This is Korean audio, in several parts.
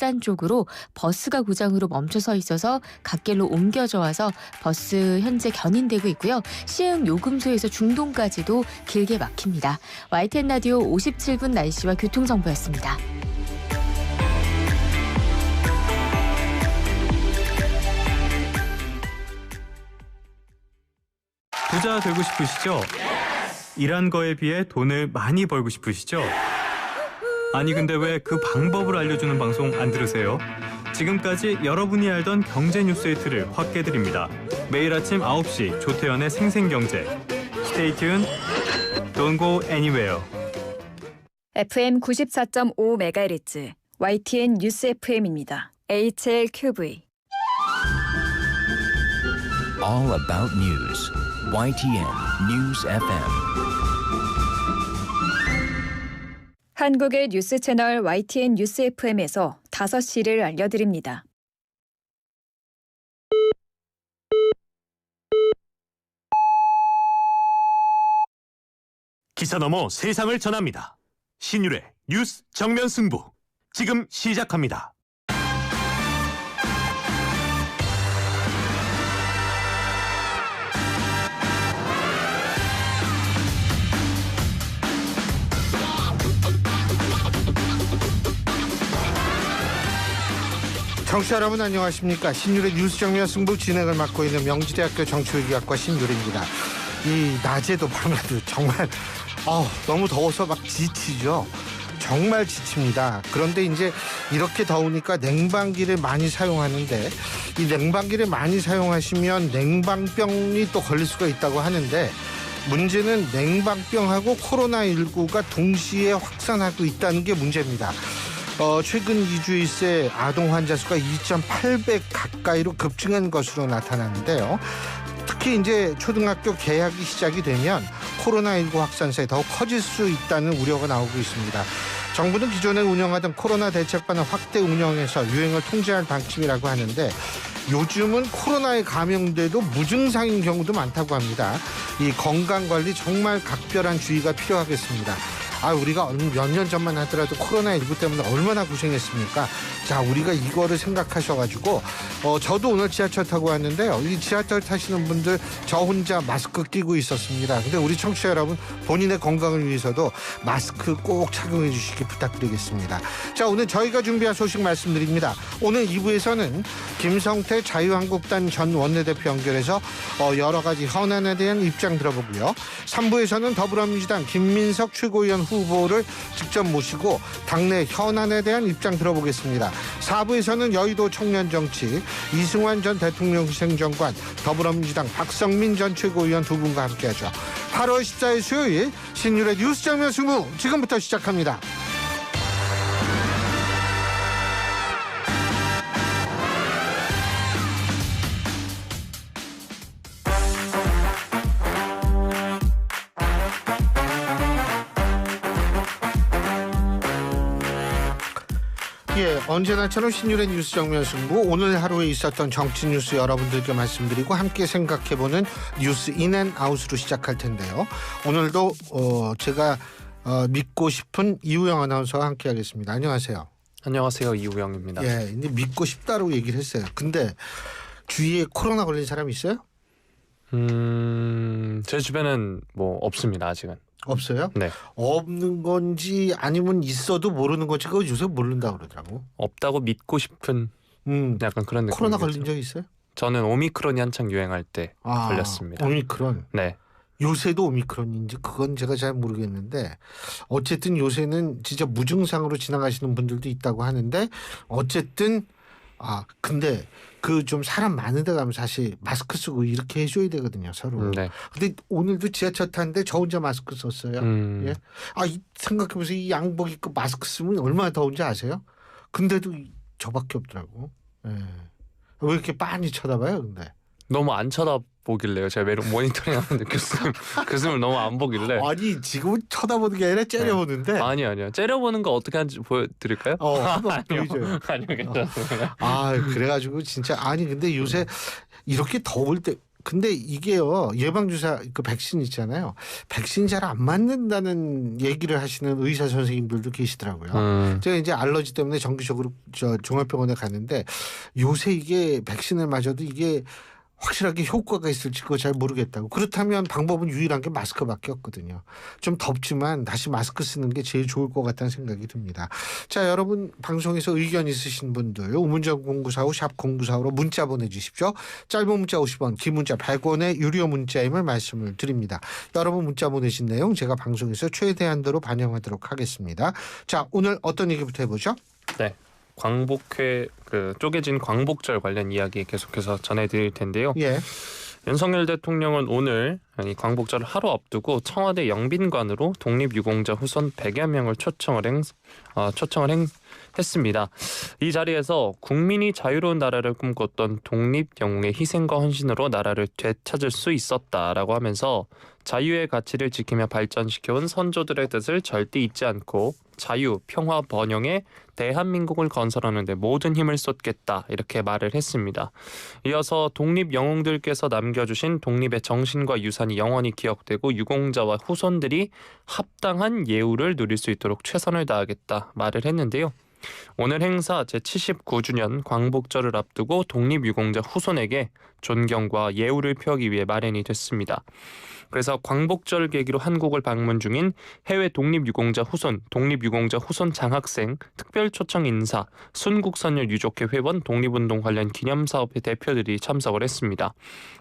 울산 쪽으로 버스가 고장으로 멈춰서 있어서 갓길로 옮겨져 와서 버스 현재 견인되고 있고요. 시흥 요금소에서 중동까지도 길게 막힙니다. YTN 라디오 57분 날씨와 교통정보였습니다. 부자 되고 싶으시죠? 일한 거에 비해 돈을 많이 벌고 싶으시죠? 아니 근데 왜 그 방법을 알려주는 방송 안 들으세요? 지금까지 여러분이 알던 경제 뉴스의 틀을 확 깨드립니다. 매일 아침 9시 조태현의 생생경제. Stay tuned. Don't go anywhere. FM 94.5MHz YTN 뉴스 FM입니다. HLQV. All about news. YTN News FM. 한국의 뉴스 채널 YTN 뉴스 FM에서 5시를 알려드립니다. 기사 넘어 세상을 전합니다. 신율의 뉴스 정면 승부. 지금 시작합니다. 청취자 여러분 안녕하십니까. 신율의 뉴스 정면 승부 진행을 맡고 있는 명지대학교 정치외교학과 신율입니다. 이 낮에도 밤에도 정말 너무 더워서 막 지치죠. 정말 지칩니다. 그런데 이제 이렇게 더우니까 냉방기를 많이 사용하는데 이 냉방기를 많이 사용하시면 냉방병이 또 걸릴 수가 있다고 하는데 문제는 냉방병하고 코로나19가 동시에 확산하고 있다는 게 문제입니다. 최근 2주일 새 아동 환자 수가 2,800 가까이로 급증한 것으로 나타났는데요. 특히 이제 초등학교 개학이 시작이 되면 코로나19 확산세 더 커질 수 있다는 우려가 나오고 있습니다. 정부는 기존에 운영하던 코로나 대책반을 확대 운영해서 유행을 통제할 방침이라고 하는데 요즘은 코로나에 감염돼도 무증상인 경우도 많다고 합니다. 이 건강관리 정말 각별한 주의가 필요하겠습니다. 우리가 몇 년 전만 하더라도 코로나19 때문에 얼마나 고생했습니까? 자, 우리가 이거를 생각하셔가지고 저도 오늘 지하철 타고 왔는데요. 이 지하철 타시는 분들 저 혼자 마스크 끼고 있었습니다. 근데 우리 청취자 여러분 본인의 건강을 위해서도 마스크 꼭 착용해 주시기 부탁드리겠습니다. 자, 오늘 저희가 준비한 소식 말씀드립니다. 오늘 2부에서는 김성태 자유한국당 전 원내대표 연결해서 여러 가지 현안에 대한 입장 들어보고요. 3부에서는 더불어민주당 김민석 최고위원 후보를 직접 모시고 당내 현안에 대한 입장 들어보겠습니다. 4부에서는 여의도 청년정치 이승환 전 대통령 희생정관, 더불어민주당 박성민 전 최고위원 두 분과 함께하죠. 8월 14일 수요일 신율의 뉴스 정면 승부 지금부터 시작합니다. 언제나처럼 신율의 뉴스 정면 승부, 오늘 하루에 있었던 정치 뉴스 여러분들께 말씀드리고 함께 생각해보는 뉴스 인앤아웃으로 시작할 텐데요. 오늘도 제가 믿고 싶은 이우영 아나운서와 함께 하겠습니다. 안녕하세요. 안녕하세요. 이우영입니다. 예, 근데 믿고 싶다고 얘기를 했어요. 근데 주위에 코로나 걸린 사람 있어요? 제 주변은 없습니다. 아직은. 없어요? 네. 없는 건지 아니면 있어도 모르는 건지 그거 요새 모른다고 그러더라고. 없다고 믿고 싶은 약간 그런 느낌. 코로나 걸린 적 있어요? 저는 오미크론이 한창 유행할 때 걸렸습니다. 오미크론. 네. 요새도 오미크론인지 그건 제가 잘 모르겠는데 어쨌든 요새는 진짜 무증상으로 지나가시는 분들도 있다고 하는데 어쨌든 근데 그 좀 사람 많은 데 가면 사실 마스크 쓰고 이렇게 해줘야 되거든요, 서로. 네. 근데 오늘도 지하철 탔는데 저 혼자 마스크 썼어요. 예. 생각해보세요. 이 양복 입고 마스크 쓰면 얼마나 더운지 아세요? 근데도 저밖에 없더라고. 예. 왜 이렇게 빤히 쳐다봐요, 근데? 너무 안 쳐다보길래요. 제가 매일 모니터링 하는데 교수님 너무 안 보길래. 아니 지금은 쳐다보는 게 아니라 째려보는데. 아니요. 째려보는 거 어떻게 하는지 보여드릴까요? 한번 보여줘요. 아니요, 괜찮습니다. 그래가지고 진짜 근데 요새 이렇게 더울 때 근데 이게요, 예방주사 그 백신 있잖아요. 백신 잘 안 맞는다는 얘기를 하시는 의사 선생님들도 계시더라고요. 제가 이제 알러지 때문에 정기적으로 종합병원에 가는데 요새 이게 백신을 맞아도 이게 확실하게 효과가 있을지 그거 잘 모르겠다고. 그렇다면 방법은 유일한 게 마스크밖에 없거든요. 좀 덥지만 다시 마스크 쓰는 게 제일 좋을 것 같다는 생각이 듭니다. 자, 여러분 방송에서 의견 있으신 분들 우문정 0945 샵 0945로 문자 보내주십시오. 짧은 문자 50원, 긴 문자 100원의 유료 문자임을 말씀을 드립니다. 여러분 문자 보내신 내용 제가 방송에서 최대한도로 반영하도록 하겠습니다. 자, 오늘 어떤 얘기부터 해보죠? 네. 광복회 쪼개진 광복절 관련 이야기 계속해서 전해드릴 텐데요. 예. 윤석열 대통령은 오늘 이 광복절을 하루 앞두고 청와대 영빈관으로 독립유공자 후손 100여 명을 초청을 했습니다. 이 자리에서 국민이 자유로운 나라를 꿈꿨던 독립 영웅의 희생과 헌신으로 나라를 되찾을 수 있었다라고 하면서 자유의 가치를 지키며 발전시켜온 선조들의 뜻을 절대 잊지 않고 자유, 평화, 번영의 대한민국을 건설하는 데 모든 힘을 쏟겠다 이렇게 말을 했습니다. 이어서 독립 영웅들께서 남겨주신 독립의 정신과 유산이 영원히 기억되고 유공자와 후손들이 합당한 예우를 누릴 수 있도록 최선을 다하겠다 말을 했는데요. 오늘 행사 제79주년 광복절을 앞두고 독립유공자 후손에게 존경과 예우를 표하기 위해 마련이 됐습니다. 그래서 광복절 계기로 한국을 방문 중인 해외 독립유공자 후손, 독립유공자 후손 장학생, 특별초청 인사, 순국선열 유족회 회원, 독립운동 관련 기념사업회 대표들이 참석을 했습니다.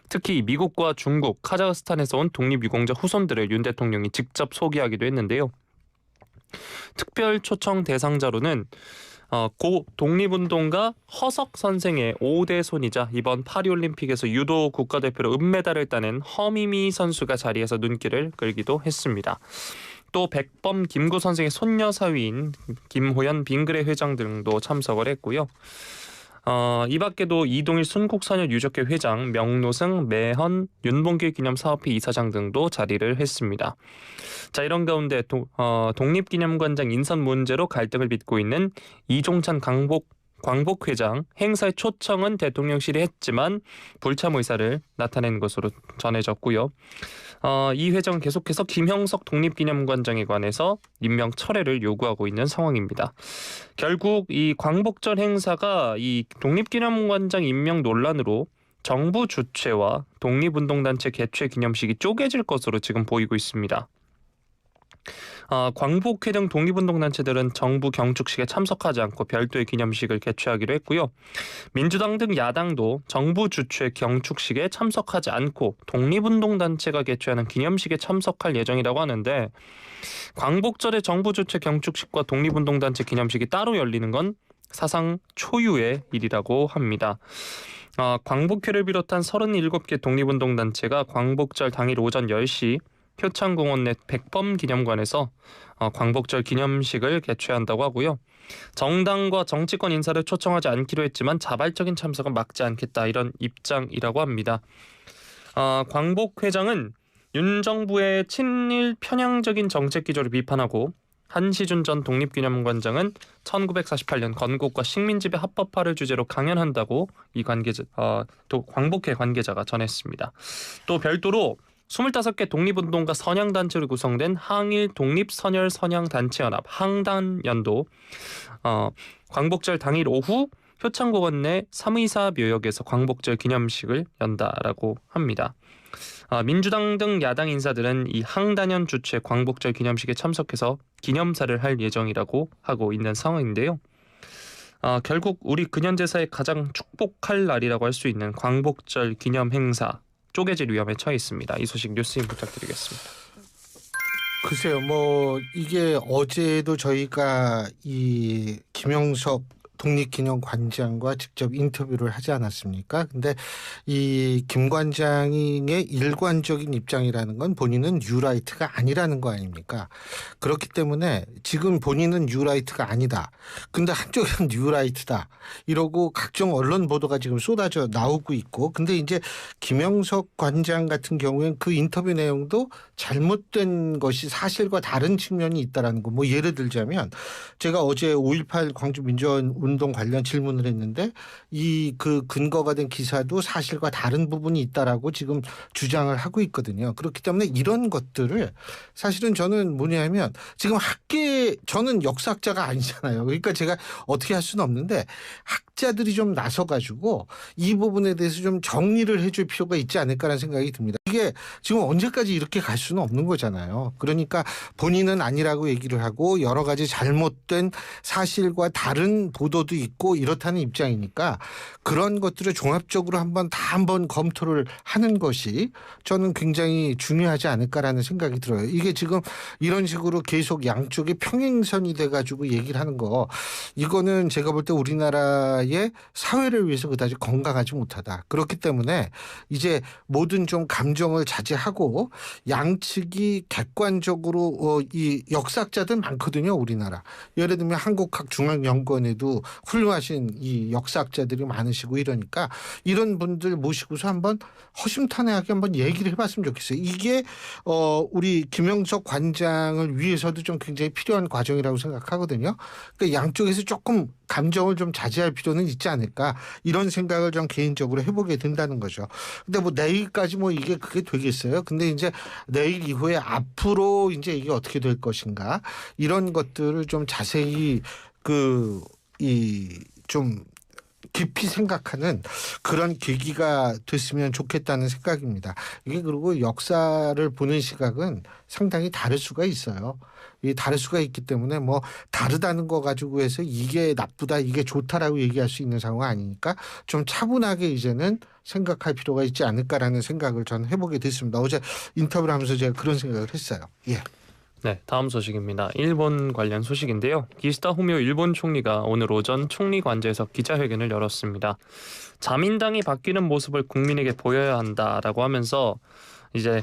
특히 미국과 중국, 카자흐스탄에서 온 독립유공자 후손들을 윤 대통령이 직접 소개하기도 했는데요. 특별 초청 대상자로는 고 독립운동가 허석 선생의 5대 손이자 이번 파리올림픽에서 유도 국가대표로 은메달을 따낸 허미미 선수가 자리에서 눈길을 끌기도 했습니다. 또 백범 김구 선생의 손녀 사위인 김호연 빙그레 회장 등도 참석을 했고요. 이 밖에도 이동일 순국선열 유족회 회장, 명노승, 매헌, 윤봉길 기념사업회 이사장 등도 자리를 했습니다. 자, 이런 가운데 독립기념관장 인선 문제로 갈등을 빚고 있는 이종찬 광복 회장 행사의 초청은 대통령실이 했지만 불참 의사를 나타낸 것으로 전해졌고요. 이 회장은 계속해서 김형석 독립기념관장에 관해서 임명 철회를 요구하고 있는 상황입니다. 결국 이 광복절 행사가 이 독립기념관장 임명 논란으로 정부 주최와 독립운동단체 개최 기념식이 쪼개질 것으로 지금 보이고 있습니다. 광복회 등 독립운동단체들은 정부 경축식에 참석하지 않고 별도의 기념식을 개최하기로 했고요. 민주당 등 야당도 정부 주최 경축식에 참석하지 않고 독립운동단체가 개최하는 기념식에 참석할 예정이라고 하는데 광복절에 정부 주최 경축식과 독립운동단체 기념식이 따로 열리는 건 사상 초유의 일이라고 합니다. 광복회를 비롯한 37개 독립운동단체가 광복절 당일 오전 10시 효창공원 내 백범 기념관에서 광복절 기념식을 개최한다고 하고요. 정당과 정치권 인사를 초청하지 않기로 했지만 자발적인 참석은 막지 않겠다 이런 입장이라고 합니다. 광복 회장은 윤 정부의 친일 편향적인 정책 기조를 비판하고 한시준 전 독립기념관장은 1948년 건국과 식민지배 합법화를 주제로 강연한다고 이 광복회 관계자가 전했습니다. 또 별도로 25개 독립운동가 선양단체로 구성된 항일 독립선열 선양단체연합 항단연도 광복절 당일 오후 효창공원 내 삼의사 묘역에서 광복절 기념식을 연다라고 합니다. 민주당 등 야당 인사들은 이 항단연 주최 광복절 기념식에 참석해서 기념사를 할 예정이라고 하고 있는 상황인데요. 결국 우리 근현대사의 가장 축복할 날이라고 할 수 있는 광복절 기념 행사 쪼개질 위험에 처해 있습니다. 이 소식 뉴스인 부탁드리겠습니다. 글쎄요, 이게 어제도 저희가 이 김영석 독립기념관장과 직접 인터뷰를 하지 않았습니까? 근데 이 김 관장의 일관적인 입장이라는 건 본인은 뉴라이트가 아니라는 거 아닙니까? 그렇기 때문에 지금 본인은 뉴라이트가 아니다. 근데 한쪽은 뉴라이트다. 이러고 각종 언론 보도가 지금 쏟아져 나오고 있고, 근데 이제 김영석 관장 같은 경우엔 그 인터뷰 내용도 잘못된 것이 사실과 다른 측면이 있다라는 거. 예를 들자면 제가 어제 5.18 광주 민주화운 운동 관련 질문을 했는데 이 그 근거가 된 기사도 사실과 다른 부분이 있다라고 지금 주장을 하고 있거든요. 그렇기 때문에 이런 것들을 사실은 저는 뭐냐면 지금 저는 역사학자가 아니잖아요. 그러니까 제가 어떻게 할 수는 없는데 학자들이 좀 나서가지고 이 부분에 대해서 좀 정리를 해줄 필요가 있지 않을까라는 생각이 듭니다. 이게 지금 언제까지 이렇게 갈 수는 없는 거잖아요. 그러니까 본인은 아니라고 얘기를 하고 여러 가지 잘못된 사실과 다른 보도도 있고 이렇다는 입장이니까 그런 것들을 종합적으로 한번 검토를 하는 것이 저는 굉장히 중요하지 않을까라는 생각이 들어요. 이게 지금 이런 식으로 계속 양쪽이 평행선이 돼가지고 얘기를 하는 거 이거는 제가 볼 때 우리나라의 사회를 위해서 그다지 건강하지 못하다. 그렇기 때문에 이제 모든 좀 감정을 자제하고 양측이 객관적으로 이 역사학자들 많거든요. 우리나라. 예를 들면 한국학중앙연구원에도 훌륭하신 이 역사학자들이 많으시고 이러니까 이런 분들 모시고서 한번 허심탄회하게 한번 얘기를 해봤으면 좋겠어요. 이게 우리 김영석 관장을 위해서도 좀 굉장히 필요한 과정이라고 생각하거든요. 그러니까 양쪽에서 조금 감정을 좀 자제할 필요는 있지 않을까 이런 생각을 좀 개인적으로 해보게 된다는 거죠. 근데 뭐 내일까지 뭐 이게 그게 되겠어요. 근데 이제 내일 이후에 앞으로 이제 이게 어떻게 될 것인가 이런 것들을 좀 자세히 좀 깊이 생각하는 그런 계기가 됐으면 좋겠다는 생각입니다. 이게 그리고 역사를 보는 시각은 상당히 다를 수가 있어요. 이 다를 수가 있기 때문에 뭐 다르다는 거 가지고 해서 이게 나쁘다 이게 좋다라고 얘기할 수 있는 상황은 아니니까 좀 차분하게 이제는 생각할 필요가 있지 않을까라는 생각을 저는 해보게 됐습니다. 어제 인터뷰를 하면서 제가 그런 생각을 했어요. 예. 네, 다음 소식입니다. 일본 관련 소식인데요. 기시다 후미오 일본 총리가 오늘 오전 총리 관저에서 기자회견을 열었습니다. 자민당이 바뀌는 모습을 국민에게 보여야 한다라고 하면서 이제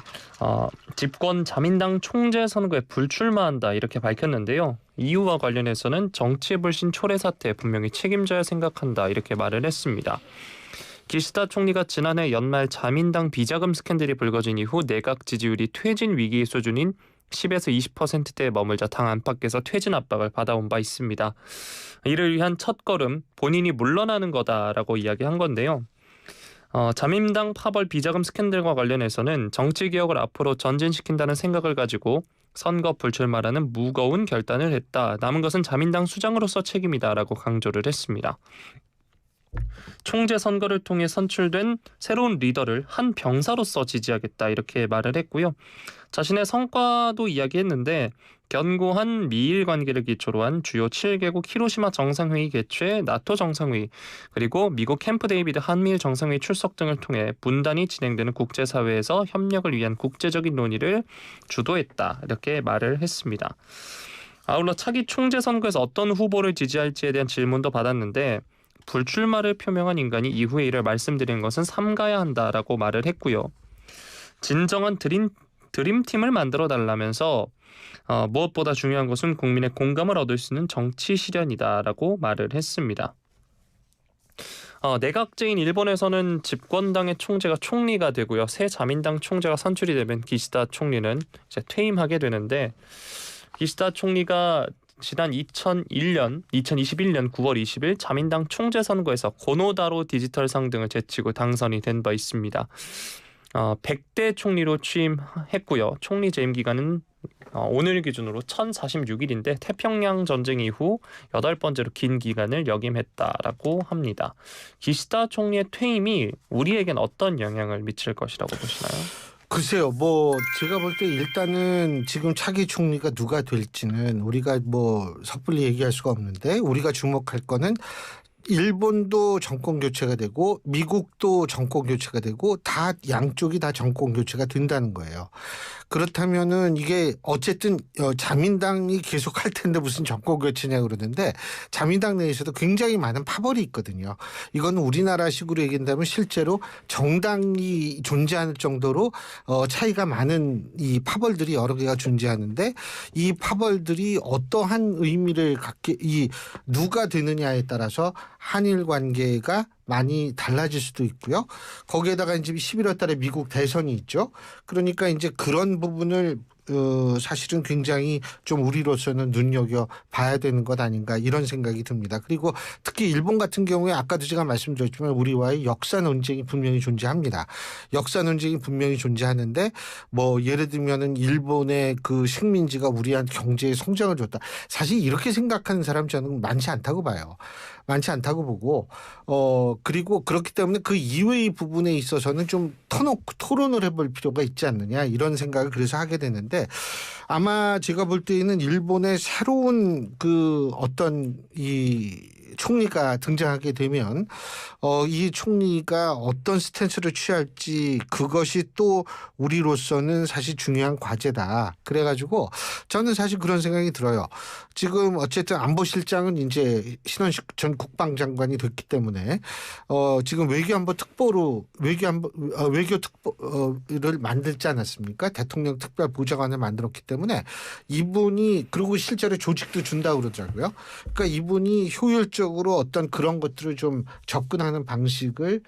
집권 자민당 총재 선거에 불출마한다 이렇게 밝혔는데요. 이유와 관련해서는 정치의 불신 초래 사태에 분명히 책임져야 생각한다 이렇게 말을 했습니다. 기시다 총리가 지난해 연말 자민당 비자금 스캔들이 불거진 이후 내각 지지율이 퇴진 위기 수준인 10에서 20%대에 머물자 당 안팎에서 퇴진 압박을 받아온 바 있습니다. 이를 위한 첫걸음 본인이 물러나는 거다라고 이야기한 건데요. 자민당 파벌 비자금 스캔들과 관련해서는 정치개혁을 앞으로 전진시킨다는 생각을 가지고 선거 불출마라는 무거운 결단을 했다. 남은 것은 자민당 수장으로서 책임이다라고 강조를 했습니다. 총재 선거를 통해 선출된 새로운 리더를 한 병사로서 지지하겠다 이렇게 말을 했고요. 자신의 성과도 이야기했는데 견고한 미일 관계를 기초로 한 주요 7개국 히로시마 정상회의 개최, 나토 정상회의, 그리고 미국 캠프 데이비드 한미일 정상회의 출석 등을 통해 분단이 진행되는 국제사회에서 협력을 위한 국제적인 논의를 주도했다 이렇게 말을 했습니다. 아울러 차기 총재 선거에서 어떤 후보를 지지할지에 대한 질문도 받았는데 불출마를 표명한 인간이 이후에 이를 말씀드리는 것은 삼가야 한다라고 말을 했고요. 진정한 드림팀을 만들어달라면서 무엇보다 중요한 것은 국민의 공감을 얻을 수 있는 정치 실현이다라고 말을 했습니다. 내각제인 일본에서는 집권당의 총재가 총리가 되고요. 새 자민당 총재가 선출이 되면 기시다 총리는 이제 퇴임하게 되는데 기시다 총리가 지난 2021년 9월 20일 자민당 총재 선거에서 고노다로 디지털상 등을 제치고 당선이 된 바 있습니다. 100대 총리로 취임했고요. 총리 재임 기간은 오늘 기준으로 1046일인데 태평양 전쟁 이후 8번째로 긴 기간을 역임했다라고 합니다. 기시다 총리의 퇴임이 우리에겐 어떤 영향을 미칠 것이라고 보시나요? 글쎄요, 뭐 제가 볼 때 일단은 지금 차기 총리가 누가 될지는 우리가 뭐 섣불리 얘기할 수가 없는데 우리가 주목할 거는 일본도 정권 교체가 되고 미국도 정권 교체가 되고 다 양쪽이 다 정권 교체가 된다는 거예요. 그렇다면은 이게 어쨌든 자민당이 계속 할 텐데 무슨 정권 교체냐 그러는데 자민당 내에서도 굉장히 많은 파벌이 있거든요. 이건 우리나라식으로 얘기한다면 실제로 정당이 존재할 정도로 차이가 많은 이 파벌들이 여러 개가 존재하는데 이 파벌들이 어떠한 의미를 갖게 누가 되느냐에 따라서 한일 관계가 많이 달라질 수도 있고요. 거기에다가 이제 11월 달에 미국 대선이 있죠. 그러니까 이제 그런 부분을 사실은 굉장히 좀 우리로서는 눈여겨봐야 되는 것 아닌가 이런 생각이 듭니다. 그리고 특히 일본 같은 경우에 아까도 제가 말씀드렸지만 우리와의 역사 논쟁이 분명히 존재합니다. 역사 논쟁이 분명히 존재하는데 뭐 예를 들면은 일본의 그 식민지가 우리한테 경제의 성장을 줬다. 사실 이렇게 생각하는 사람 저는 많지 않다고 봐요. 많지 않다고 보고 그리고 그렇기 때문에 그 이외의 부분에 있어서는 좀 터놓고 토론을 해볼 필요가 있지 않느냐 이런 생각을 그래서 하게 되는데 아마 제가 볼 때에는 일본의 새로운 그 어떤 이 총리가 등장하게 되면 이 총리가 어떤 스탠스를 취할지 그것이 또 우리로서는 사실 중요한 과제다. 그래가지고 저는 사실 그런 생각이 들어요. 지금 어쨌든 안보실장은 이제 신원식 전 국방장관이 됐기 때문에 지금 외교안보 특보로 외교 특보를 만들지 않았습니까? 대통령 특별보좌관을 만들었기 때문에 이분이 그리고 실제로 조직도 준다고 그러더라고요. 그러니까 이분이 효율적으로 어떤 그런 것들을 좀 접근하는 방식을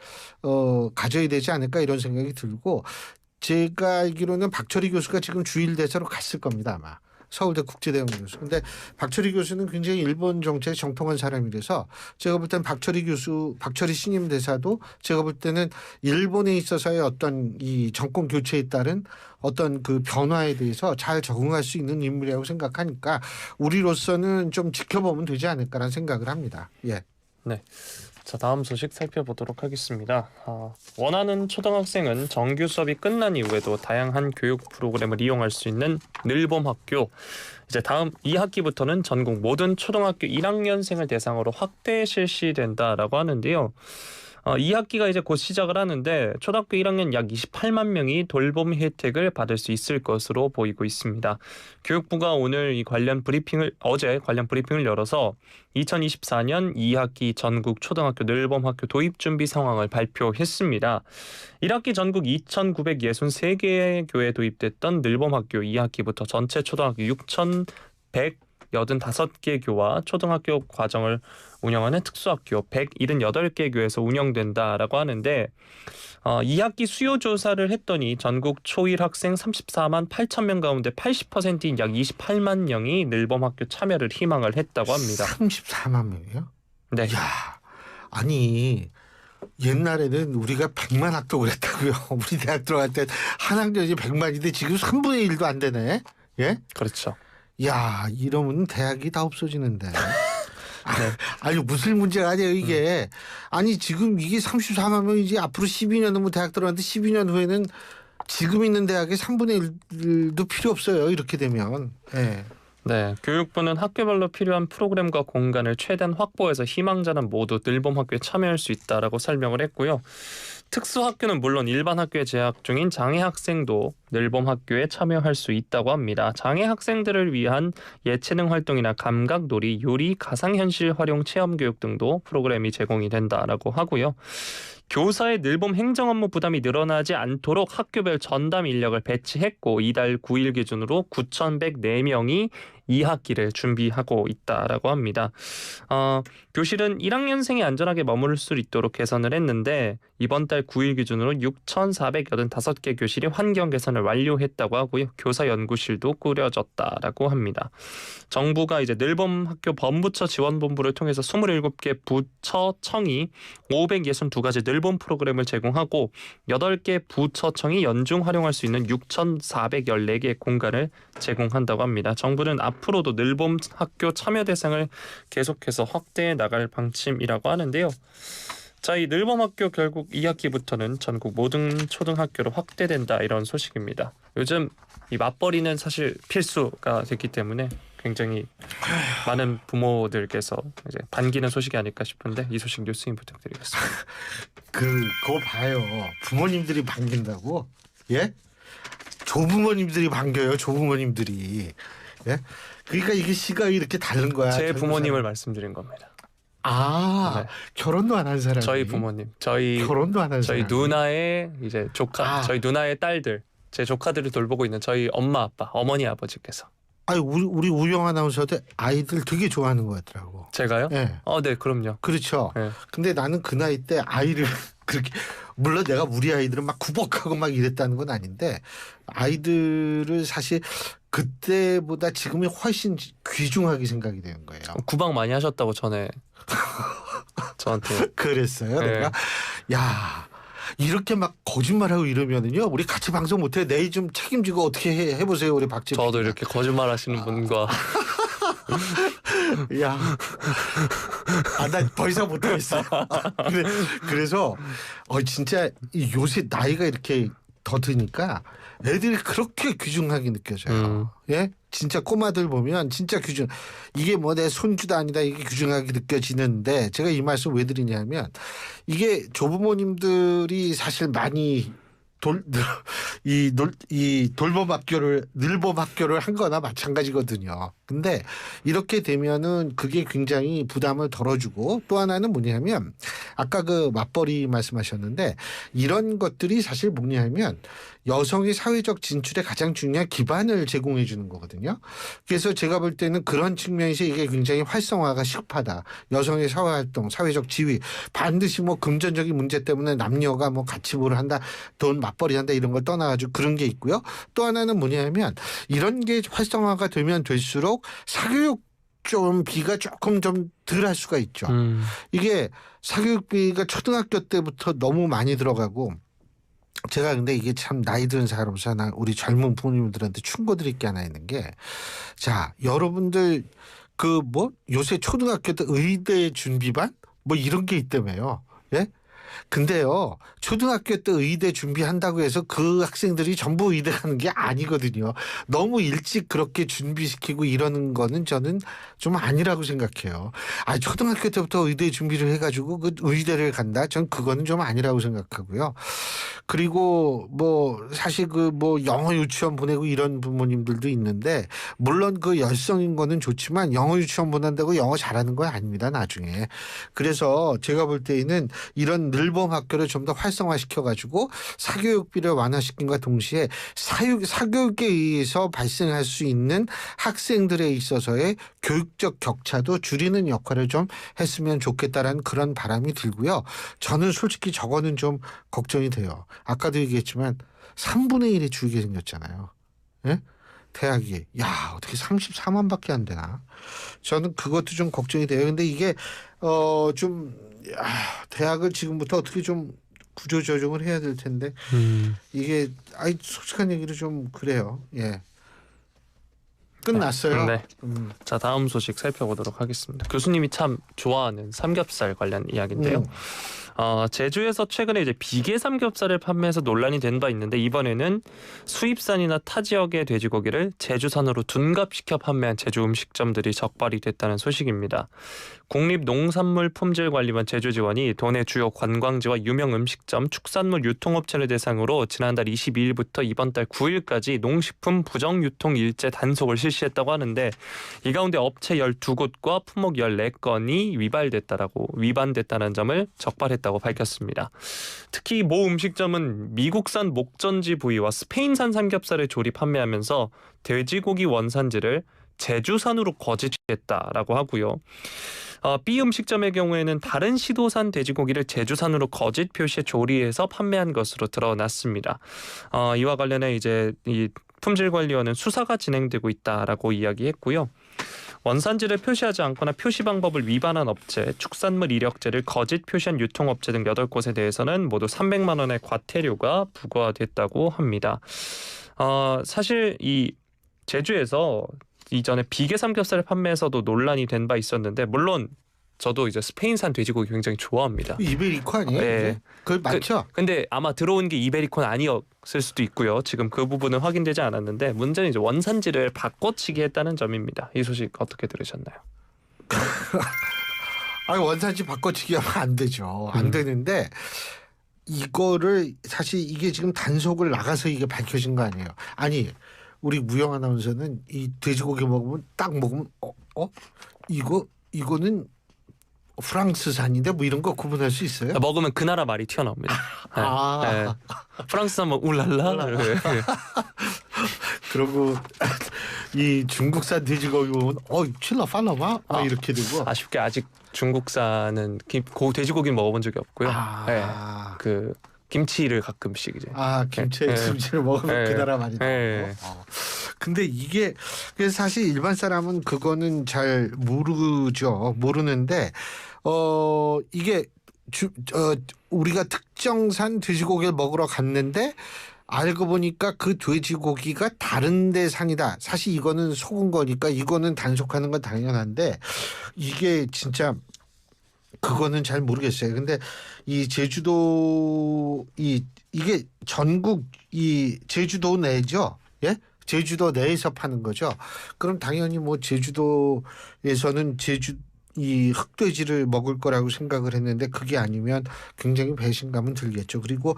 가져야 되지 않을까 이런 생각이 들고 제가 알기로는 박철희 교수가 지금 주일대사로 갔을 겁니다 아마. 서울대 국제대학원 교수. 근데 박철희 교수는 굉장히 일본 정치에 정통한 사람이라서 제가 볼 때는 박철희 신임 대사도 제가 볼 때는 일본에 있어서의 어떤 이 정권 교체에 따른 어떤 그 변화에 대해서 잘 적응할 수 있는 인물이라고 생각하니까 우리로서는 좀 지켜보면 되지 않을까라는 생각을 합니다. 예. 네. 자, 다음 소식 살펴보도록 하겠습니다. 원하는 초등학생은 정규 수업이 끝난 이후에도 다양한 교육 프로그램을 이용할 수 있는 늘봄학교. 이제 다음 2학기부터는 전국 모든 초등학교 1학년생을 대상으로 확대 실시된다라고 하는데요. 2학기가 이제 곧 시작을 하는데 초등학교 1학년 약 28만 명이 돌봄 혜택을 받을 수 있을 것으로 보이고 있습니다. 교육부가 어제 관련 브리핑을 열어서 2024년 2학기 전국 초등학교 늘봄학교 도입 준비 상황을 발표했습니다. 1학기 전국 2,963개의 교회에 도입됐던 늘봄학교 2학기부터 전체 초등학교 6,185개 교와 초등학교 과정을 운영하는 특수학교 178개 교에서 운영된다라고 하는데 2학기 수요 조사를 했더니 전국 초1 학생 34만 8천 명 가운데 80%인 약 28만 명이 늘봄학교 참여를 희망을 했다고 합니다. 34만 명이요? 네. 야, 아니 옛날에는 우리가 100만 학도를 했다고요. 우리 대학 들어갈 때 한 학년이 100만인데 지금 3분의 1도 안 되네. 예? 그렇죠. 야, 이러면 대학이 다 없어지는데. 아니 무슨 문제가 아니에요 이게. 아니 지금 이게 34만 명이지 앞으로 12년 후면 대학 들어갔는데 12년 후에는 지금 있는 대학의 3분의 1도 필요 없어요. 이렇게 되면. 네. 네, 교육부는 학교별로 필요한 프로그램과 공간을 최대한 확보해서 희망자는 모두 늘봄학교에 참여할 수 있다라고 설명을 했고요. 특수학교는 물론 일반 학교에 재학 중인 장애 학생도 늘봄학교에 참여할 수 있다고 합니다. 장애 학생들을 위한 예체능 활동이나 감각놀이, 요리, 가상현실 활용 체험교육 등도 프로그램이 제공이 된다라고 하고요. 교사의 늘봄 행정 업무 부담이 늘어나지 않도록 학교별 전담 인력을 배치했고 이달 9일 기준으로 9,104명이 2학기를 준비하고 있다라고 합니다. 교실은 1학년생이 안전하게 머무를 수 있도록 개선을 했는데 이번 달 9일 기준으로 6,485개 교실이 환경 개선을 완료했다고 하고요. 교사 연구실도 꾸려졌다라고 합니다. 정부가 이제 늘봄학교 범부처 지원본부를 통해서 27개 부처청이 562가지 늘봄 프로그램을 제공하고 8개 부처청이 연중 활용할 수 있는 6,414개의 공간을 제공한다고 합니다. 정부는 앞으로도 늘봄 학교 참여 대상을 계속해서 확대해 나갈 방침이라고 하는데요. 자, 이 늘봄 학교 결국 2학기부터는 전국 모든 초등학교로 확대된다 이런 소식입니다. 요즘 이 맞벌이는 사실 필수가 됐기 때문에 굉장히 많은 부모들께서 이제 반기는 소식이 아닐까 싶은데 이 소식 뉴스인 부탁드리겠습니다. 그거 봐요. 부모님들이 반긴다고? 예? 조부모님들이 반겨요. 조부모님들이. 예? 그러니까 이게 시각이 이렇게 다른 거야. 제 부모님을 말씀드린 겁니다. 아, 네. 결혼도 안 한 사람이. 저희 부모님, 결혼도 안 한 저희 사람이. 누나의 이제 조카, 저희 누나의 딸들, 제 조카들을 돌보고 있는 저희 엄마, 아빠, 어머니, 아버지께서. 아니 우리 우영 아나운서도 아이들 되게 좋아하는 것 같더라고. 제가요? 네. 네, 그럼요. 그렇죠. 네. 근데 나는 그 나이 때 아이를 그렇게 물론 내가 우리 아이들은 막 구박하고 막 이랬다는 건 아닌데 아이들을 사실 그때보다 지금이 훨씬 귀중하게 생각이 되는 거예요. 구박 많이 하셨다고 전에 저한테. 그랬어요. 네. 내가 야 이렇게 막 거짓말하고 이러면은요 우리 같이 방송 못해. 내일 좀 책임지고 어떻게 해보세요 우리 박재. 저도 이렇게 거짓말 하시는 분과 야, 난 더 이상 못하겠어. 그래서 진짜 요새 나이가 이렇게 더 드니까 애들이 그렇게 귀중하게 느껴져요. 예, 진짜 꼬마들 보면 진짜 귀중. 이게 뭐 내 손주도 아니다 이게 귀중하게 느껴지는데 제가 이 말씀 왜 드리냐면 이게 조부모님들이 사실 많이 돌봄 학교를 늘봄 학교를 한 거나 마찬가지거든요. 근데 이렇게 되면은 그게 굉장히 부담을 덜어주고 또 하나는 뭐냐면 아까 그 맞벌이 말씀하셨는데 이런 것들이 사실 뭐냐면 여성의 사회적 진출에 가장 중요한 기반을 제공해 주는 거거든요. 그래서 제가 볼 때는 그런 측면에서 이게 굉장히 활성화가 시급하다. 여성의 사회활동, 사회적 지위 반드시 뭐 금전적인 문제 때문에 남녀가 뭐 같이 뭘 한다, 돈 맞벌이 한다 이런 걸 떠나가지고 그런 게 있고요. 또 하나는 뭐냐면 이런 게 활성화가 되면 될수록 사교육 좀 비가 조금 좀 덜 할 수가 있죠. 이게 사교육비가 초등학교 때부터 너무 많이 들어가고 제가 근데 이게 참 나이 든 사람으로서 우리 젊은 부모님들한테 충고드릴 게 하나 있는 게 자 여러분들 그 뭐 요새 초등학교 때 의대 준비반 뭐 이런 게 있다며요. 예? 근데요 초등학교 때 의대 준비한다고 해서 그 학생들이 전부 의대 가는 게 아니거든요. 너무 일찍 그렇게 준비시키고 이러는 거는 저는 좀 아니라고 생각해요. 초등학교 때부터 의대 준비를 해가지고 그 의대를 간다? 전 그거는 좀 아니라고 생각하고요. 그리고 뭐 사실 그 뭐 영어 유치원 보내고 이런 부모님들도 있는데 물론 그 열성인 거는 좋지만 영어 유치원 보낸다고 영어 잘하는 건 아닙니다 나중에. 그래서 제가 볼 때에는 이런 늘봄 학교를 좀 더 활성화시켜가지고 사교육비를 완화시킨과 동시에 사교육에 의해서 발생할 수 있는 학생들에 있어서의 교육적 격차도 줄이는 역할을 좀 했으면 좋겠다라는 그런 바람이 들고요. 저는 솔직히 저거는 좀 걱정이 돼요. 아까도 얘기했지만 3분의 1이 줄게 생겼잖아요. 예? 대학이 야 어떻게 34만밖에 안 되나? 저는 그것도 좀 걱정이 돼요. 근데 이게 대학을 지금부터 어떻게 좀 구조조정을 해야 될 텐데 이게 솔직한 얘기로 좀 그래요. 예. 끝났어요. 네. 자 다음 소식 살펴보도록 하겠습니다. 교수님이 참 좋아하는 삼겹살 관련 이야기인데요. 제주에서 최근에 이제 비계 삼겹살을 판매해서 논란이 된 바 있는데 이번에는 수입산이나 타 지역의 돼지고기를 제주산으로 둔갑시켜 판매한 제주 음식점들이 적발이 됐다는 소식입니다. 국립농산물품질관리원 제주지원이 도내 주요 관광지와 유명 음식점, 축산물 유통업체를 대상으로 지난달 22일부터 이번 달 9일까지 농식품 부정유통 일제 단속을 실시했다고 하는데 이 가운데 업체 12곳과 품목 14건이 위반됐다는 점을 적발했다고 밝혔습니다. 특히 모 음식점은 미국산 목전지 부위와 스페인산 삼겹살을 조리 판매하면서 돼지고기 원산지를 제주산으로 거짓했다라고 하고요. B 음식점의 경우에는 다른 시도산 돼지고기를 제주산으로 거짓 표시에 조리해서 판매한 것으로 드러났습니다. 이와 관련해 이제 이 품질관리원은 수사가 진행되고 있다라고 이야기했고요. 원산지를 표시하지 않거나 표시 방법을 위반한 업체, 축산물 이력제를 거짓 표시한 유통업체 등 8곳에 대해서는 모두 300만 원의 과태료가 부과됐다고 합니다. 사실 이 제주에서 이전에 비계 삼겹살을 판매해서도 논란이 된 바 있었는데 물론 저도 이제 스페인산 돼지고기 굉장히 좋아합니다. 이베리코 아니에요? 네. 그걸 맞죠? 근데 아마 들어온 게 이베리코는 아니었을 수도 있고요. 지금 그 부분은 확인되지 않았는데 문제는 이제 원산지를 바꿔치기 했다는 점입니다. 이 소식 어떻게 들으셨나요? 원산지 바꿔치기 하면 안 되죠. 안 되는데 이거를 사실 이게 지금 단속을 나가서 이게 밝혀진 거 아니에요. 아니 우리 무영 아나운서는 이 돼지고기 먹으면 딱 먹으면 이거는 프랑스산인데 뭐 이런 거 구분할 수 있어요? 먹으면 그 나라 말이 튀어나옵니다. 프랑스산 뭐 울랄라. 그러고 이 중국산 돼지고기 보면 칠러 팔러마 이렇게 되고. 아쉽게 아직 중국산은 돼지고기는 먹어본 적이 없고요. 네, 그 김치를 가끔씩 이제. 김치를 먹으면 그 나라 많이 나와요. 근데 이게 사실 일반 사람은 그거는 잘 모르는데 이게 우리가 특정산 돼지고기를 먹으러 갔는데 알고 보니까 그 돼지고기가 다른 데 산이다. 사실 이거는 속은 거니까 이거는 단속하는 건 당연한데 이게 진짜 그거는 잘 모르겠어요. 근데 이 제주도 이게 전국 이 제주도 내죠. 예? 제주도 내에서 파는 거죠. 그럼 당연히 뭐 제주도에서는 이 흑돼지를 먹을 거라고 생각을 했는데 그게 아니면 굉장히 배신감은 들겠죠. 그리고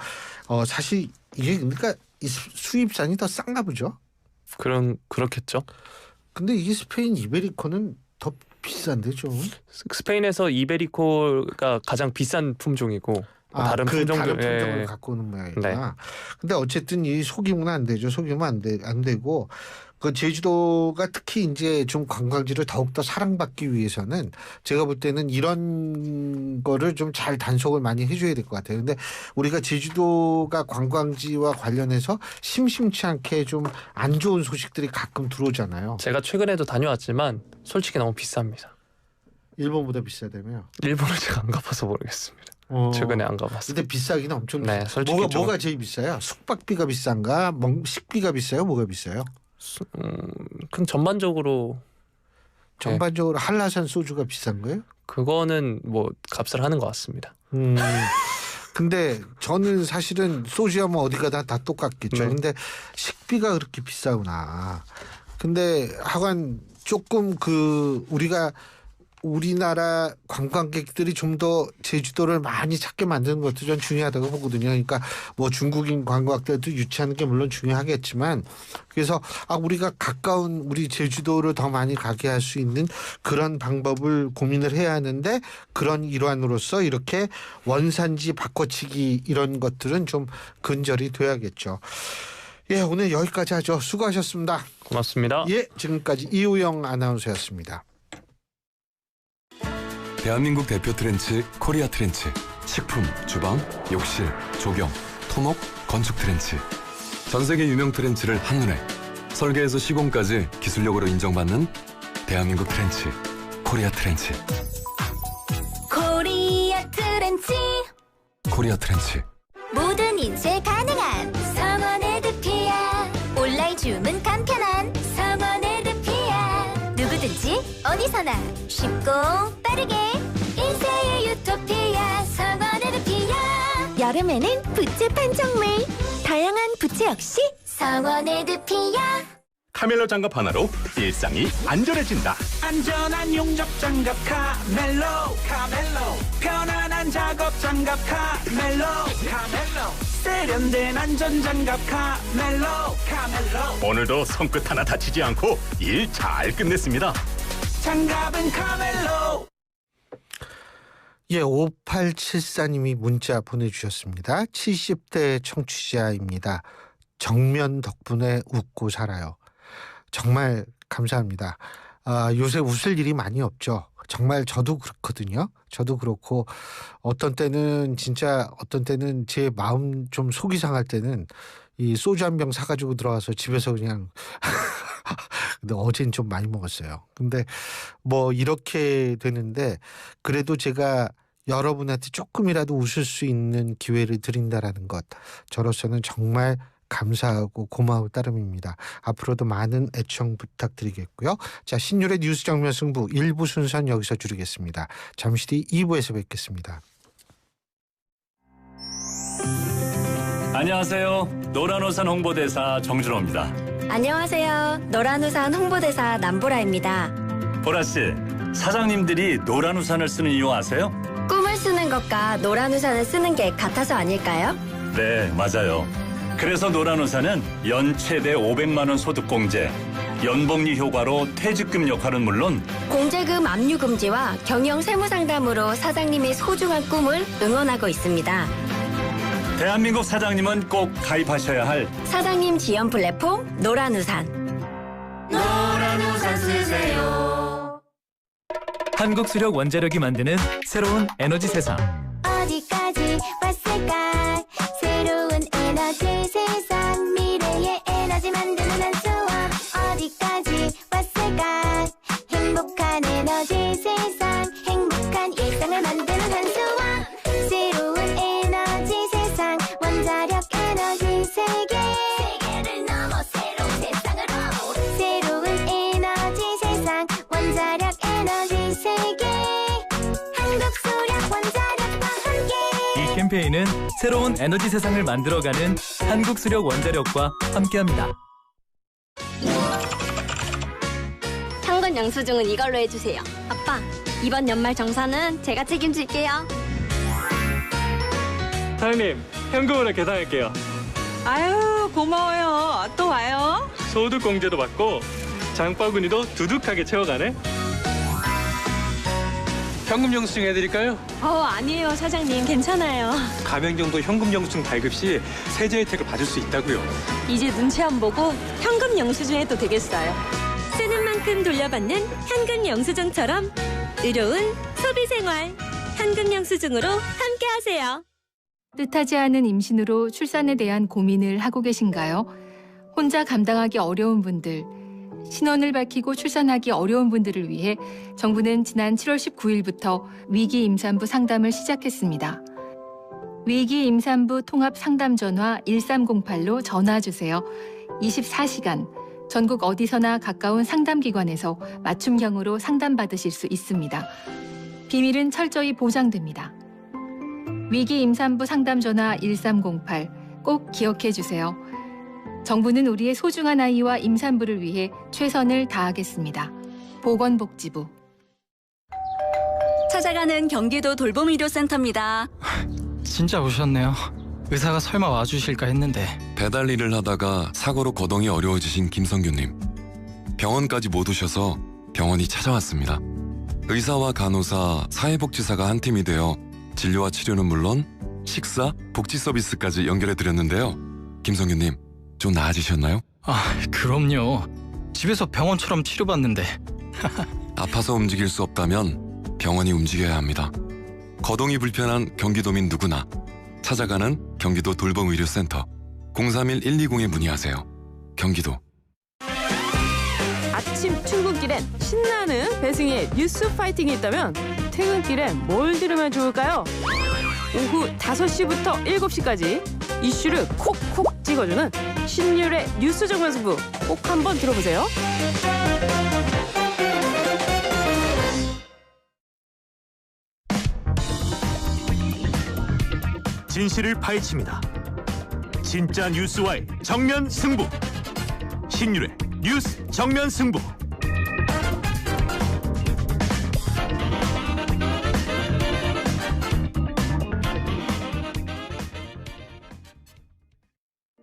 사실 이게 그러니까 이 수입산이 더 싼가 보죠. 그렇겠죠. 근데 이게 스페인 이베리코는 더 비싼데 좀. 스페인에서 이베리코가 가장 비싼 품종이고 다른 품종을 갖고 오는 모양이구나. 네. 근데 어쨌든 이 속이면 안 되죠. 속이면 안 되고 그 제주도가 특히 이제 좀 관광지를 더욱더 사랑받기 위해서는 제가 볼 때는 이런 거를 좀 잘 단속을 많이 해줘야 될 것 같아요. 근데 우리가 제주도가 관광지와 관련해서 심심치 않게 좀 안 좋은 소식들이 가끔 들어오잖아요. 제가 최근에도 다녀왔지만 솔직히 너무 비쌉니다. 일본보다 비싸다며요? 일본을 제가 안 가봐서 모르겠습니다. 최근에 안 가봤어요. 근데 비싸기는 엄청 네, 솔직히 뭐가 제일 비싸요? 숙박비가 비싼가? 식비가 비싸요? 뭐가 비싸요? 그럼 전반적으로 한라산 소주가 비싼 거예요? 그거는 뭐 값을 하는 것 같습니다. 근데 저는 사실은 소주하면 어디 가나 다 똑같겠죠. 근데 식비가 그렇게 비싸구나. 근데 하여간 조금 우리나라 관광객들이 좀 더 제주도를 많이 찾게 만드는 것도 좀 중요하다고 보거든요. 그러니까 뭐 중국인 관광객들도 유치하는 게 물론 중요하겠지만 그래서 우리가 가까운 우리 제주도를 더 많이 가게 할 수 있는 그런 방법을 고민을 해야 하는데 그런 일환으로서 이렇게 원산지 바꿔치기 이런 것들은 좀 근절이 돼야겠죠. 예, 오늘 여기까지 하죠. 수고하셨습니다. 고맙습니다. 예, 지금까지 이우영 아나운서였습니다. 대한민국 대표 트렌치 코리아 트렌치. 식품, 주방, 욕실, 조경, 토목, 건축 트렌치. 전 세계 유명 트렌치를 한눈에 설계에서 시공까지 기술력으로 인정받는 대한민국 트렌치 코리아 트렌치. 코리아 트렌치. 코리아 트렌치. 모든 인쇄 가능한 성원 에드피아. 온라인 주문 간편한 성원 에드피아. 누구든지 어디서나 쉽고 빠르게 인쇄의 유토피아 성원 에드피아. 여름에는 부채 판촉물. 다양한 부채 역시 성원 에드피아. 카멜로 장갑 하나로 일상이 안전해진다. 안전한 용접 장갑 카멜로. 편안한 작업 장갑 카멜로. 세련된 안전 장갑 카멜로. 오늘도 손끝 하나 다치지 않고 일 잘 끝냈습니다. 장갑은 카멜로. 예, 5874님이 문자 보내주셨습니다. 70대 청취자입니다. 정면 덕분에 웃고 살아요. 정말 감사합니다. 요새 웃을 일이 많이 없죠. 정말 저도 그렇거든요. 저도 그렇고 어떤 때는 제 마음 좀 속이 상할 때는 이 소주 한 병 사가지고 들어와서 집에서 그냥 근데 어제는 좀 많이 먹었어요. 근데 뭐 이렇게 되는데 그래도 제가 여러분한테 조금이라도 웃을 수 있는 기회를 드린다라는 것, 저로서는 정말 감사하고 고마울 따름입니다. 앞으로도 많은 애청 부탁드리겠고요. 자, 신율의 뉴스 정면 승부 1부 순서는 여기서 줄이겠습니다. 잠시 뒤 2부에서 뵙겠습니다. 안녕하세요. 노란우산 홍보대사 정준호입니다. 안녕하세요. 노란우산 홍보대사 남보라입니다. 보라씨, 사장님들이 노란우산을 쓰는 이유 아세요? 꿈을 쓰는 것과 노란우산을 쓰는 게 같아서 아닐까요? 네, 맞아요. 그래서 노란우산은 연 최대 500만 원 소득공제, 연복리 효과로 퇴직금 역할은 물론 공제금 압류 금지와 경영 세무 상담으로 사장님의 소중한 꿈을 응원하고 있습니다. 대한민국 사장님은 꼭 가입하셔야 할 사장님 지원 플랫폼 노란우산. 잘 쓰세요. 한국수력 원자력이 만드는 새로운 에너지 세상. 어디까지 왔을까? 새로운 에너지 세상, 미래의 에너지 만드는 한수원. 어디까지 왔을까? 행복한 에너지 세상, 행복한 일상을 만드는 한수원. 새로운 에너지 세상, 원자력 에너지 세계. 세계를 넘어 새로운 세상으로. 새로운 에너지 세상, 원자력 에너지 세계. 한국수력 원자력과 함께. 이 캠페인은 새로운 에너지 세상을 만들어가는 한국수력 원자력과 함께합니다. 현금 영수증은 이걸로 해주세요. 아빠, 이번 연말 정산은 제가 책임질게요. 사장님, 현금으로 계산할게요. 아유, 고마워요. 또 와요. 소득공제도 받고 장바구니도 두둑하게 채워가네. 현금 영수증 해드릴까요? 아니에요, 사장님. 괜찮아요. 가맹점도 현금 영수증 발급 시 세제 혜택을 받을 수 있다고요. 이제 눈치 안 보고 현금 영수증 해도 되겠어요. 쓰는 만큼 돌려받는 현금 영수증처럼 의로운 소비생활. 현금 영수증으로 함께하세요. 뜻하지 않은 임신으로 출산에 대한 고민을 하고 계신가요? 혼자 감당하기 어려운 분들, 신원을 밝히고 출산하기 어려운 분들을 위해 정부는 지난 7월 19일부터 위기 임산부 상담을 시작했습니다. 위기 임산부 통합 상담 전화 1308로 전화 주세요. 24시간 전국 어디서나 가까운 상담기관에서 맞춤형으로 상담받으실 수 있습니다. 비밀은 철저히 보장됩니다. 위기 임산부 상담 전화 1308 꼭 기억해 주세요. 정부는 우리의 소중한 아이와 임산부를 위해 최선을 다하겠습니다. 보건복지부. 찾아가는 경기도 돌봄의료센터입니다. 진짜 오셨네요. 의사가 설마 와주실까 했는데. 배달 일을 하다가 사고로 거동이 어려워지신 김성규님. 병원까지 못 오셔서 병원이 찾아왔습니다. 의사와 간호사, 사회복지사가 한 팀이 되어 진료와 치료는 물론 식사, 복지 서비스까지 연결해드렸는데요. 김성규님, 좀 나아지셨나요? 그럼요. 집에서 병원처럼 치료받는데. 아파서 움직일 수 없다면 병원이 움직여야 합니다. 거동이 불편한 경기도민 누구나 찾아가는 경기도 돌봄의료센터 031-120에 문의하세요. 경기도. 아침 출근길엔 신나는 배승의 뉴스 파이팅이 있다면 퇴근길엔 뭘 들으면 좋을까요? 오후 5시부터 7시까지 이슈를 콕콕 찍어주는 신율의 뉴스 정면 승부 꼭 한번 들어보세요. 진실을 파헤칩니다. 진짜 뉴스와의 정면 승부. 신율의 뉴스 정면 승부.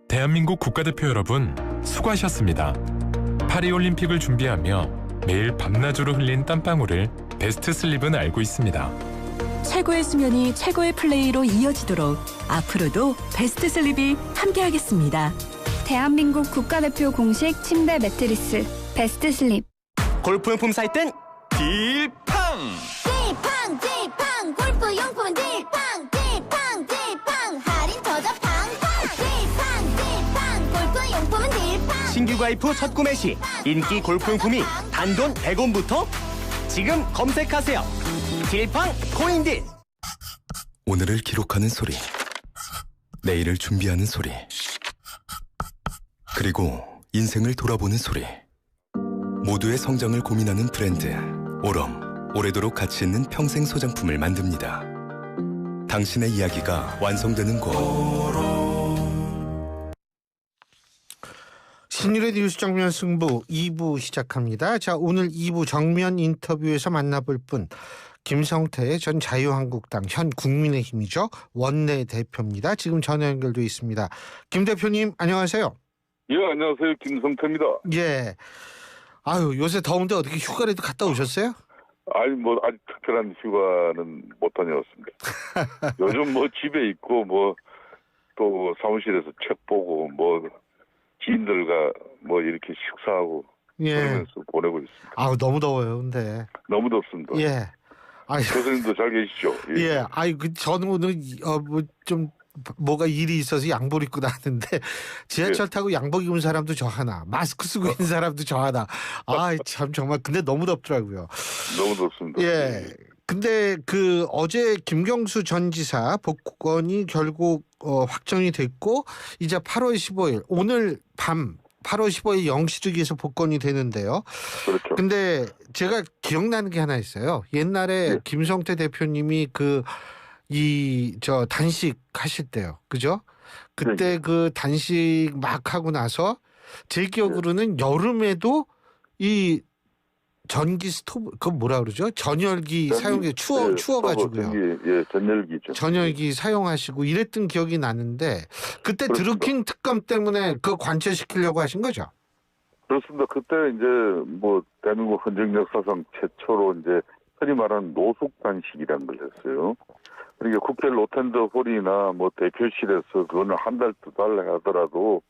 대한민국 국가대표 여러분, 수고하셨습니다. 파리올림픽을 준비하며 매일 밤낮으로 흘린 땀방울을 베스트 슬립은 알고 있습니다. 최고의 수면이 최고의 플레이로 이어지도록 앞으로도 베스트 슬립이 함께하겠습니다. 대한민국 국가대표 공식 침대 매트리스 베스트 슬립. 골프용품 사이트는 딜팡. 딜팡 골프용품은 딜팡 할인 저자 팡팡. 딜팡 골프용품은 딜팡. 신규 가입 후 첫 구매 시 인기 골프용품이 단돈 100원부터 지금 검색하세요. 딜팡 코인딜. 오늘을 기록하는 소리, 내일을 준비하는 소리, 그리고 인생을 돌아보는 소리. 모두의 성장을 고민하는 브랜드 오럼, 오래도록 가치 있는 평생 소장품을 만듭니다. 당신의 이야기가 완성되는 곳. 신율의 뉴스 정면 승부 2부 시작합니다. 자, 오늘 2부 정면 인터뷰에서 만나볼 분, 김성태 전 자유한국당 현 국민의힘이죠. 원내대표입니다. 지금 전화 연결돼 있습니다. 김 대표님 안녕하세요. 예, 안녕하세요. 김성태입니다. 예. 아유, 요새 더운데 어떻게 휴가라도 갔다 오셨어요? 아니 뭐 아직 특별한 휴가는 못 다녀왔습니다. 요즘 뭐 집에 있고 뭐 또 사무실에서 책 보고 뭐 지인들과 뭐 이렇게 식사하고 예. 그러면서 보내고 있습니다. 아우 너무 더워요, 근데. 너무 덥습니다. 예. 아이, 교수님도 잘 계시죠? 예. 아이 저는 오늘 뭐 좀 뭐가 일이 있어서 양복 입고 나왔는데 지하철 타고 양복 입은 사람도 저 하나, 마스크 쓰고 있는 사람도 저 하나. 아, 참 정말 근데 너무 덥더라고요. 너무 덥습니다. 예. 근데 그 어제 김경수 전 지사 복권이 결국 확정이 됐고 이제 8월 15일 오늘 밤 8월 15일 0시 주기에서 복권이 되는데요. 그렇죠. 근데 제가 기억나는 게 하나 있어요. 옛날에 네. 김성태 대표님이 단식 하실 때요. 그죠? 그때 네. 그 단식 막 하고 나서 제 기억으로는 여름에도 이 전기 스토브 그 뭐라 그러죠? 전열기 사용해 추워가지고요. 전열기죠. 전열기 사용하시고 이랬던 기억이 나는데 그때 드루킹 특검 때문에 그 관철시키려고 하신 거죠? 그렇습니다. 그때 이제 뭐 대한민국 헌정 역사상 최초로 이제 흔히 말하는 노숙 단식이라는 걸 했어요. 그러니까 국회 로텐더 홀이나 뭐 대표실에서 그거는 한 달, 두 달 하더라도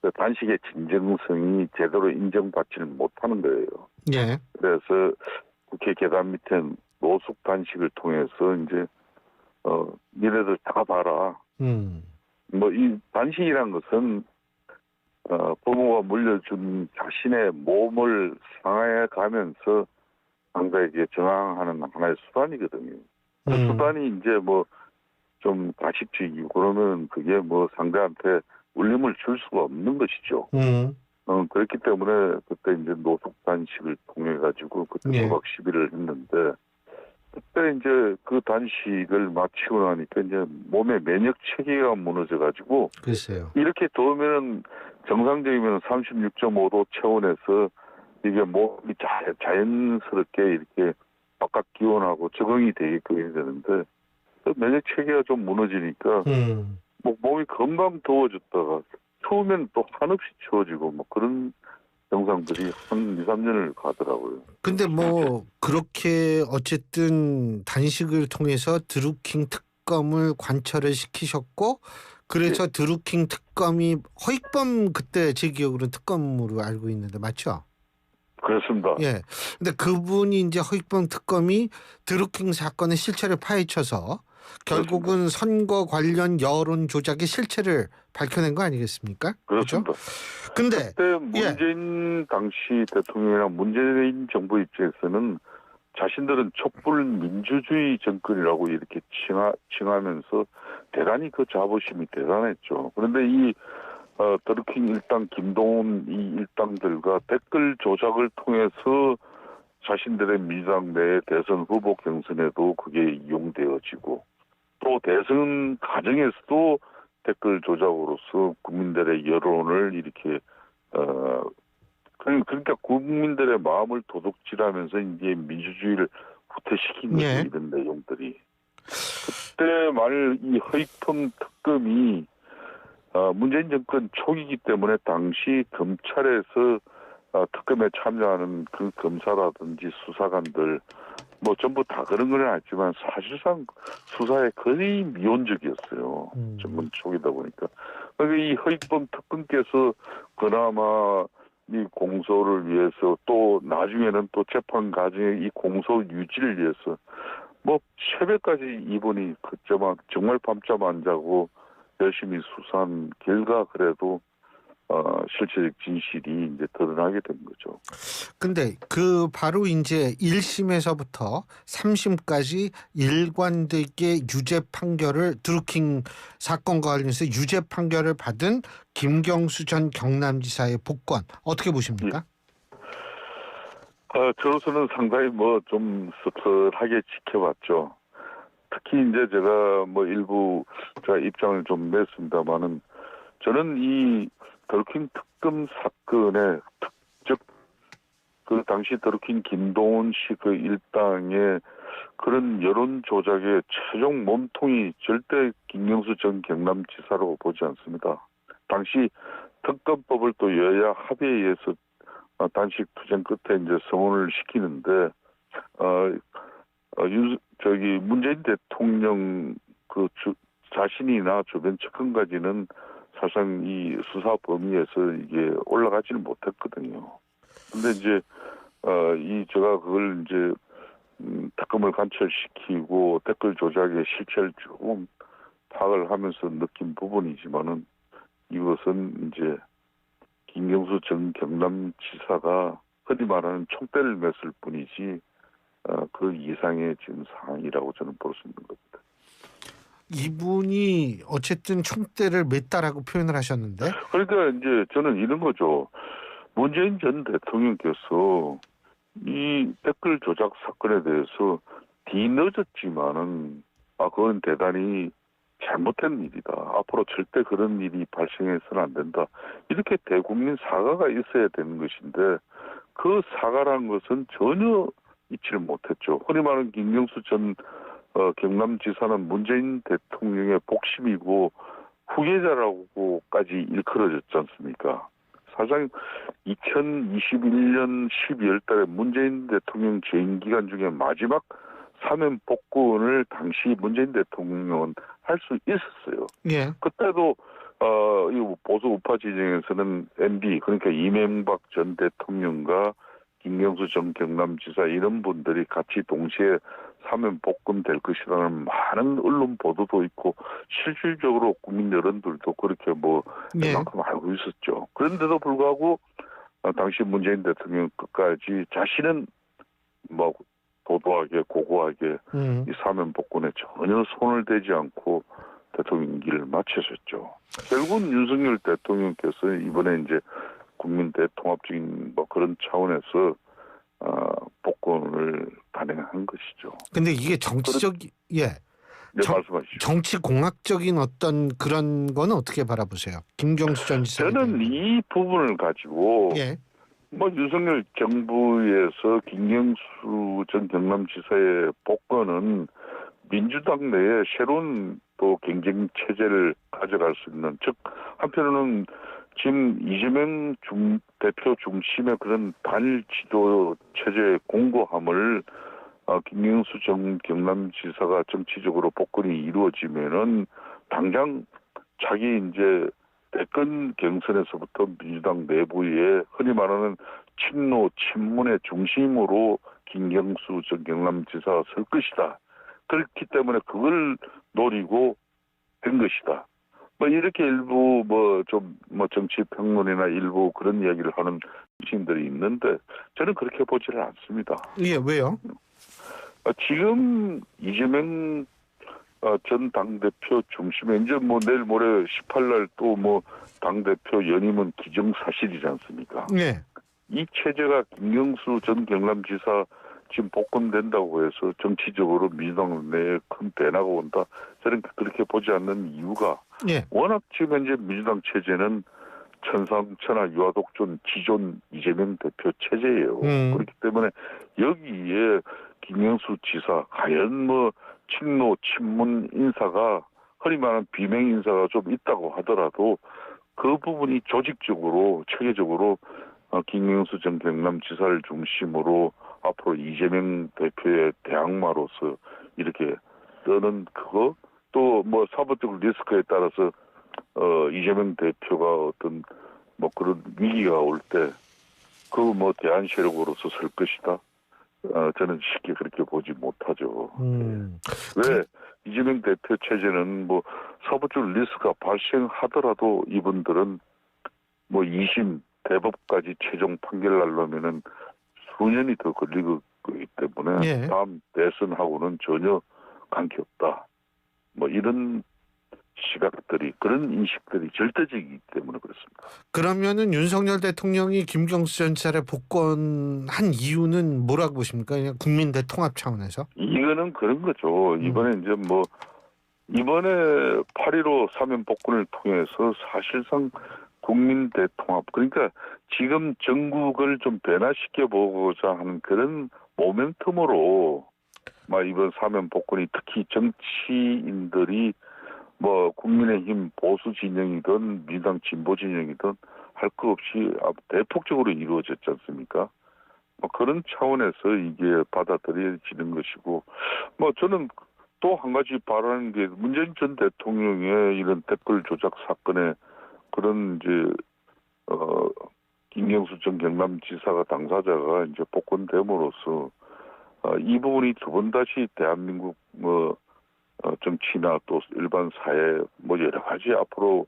그 단식의 진정성이 제대로 인정받지를 못하는 거예요. 예. 그래서 국회 계단 밑에 노숙 단식을 통해서 이제 니네들 다 봐라. 뭐 이 단식이란 것은 부모가 물려준 자신의 몸을 상해 가면서 상대에게 저항하는 하나의 수단이거든요. 그 수단이 이제 뭐 좀 가식적이고 그러면 그게 뭐 상대한테 울림을 줄 수가 없는 것이죠. 그렇기 때문에 그때 이제 노숙 단식을 통해 가지고 그때 도박 시비를 했는데 그때 이제 그 단식을 마치고 나니까 이제 몸의 면역 체계가 무너져 가지고 글쎄요. 이렇게 더우면 정상적이면 36.5도 체온에서 이게 몸이 자연스럽게 이렇게 바깥 기온하고 적응이 되게끔 해야 되는데 면역 체계가 좀 무너지니까 뭐 몸이 금방 더워졌다가 추우면 또 한없이 추워지고 뭐 그런 증상들이 한 2, 3년을 가더라고요. 근데 뭐 그렇게 어쨌든 단식을 통해서 드루킹 특검을 관철을 시키셨고 그래서 드루킹 특검이 허익범 그때 제 기억으로는 특검으로 알고 있는데 맞죠? 그렇습니다. 예. 근데 그분이 이제 허익범 특검이 드루킹 사건의 실체를 파헤쳐서 결국은 선거 관련 여론 조작의 실체를 밝혀낸 거 아니겠습니까? 그렇습니다. 근데 그때 문재인 당시 대통령이랑 문재인 정부 입장에서는 자신들은 촛불 민주주의 정권이라고 이렇게 칭하면서 대단히 그 자부심이 대단했죠. 그런데 이 드루킹 일당, 김동훈 이 일당들과 댓글 조작을 통해서 자신들의 민주당 내 대선 후보 경선에도 그게 이용되어지고 또 대선 과정에서도 댓글 조작으로서 국민들의 여론을 이렇게 그러니까 국민들의 마음을 도둑질하면서 이제 민주주의를 후퇴시킨 거죠. 이런 내용들이. 그때 말 이 허익범 특검이 문재인 정권 초기이기 때문에 당시 검찰에서 특검에 참여하는 그 검사라든지 수사관들 뭐 전부 다 그런 건 아니지만 사실상 수사에 거의 미온적이었어요. 정권 초기다 보니까. 그러니까 이 허익범 특검께서 그나마 이 공소를 위해서 또 나중에는 또 재판 과정에 이 공소 유지를 위해서 뭐 새벽까지 이분이 그저만 정말 밤잠 안 자고 열심히 수사한 결과 그래도 실체적 진실이 이제 드러나게 된 거죠. 근데 그 바로 이제 1심에서부터 3심까지 일관되게 유죄 판결을 드루킹 사건과 관련해서 유죄 판결을 받은 김경수 전 경남지사의 복권 어떻게 보십니까? 저로서는 상당히 뭐 좀 씁쓸하게 지켜봤죠. 특히 이제 제가 뭐 일부 제가 입장을 좀 냈습니다만은 저는 이 드루킹 특검 사건의 즉 그 당시 드루킹 김동훈 씨 그 일당의 그런 여론 조작의 최종 몸통이 절대 김경수 전 경남지사라고 보지 않습니다. 당시 특검법을 또 여야 합의에 의해서 단식 투쟁 끝에 이제 성원을 시키는데 문재인 대통령 그 자신이나 주변 측근까지는 사실상 이 수사 범위에서 이게 올라가지는 못했거든요. 근데 이제 제가 그걸 이제 특검을 관철시키고 댓글 조작의 실체를 조금 파악을 하면서 느낀 부분이지만은 이것은 이제 김경수 전 경남지사가 흔히 말하는 총대를 맸을 뿐이지 그 이상의 지금 상황이라고 저는 볼 수 있는 겁니다. 이분이 어쨌든 총대를 맸다라고 표현을 하셨는데. 그러니까 이제 저는 이런 거죠. 문재인 전 대통령께서 이 댓글 조작 사건에 대해서 뒤늦었지만은 그건 대단히 잘못된 일이다. 앞으로 절대 그런 일이 발생해서는 안 된다. 이렇게 대국민 사과가 있어야 되는 것인데 그 사과란 것은 전혀 있지를 못했죠. 흔히 말하는 김경수 전 경남지사는 문재인 대통령의 복심이고 후계자라고까지 일컬어졌지 않습니까? 사실상 2021년 12월 달에 문재인 대통령 재임 기간 중에 마지막 사면 복권을 당시 문재인 대통령은 할 수 있었어요. 예. 그때도 이 보수 우파 진영에서는 MB 그러니까 이명박 전 대통령과 김경수 전 경남지사 이런 분들이 같이 동시에 사면 복권될 것이라는 많은 언론 보도도 있고 실질적으로 국민 여론들도 그렇게 그만큼 알고 있었죠. 그런데도 불구하고 당시 문재인 대통령 끝까지 자신은 도도하게 고고하게 이 사면 복권에 전혀 손을 대지 않고 대통령 임기를 마치셨죠. 결국은 윤석열 대통령께서 이번에 이제 국민 대통합적인 그런 차원에서 복권을 단행한 것이죠. 근데 이게 말씀하시죠. 정치 공학적인 어떤 그런 건 어떻게 바라보세요? 김경수 전 지사. 저는 이 부분을 가지고 윤석열 정부에서 김경수 전 경남지사의 복권은 민주당 내에 새로운 또 경쟁 체제를 가져갈 수 있는, 즉 한편으로는 지금 이재명 대표 중심의 그런 단일 지도 체제의 공고함을 김경수 전 경남지사가 정치적으로 복권이 이루어지면은 당장 자기 이제 대권 경선에서부터 민주당 내부에 흔히 말하는 친노 친문의 중심으로 김경수 전 경남지사가 설 것이다. 그렇기 때문에 그걸 노리고 된 것이다. 이렇게 일부 정치 평론이나 일부 그런 이야기를 하는 정치인들이 있는데 저는 그렇게 보지를 않습니다. 예, 왜요? 지금 이재명 전 당대표 중심에 이제 내일 모레 18날 또 당대표 연임은 기정사실이지 않습니까? 네. 이 체제가 김경수 전 경남지사 지금 복권된다고 해서 정치적으로 민주당 내에 큰 변화가 온다. 저는 그렇게 보지 않는 이유가 워낙 지금 현재 민주당 체제는 천상천하 유아독존 지존 이재명 대표 체제예요. 그렇기 때문에 여기에 김경수 지사 과연 친노 친문 인사가 흔히 말하는 비명 인사가 좀 있다고 하더라도 그 부분이 조직적으로 체계적으로 김경수 전 경남지사를 중심으로 앞으로 이재명 대표의 대항마로서 이렇게 뜨는 그거 또 사법적 리스크에 따라서 이재명 대표가 어떤 그런 위기가 올 때 그 대안 세력으로서 설 것이다. 저는 쉽게 그렇게 보지 못하죠. 왜 이재명 대표 체제는 사법적 리스크가 발생하더라도 이분들은 2심 대법까지 최종 판결 날려면은 수년이 더 걸리기 때문에 다음 대선하고는 전혀 관계없다. 이런 시각들이 그런 인식들이 절대적이기 때문에 그렇습니다. 그러면은 윤석열 대통령이 김경수 전 지사를 복권한 이유는 뭐라고 보십니까? 그냥 국민 대통합 차원에서? 이거는 그런 거죠. 이번에 이제 이번에 8.15 사면 복권을 통해서 사실상 국민 대통합 그러니까 지금 전국을 좀 변화시켜 보고자 하는 그런 모멘텀으로 이번 사면 복권이 특히 정치인들이 국민의힘 보수 진영이든 민주당 진보 진영이든 할 거 없이 대폭적으로 이루어졌지 않습니까? 그런 차원에서 이게 받아들여지는 것이고 저는 또 한 가지 바라는 게 문재인 전 대통령의 이런 댓글 조작 사건에 그런 이제 김경수 전 경남지사가 당사자가 이제 복권됨으로써 이 부분이 두 번 다시 대한민국 정치나 또 일반 사회 여러 가지 앞으로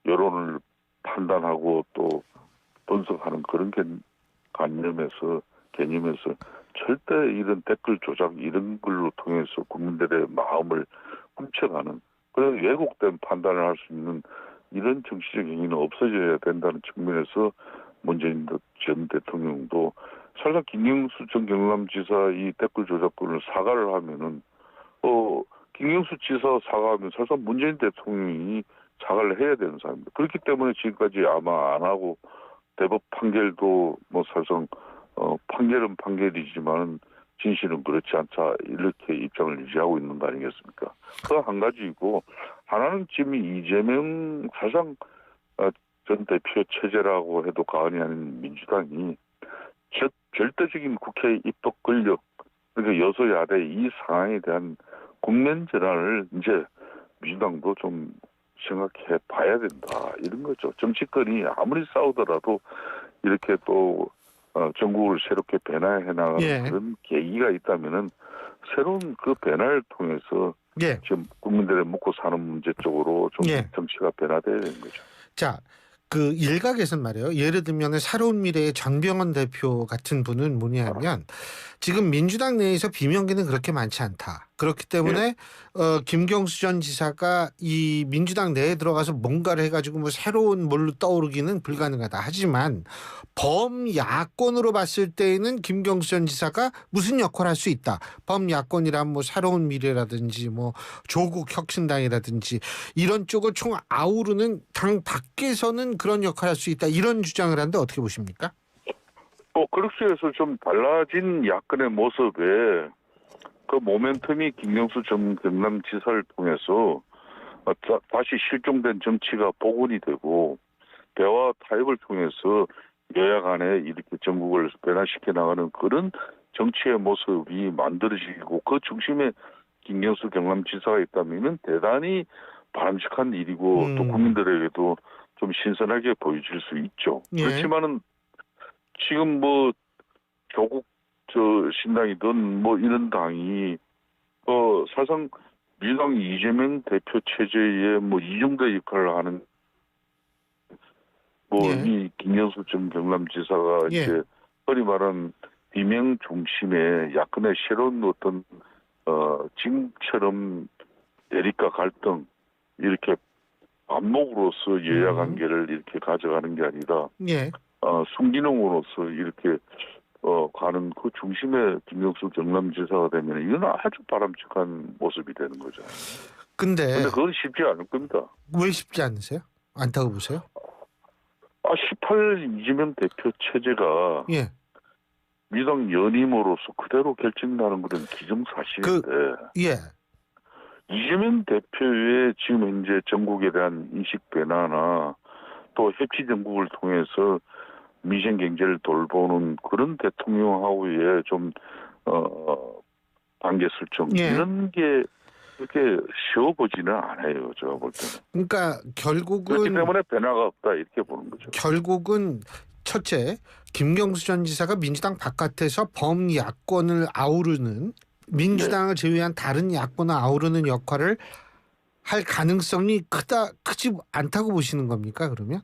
여론을 판단하고 또 분석하는 그런 개념에서 절대 이런 댓글 조작 이런 걸로 통해서 국민들의 마음을 훔쳐가는 그런 왜곡된 판단을 할 수 있는 이런 정치적 행위는 없어져야 된다는 측면에서 문재인 전 대통령도 사실상 김경수 전 경남지사 이 댓글 조작권을 사과를 하면은 김경수 지사 사과하면 사실상 문재인 대통령이 사과를 해야 되는 사람입니다. 그렇기 때문에 지금까지 아마 안 하고 대법 판결도 사실상 판결은 판결이지만 진실은 그렇지 않다 이렇게 입장을 유지하고 있는 거 아니겠습니까? 그 한 가지이고 하나는 지금 이재명 사상 전 대표 체제라고 해도 과언이 아닌 민주당이 절대적인 국회 입법 권력 그러니까 여소야대 이 상황에 대한 국면 전환을 이제 민주당도 좀 생각해 봐야 된다 이런 거죠. 정치권이 아무리 싸우더라도 이렇게 또 전국을 새롭게 변화해 나가는 그런 계기가 있다면은 새로운 그 변화를 통해서 지금 국민들의 먹고 사는 문제 쪽으로 좀 정치가 변화돼야 되는 거죠. 자, 그 일각에서는 말이에요. 예를 들면 새로운 미래의 전병헌 대표 같은 분은 뭐냐면 지금 민주당 내에서 비명계는 그렇게 많지 않다. 그렇기 때문에 김경수 전 지사가 이 민주당 내에 들어가서 뭔가를 해가지고 새로운 뭘로 떠오르기는 불가능하다. 하지만 범야권으로 봤을 때에는 김경수 전 지사가 무슨 역할을 할 수 있다. 범야권이란 새로운 미래라든지 조국 혁신당이라든지 이런 쪽을 총 아우르는 당 밖에서는 그런 역할을 할 수 있다. 이런 주장을 하는데 어떻게 보십니까? 그렇게 해서 좀 달라진 야권의 모습에 그 모멘텀이 김경수 전 경남지사를 통해서 다시 실종된 정치가 복원이 되고 대화 타협을 통해서 여야 간에 이렇게 전국을 변화시켜 나가는 그런 정치의 모습이 만들어지고 그 중심에 김경수 경남지사가 있다면 대단히 바람직한 일이고 또 국민들에게도 좀 신선하게 보여질 수 있죠. 그렇지만은 지금 조국 신당이든 이런 당이 사실상 민주당 이재명 대표 체제에 이중대 역할을 하는 이 김경수 전 경남지사가 이제 흔히 말하는 비명 중심의 야권의 새로운 어떤 지금처럼 대립과 갈등 이렇게 안목으로서 여야 관계를 이렇게 가져가는 게 아니라 순기능으로서 이렇게 가는 그 중심에 김경수 경남지사가 되면 이건 아주 바람직한 모습이 되는 거죠. 근데 그건 쉽지 않을 겁니다. 왜 쉽지 않으세요? 않다고 보세요? 18 이재명 대표 체제가 민주당 연임으로서 그대로 결정나는 것은 기정사실인데 이재명 대표의 지금 현재 전국에 대한 인식 변화나 또 해치 정국을 통해서 민생 경제를 돌보는 그런 대통령하고의 좀 관계 설정 이런 게 그렇게 쉬워 보지는 않아요. 제가 볼 때는. 그러니까 결국은 그렇기 때문에 변화가 없다 이렇게 보는 거죠. 결국은 첫째 김경수 전 지사가 민주당 바깥에서 범야권을 아우르는 민주당을 제외한 다른 야권을 아우르는 역할을 할 가능성이 크지 않다고 보시는 겁니까? 그러면?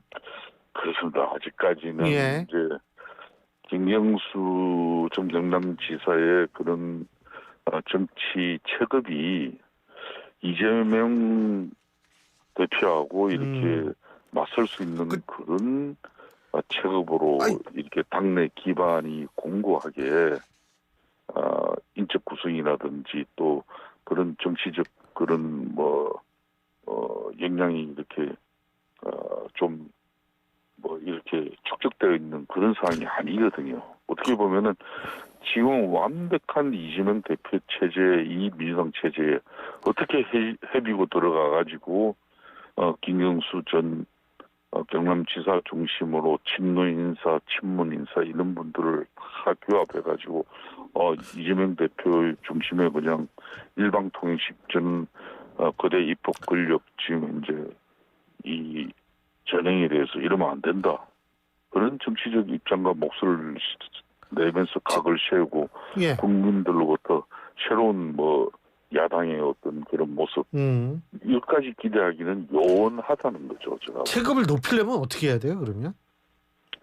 그렇습니다. 아직까지는 이제 김경수 전 경남지사의 그런 정치 체급이 이재명 대표하고 이렇게 맞설 수 있는 그런 체급으로 이렇게 당내 기반이 공고하게 인적 구성이라든지 또 그런 정치적 그런 역량이 이렇게 좀 이렇게 축적되어 있는 그런 상황이 아니거든요. 어떻게 보면은 지금 완벽한 이재명 대표 체제, 이 민주당 체제에 어떻게 헤비고 들어가가지고 김경수 전 경남지사 중심으로 친노 인사, 친문 인사 이런 분들을 다 규합해가지고 이재명 대표 중심에 그냥 일방통행식 전 거대 입법 권력 지금 이제 이 전행에 대해서 이러면 안 된다. 그런 정치적 입장과 몫을 내면서 각을 세우고 예. 국민들로부터 새로운 뭐 야당의 어떤 그런 모습 여기까지 기대하기는 요원하다는 거죠. 제가 체급을 높이려면 어떻게 해야 돼요? 그러면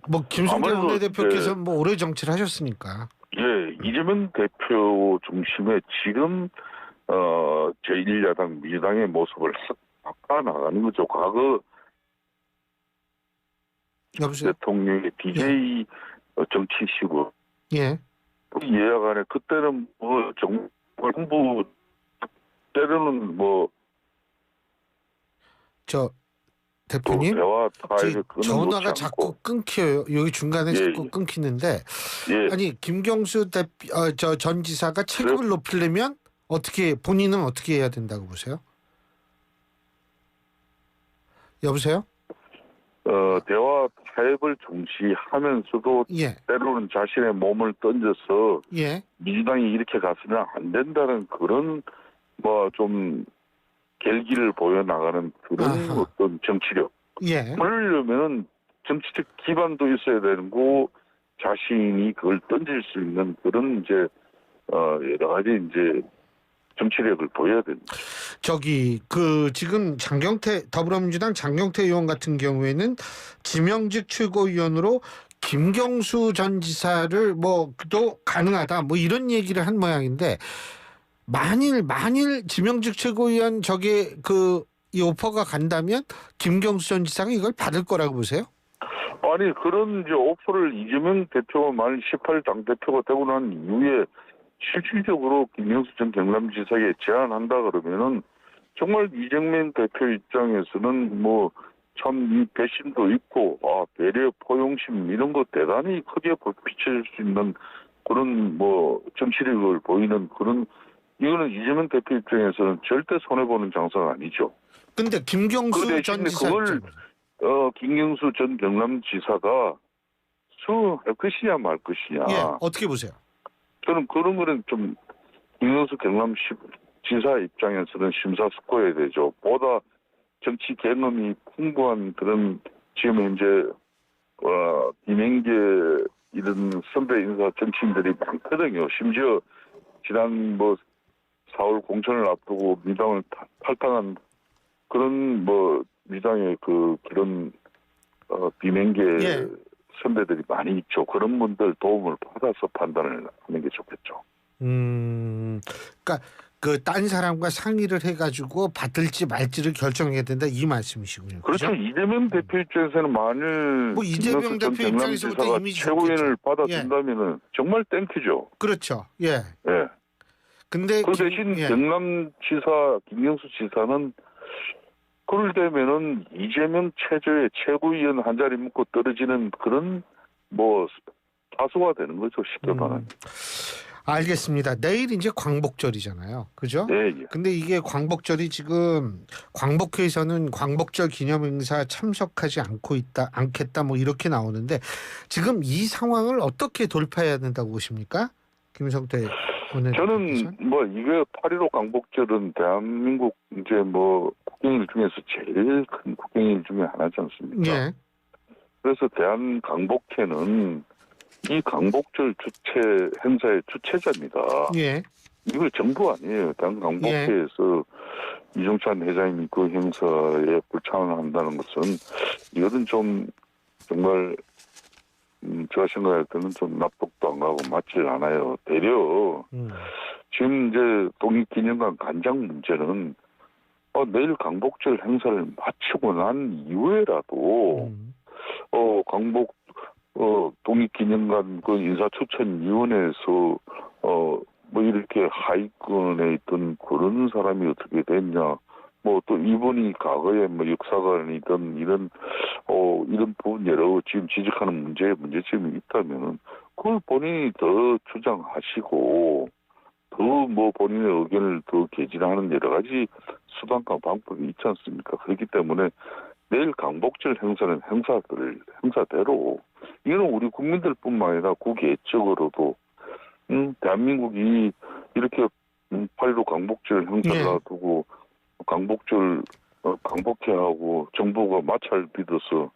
뭐 김성태 원내대표께서 뭐 오래 정치를 하셨으니까. 예, 이재명 대표 중심에 지금 제1야당 민주당의 모습을 바꿔 나가는 거죠. 과거 여보세요? 대통령의 DJ 정치식으로 예. 예약안에 그때는 뭐 정말 홍보 때로는 뭐 저 대표님 대화 타협을 전화가 자꾸 끊겨요. 여기 중간에 자꾸 끊기는데 아니 김경수 전 지사가 체급을 높이려면 어떻게 본인은 어떻게 해야 된다고 보세요? 여보세요? 대화 타협을 중시하면서도 때로는 자신의 몸을 던져서 민주당이 이렇게 가서는 안 된다는 그런 뭐 좀 결기를 보여나가는 그런 어떤 정치력. 그러려면 정치적 기반도 있어야 되는 거 자신이 그걸 던질 수 있는 그런 이제 여러 가지 이제 정치력을 보여야 됩니다. 지금 더불어민주당 장경태 의원 같은 경우에는 지명직 최고위원으로 김경수 전 지사를 또 가능하다 이런 얘기를 한 모양인데 만일 지명직 최고위원 이 오퍼가 간다면 김경수 전 지사가 이걸 받을 거라고 보세요? 아니 그런 이제 오퍼를 이재명 대표가 만일 18일 당대표가 되고 난 이후에 실질적으로 김경수 전 경남지사에 제안한다 그러면은 정말 이재명 대표 입장에서는 뭐 참 이 배심도 있고 배려 포용심 이런 거 대단히 크게 비춰질 수 있는 그런 뭐 정치력을 보이는 그런 이거는 이재명 대표 입장에서는 절대 손해 보는 장사가 아니죠. 근데 김경수 전 지사 김경수 전 경남지사가 수할 것이냐 말 것이냐. 어떻게 보세요? 저는 그런 거는 좀 김경수 경남지사 입장에서는 심사숙고해야 되죠. 보다 정치 경험이 풍부한 그런 지금 현재 김행계 이런 선배 인사 정치인들이 많거든요. 심지어 지난 4월 공천을 앞두고 민당을 탈당한 그런 민당의 그런 비명계 선배들이 많이 있죠. 그런 분들 도움을 받아서 판단을 하는 게 좋겠죠. 그러니까 딴 사람과 상의를 해가지고 받을지 말지를 결정해야 된다 이 말씀이시군요. 그렇죠. 이재명 대표 입장에서는 만일 이재명 대표 입장에서부터 이미 최고위원을 받아준다면은 정말 땡큐죠. 그렇죠. 근데 그 대신 경남지사 김경수 지사는 그럴 때면은 이재명 체제의 최고위원 한 자리 묶고 떨어지는 그런 다수가 되는 거죠. 쉽게 말하면. 알겠습니다. 내일 이제 광복절이잖아요. 그죠? 네. 근데 이게 광복절이 지금 광복회에서는 광복절 기념행사 참석하지 않겠다 이렇게 나오는데 지금 이 상황을 어떻게 돌파해야 된다고 보십니까? 김성태 저는 이게 8.15 광복절은 대한민국 이제 국경일 중에서 제일 큰 국경일 중에 하나지 않습니까? 그래서 대한광복회는 이 광복절 행사의 주최자입니다. 이거 정부 아니에요. 대한광복회에서 이종찬 회장님이 그 행사에 불참을 한다는 것은 이거는 좀 정말 제가 생각할 때는 좀 납득도 안 가고 맞지 않아요. 되려 지금 이제 독립기념관 관장 문제는 내일 광복절 행사를 마치고 난 이후에라도 독립기념관 인사추천위원회에서 이렇게 하위권에 있던 그런 사람이 어떻게 됐냐. 또 이분이 과거에 역사관이든 이런 부분 여러 지금 지적하는 문제점이 있다면은 그걸 본인이 더 주장하시고 더 본인의 의견을 더 개진하는 여러 가지 수단과 방법이 있지 않습니까? 그렇기 때문에 내일 광복절 행사는 행사대로 이거는 우리 국민들뿐만 아니라 국외적으로도 대한민국이 이렇게 8.15 광복절 행사를 두고 광복절 광복회하고 정부가 마찰 빚어서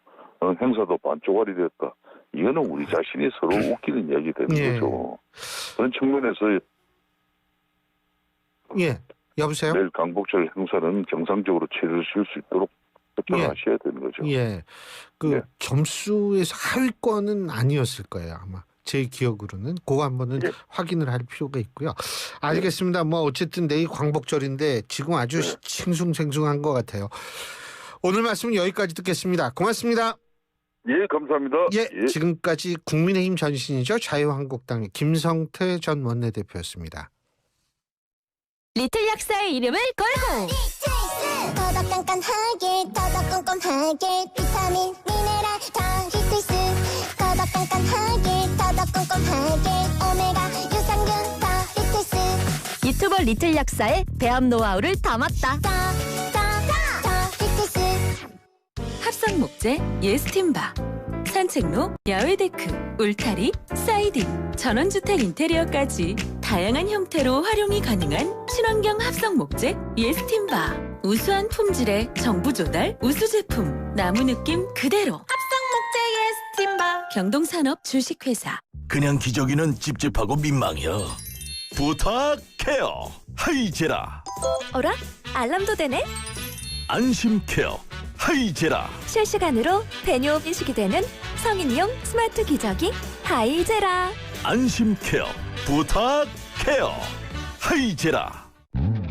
행사도 반쪽알이 됐다. 이거는 우리 자신이 서로 웃기는 이야기 되는 거죠. 그런 측면에서 여보세요? 내일 광복절 행사는 정상적으로 치러질 수 있도록 협조하셔야 되는 거죠. 점수에서 하위권은 아니었을 거예요, 아마. 제 기억으로는 그거 한번은 확인을 할 필요가 있고요. 알겠습니다. 뭐 어쨌든 내일 광복절인데 지금 아주 싱숭생숭한 것 같아요. 오늘 말씀은 여기까지 듣겠습니다. 고맙습니다. 감사합니다. 지금까지 국민의힘 전신이죠. 자유한국당의 김성태 전 원내대표였습니다. 리틀 약사의 이름을 걸고 더더 깐깐하게 더더 꼼꼼하게 비타민 미네랄 다 리틀스 더더 깐깐하게 더더 꼼꼼하게 오메가 유산균 다 리틀스 유튜버 리틀 약사의 배합 노하우를 담았다. 리틀스 합성 목재 예스팀바, 산책로 야외 데크, 울타리, 사이딩, 전원주택 인테리어까지 다양한 형태로 활용이 가능한 친환경 합성 목재 예스팀바. 우수한 품질의 정부 조달 우수 제품, 나무 느낌 그대로. 합성 목재 예스팀바. 경동산업 주식회사. 그냥 기저귀는 찝찝하고 민망해요. 부탁해요. 하이제라. 어라? 알람도 되네? 안심케어. 하이제라. 실시간으로 배뇨 인식이 되는 성인용 스마트 기저귀 하이제라. 안심케어. 부탁해요. 하이제라.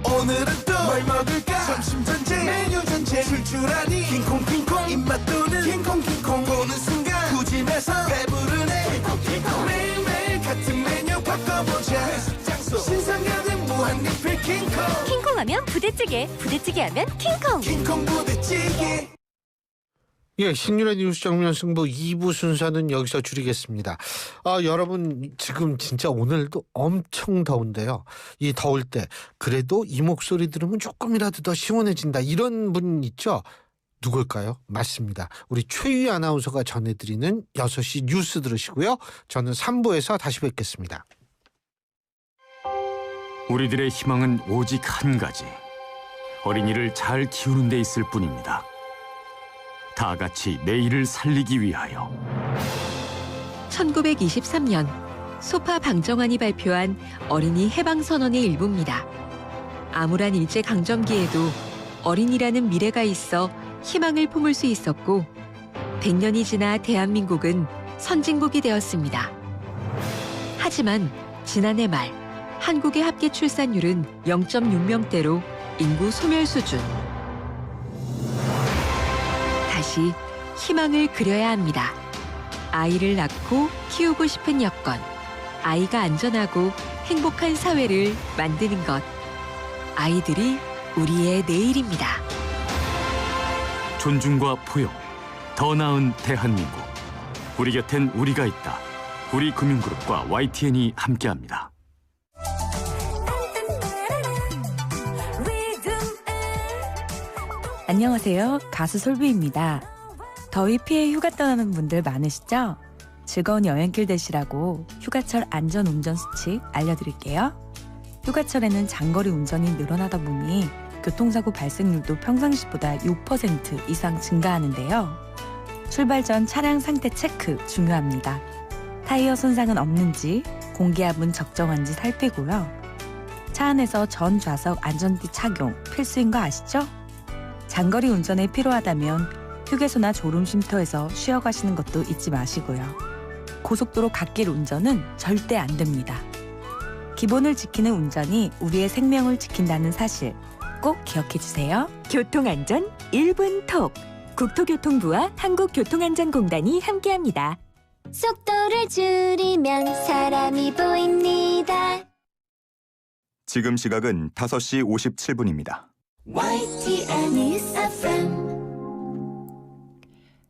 오늘은 또 뭘 먹을까? 점심 전쟁, 메뉴 전쟁, 출출하니 킹콩킹콩 입맛 도는 킹콩킹콩 보는 순간 구집에서 배부르네. 킹콩킹콩 매일매일 같은 메뉴 바꿔보자. 회식 장소 신상가는 무한리필 킹콩. 킹콩하면 부대찌개, 부대찌개하면 킹콩. 킹콩 부대찌개. 신유래 뉴스 정면 승부 2부 순서는 여기서 줄이겠습니다. 여러분 지금 진짜 오늘도 엄청 더운데요. 이 더울 때 그래도 이 목소리 들으면 조금이라도 더 시원해진다 이런 분 있죠? 누굴까요? 맞습니다. 우리 최유희 아나운서가 전해드리는 6시 뉴스 들으시고요. 저는 3부에서 다시 뵙겠습니다. 우리들의 희망은 오직 한 가지. 어린이를 잘 키우는 데 있을 뿐입니다. 다 같이 내일을 살리기 위하여. 1923년 소파 방정환이 발표한 어린이 해방선언의 일부입니다. 암울한 일제강점기에도 어린이라는 미래가 있어 희망을 품을 수 있었고 100년이 지나 대한민국은 선진국이 되었습니다. 하지만 지난해 말 한국의 합계 출산율은 0.6명대로 인구 소멸 수준. 다시 희망을 그려야 합니다. 아이를 낳고 키우고 싶은 여건, 아이가 안전하고 행복한 사회를 만드는 것. 아이들이 우리의 내일입니다. 존중과 포용, 더 나은 대한민국. 우리 곁엔 우리가 있다. 우리금융그룹과 YTN이 함께합니다. 안녕하세요. 가수 솔비입니다. 더위 피해 휴가 떠나는 분들 많으시죠? 즐거운 여행길 되시라고 휴가철 안전운전 수칙 알려드릴게요. 휴가철에는 장거리 운전이 늘어나다 보니 교통사고 발생률도 평상시보다 6% 이상 증가하는데요. 출발 전 차량 상태 체크 중요합니다. 타이어 손상은 없는지, 공기압은 적정한지 살피고요. 차 안에서 전 좌석 안전띠 착용 필수인 거 아시죠? 장거리 운전에 필요하다면 휴게소나 졸음쉼터에서 쉬어가시는 것도 잊지 마시고요. 고속도로 갓길 운전은 절대 안 됩니다. 기본을 지키는 운전이 우리의 생명을 지킨다는 사실 꼭 기억해주세요. 교통안전 1분 톡. 국토교통부와 한국교통안전공단이 함께합니다. 속도를 줄이면 사람이 보입니다. 지금 시각은 5시 57분입니다. YTN News FM.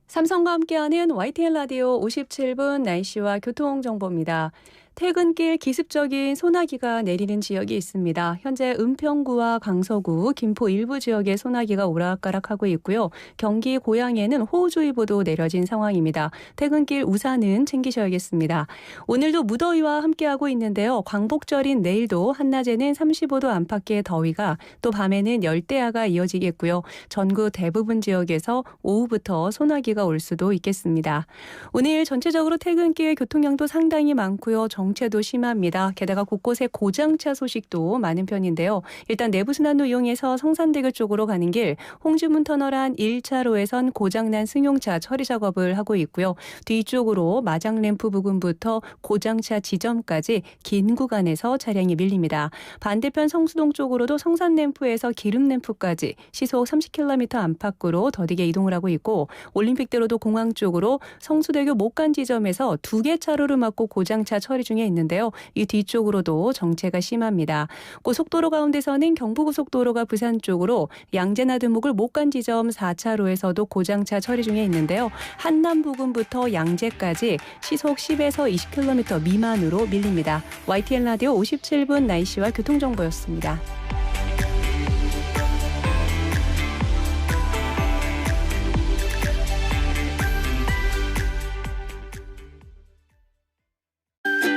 삼성과 함께하는 YTN 라디오 57분 날씨와 교통정보입니다. 퇴근길 기습적인 소나기가 내리는 지역이 있습니다. 현재 은평구와 강서구, 김포 일부 지역에 소나기가 오락가락하고 있고요. 경기 고양에는 호우주의보도 내려진 상황입니다. 퇴근길 우산은 챙기셔야겠습니다. 오늘도 무더위와 함께하고 있는데요. 광복절인 내일도 한낮에는 35도 안팎의 더위가 또 밤에는 열대야가 이어지겠고요. 전국 대부분 지역에서 오후부터 소나기가 올 수도 있겠습니다. 오늘 전체적으로 퇴근길 교통량도 상당히 많고요. 정체도 심합니다. 게다가 곳곳에 고장차 소식도 많은 편인데요. 일단 내부순환로 이용해서 성산대교 쪽으로 가는 길 홍주문 터널 안 1차로에선 고장난 승용차 처리 작업을 하고 있고요. 뒤쪽으로 마장램프 부근부터 고장차 지점까지 긴 구간에서 차량이 밀립니다. 반대편 성수동 쪽으로도 성산램프에서 기름램프까지 시속 30km 안팎으로 더디게 이동을 하고 있고 올림픽대로도 공항 쪽으로 성수대교 목간 지점에서 2개 차로를 막고 고장차 처리 중에 있는데요. 이 뒤쪽으로도 정체가 심합니다. 고속도로 가운데서는 경부고속도로가 부산 쪽으로 양재나들목을 목간 지점 4차로에서도 고장차 처리 중에 있는데요. 한남 부근부터 양재까지 시속 10에서 20km 미만으로 밀립니다. YTN 라디오 57분 날씨와 교통정보였습니다.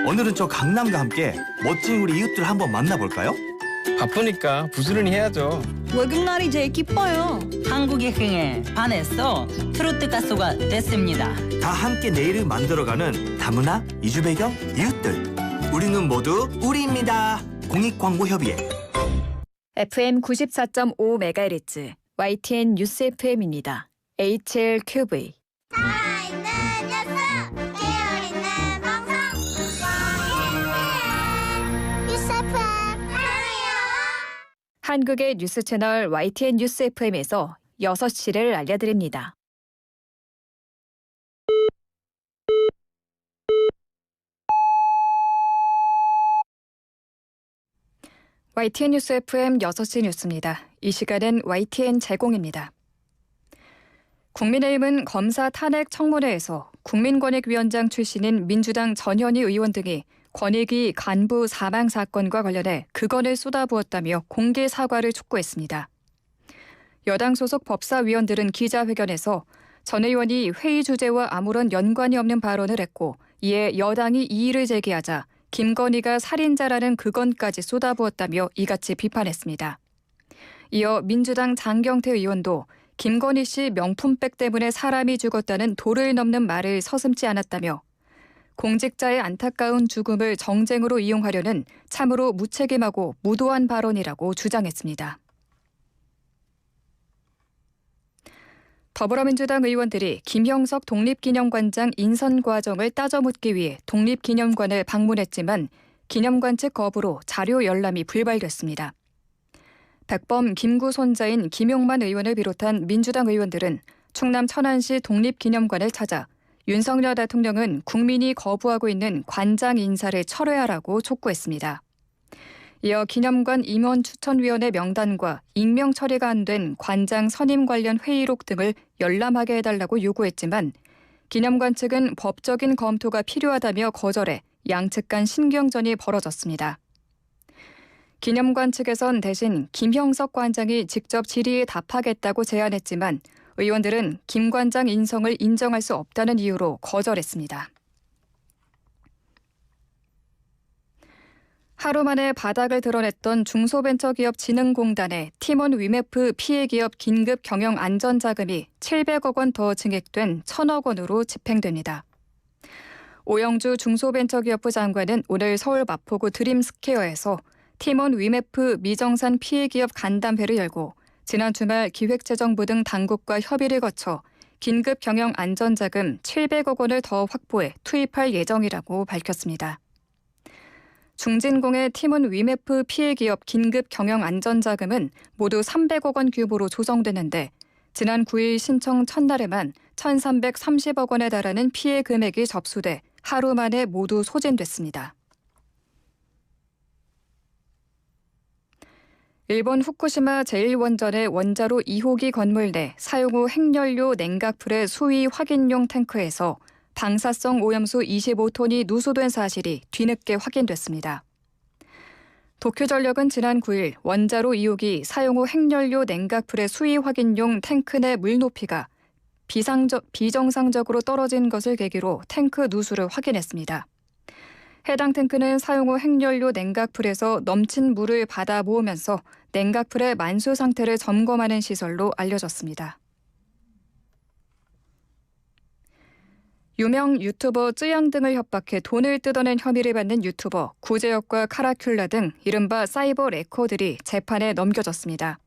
오늘은 저 강남과 함께 멋진 우리 이웃들 한번 만나볼까요? 바쁘니까 부지런히 해야죠. 월급날이 제일 기뻐요. 한국의 흥에 반해서 트로트 가수가 됐습니다. 다 함께 내일을 만들어가는 다문화, 이주 배경, 이웃들. 우리는 모두 우리입니다. 공익광고협의회. FM 94.5MHz YTN 뉴스 FM입니다. HLQV. 한국의 뉴스 채널 YTN 뉴스 FM에서 6시를 알려드립니다. YTN 뉴스 FM 6시 뉴스입니다. 이 시간은 YTN 제공입니다. 국민의힘은 검사 탄핵 청문회에서 국민권익위원장 출신인 민주당 전현희 의원 등이 권익위 간부 사망 사건과 관련해 극언을 쏟아부었다며 공개 사과를 촉구했습니다. 여당 소속 법사위원들은 기자회견에서 전 의원이 회의 주제와 아무런 연관이 없는 발언을 했고 이에 여당이 이의를 제기하자 김건희가 살인자라는 극언까지 쏟아부었다며 이같이 비판했습니다. 이어 민주당 장경태 의원도 김건희 씨 명품백 때문에 사람이 죽었다는 도를 넘는 말을 서슴지 않았다며 공직자의 안타까운 죽음을 정쟁으로 이용하려는 참으로 무책임하고 무도한 발언이라고 주장했습니다. 더불어민주당 의원들이 김형석 독립기념관장 인선 과정을 따져묻기 위해 독립기념관을 방문했지만 기념관 측 거부로 자료 열람이 불발됐습니다. 백범 김구 손자인 김용만 의원을 비롯한 민주당 의원들은 충남 천안시 독립기념관을 찾아 윤석열 대통령은 국민이 거부하고 있는 관장 인사를 철회하라고 촉구했습니다. 이어 기념관 임원추천위원회 명단과 익명 처리가 안 된 관장 선임 관련 회의록 등을 열람하게 해달라고 요구했지만 기념관 측은 법적인 검토가 필요하다며 거절해 양측 간 신경전이 벌어졌습니다. 기념관 측에선 대신 김형석 관장이 직접 질의에 답하겠다고 제안했지만 의원들은 김 관장 인성을 인정할 수 없다는 이유로 거절했습니다. 하루 만에 바닥을 드러냈던 중소벤처기업진흥공단의 팀원 위메프 피해기업 긴급 경영 안전자금이 700억 원 더 증액된 1,000억 원으로 집행됩니다. 오영주 중소벤처기업부 장관은 오늘 서울 마포구 드림스퀘어에서 팀원 위메프 미정산 피해기업 간담회를 열고 지난 주말 기획재정부 등 당국과 협의를 거쳐 긴급 경영 안전자금 700억 원을 더 확보해 투입할 예정이라고 밝혔습니다. 중진공의 팀원 위메프 피해기업 긴급 경영 안전자금은 모두 300억 원 규모로 조성되는데 지난 9일 신청 첫날에만 1,330억 원에 달하는 피해 금액이 접수돼 하루 만에 모두 소진됐습니다. 일본 후쿠시마 제1원전의 원자로 2호기 건물 내 사용 후 핵연료 냉각풀의 수위 확인용 탱크에서 방사성 오염수 25톤이 누수된 사실이 뒤늦게 확인됐습니다. 도쿄전력은 지난 9일 원자로 2호기 사용 후 핵연료 냉각풀의 수위 확인용 탱크 내 물 높이가 비정상적으로 떨어진 것을 계기로 탱크 누수를 확인했습니다. 해당 탱크는 사용 후 핵연료 냉각풀에서 넘친 물을 받아 모으면서 냉각풀의 만수 상태를 점검하는 시설로 알려졌습니다. 유명 유튜버 쯔양 등을 협박해 돈을 뜯어낸 혐의를 받는 유튜버 구제혁과 카라큘라 등 이른바 사이버 레커들이 재판에 넘겨졌습니다.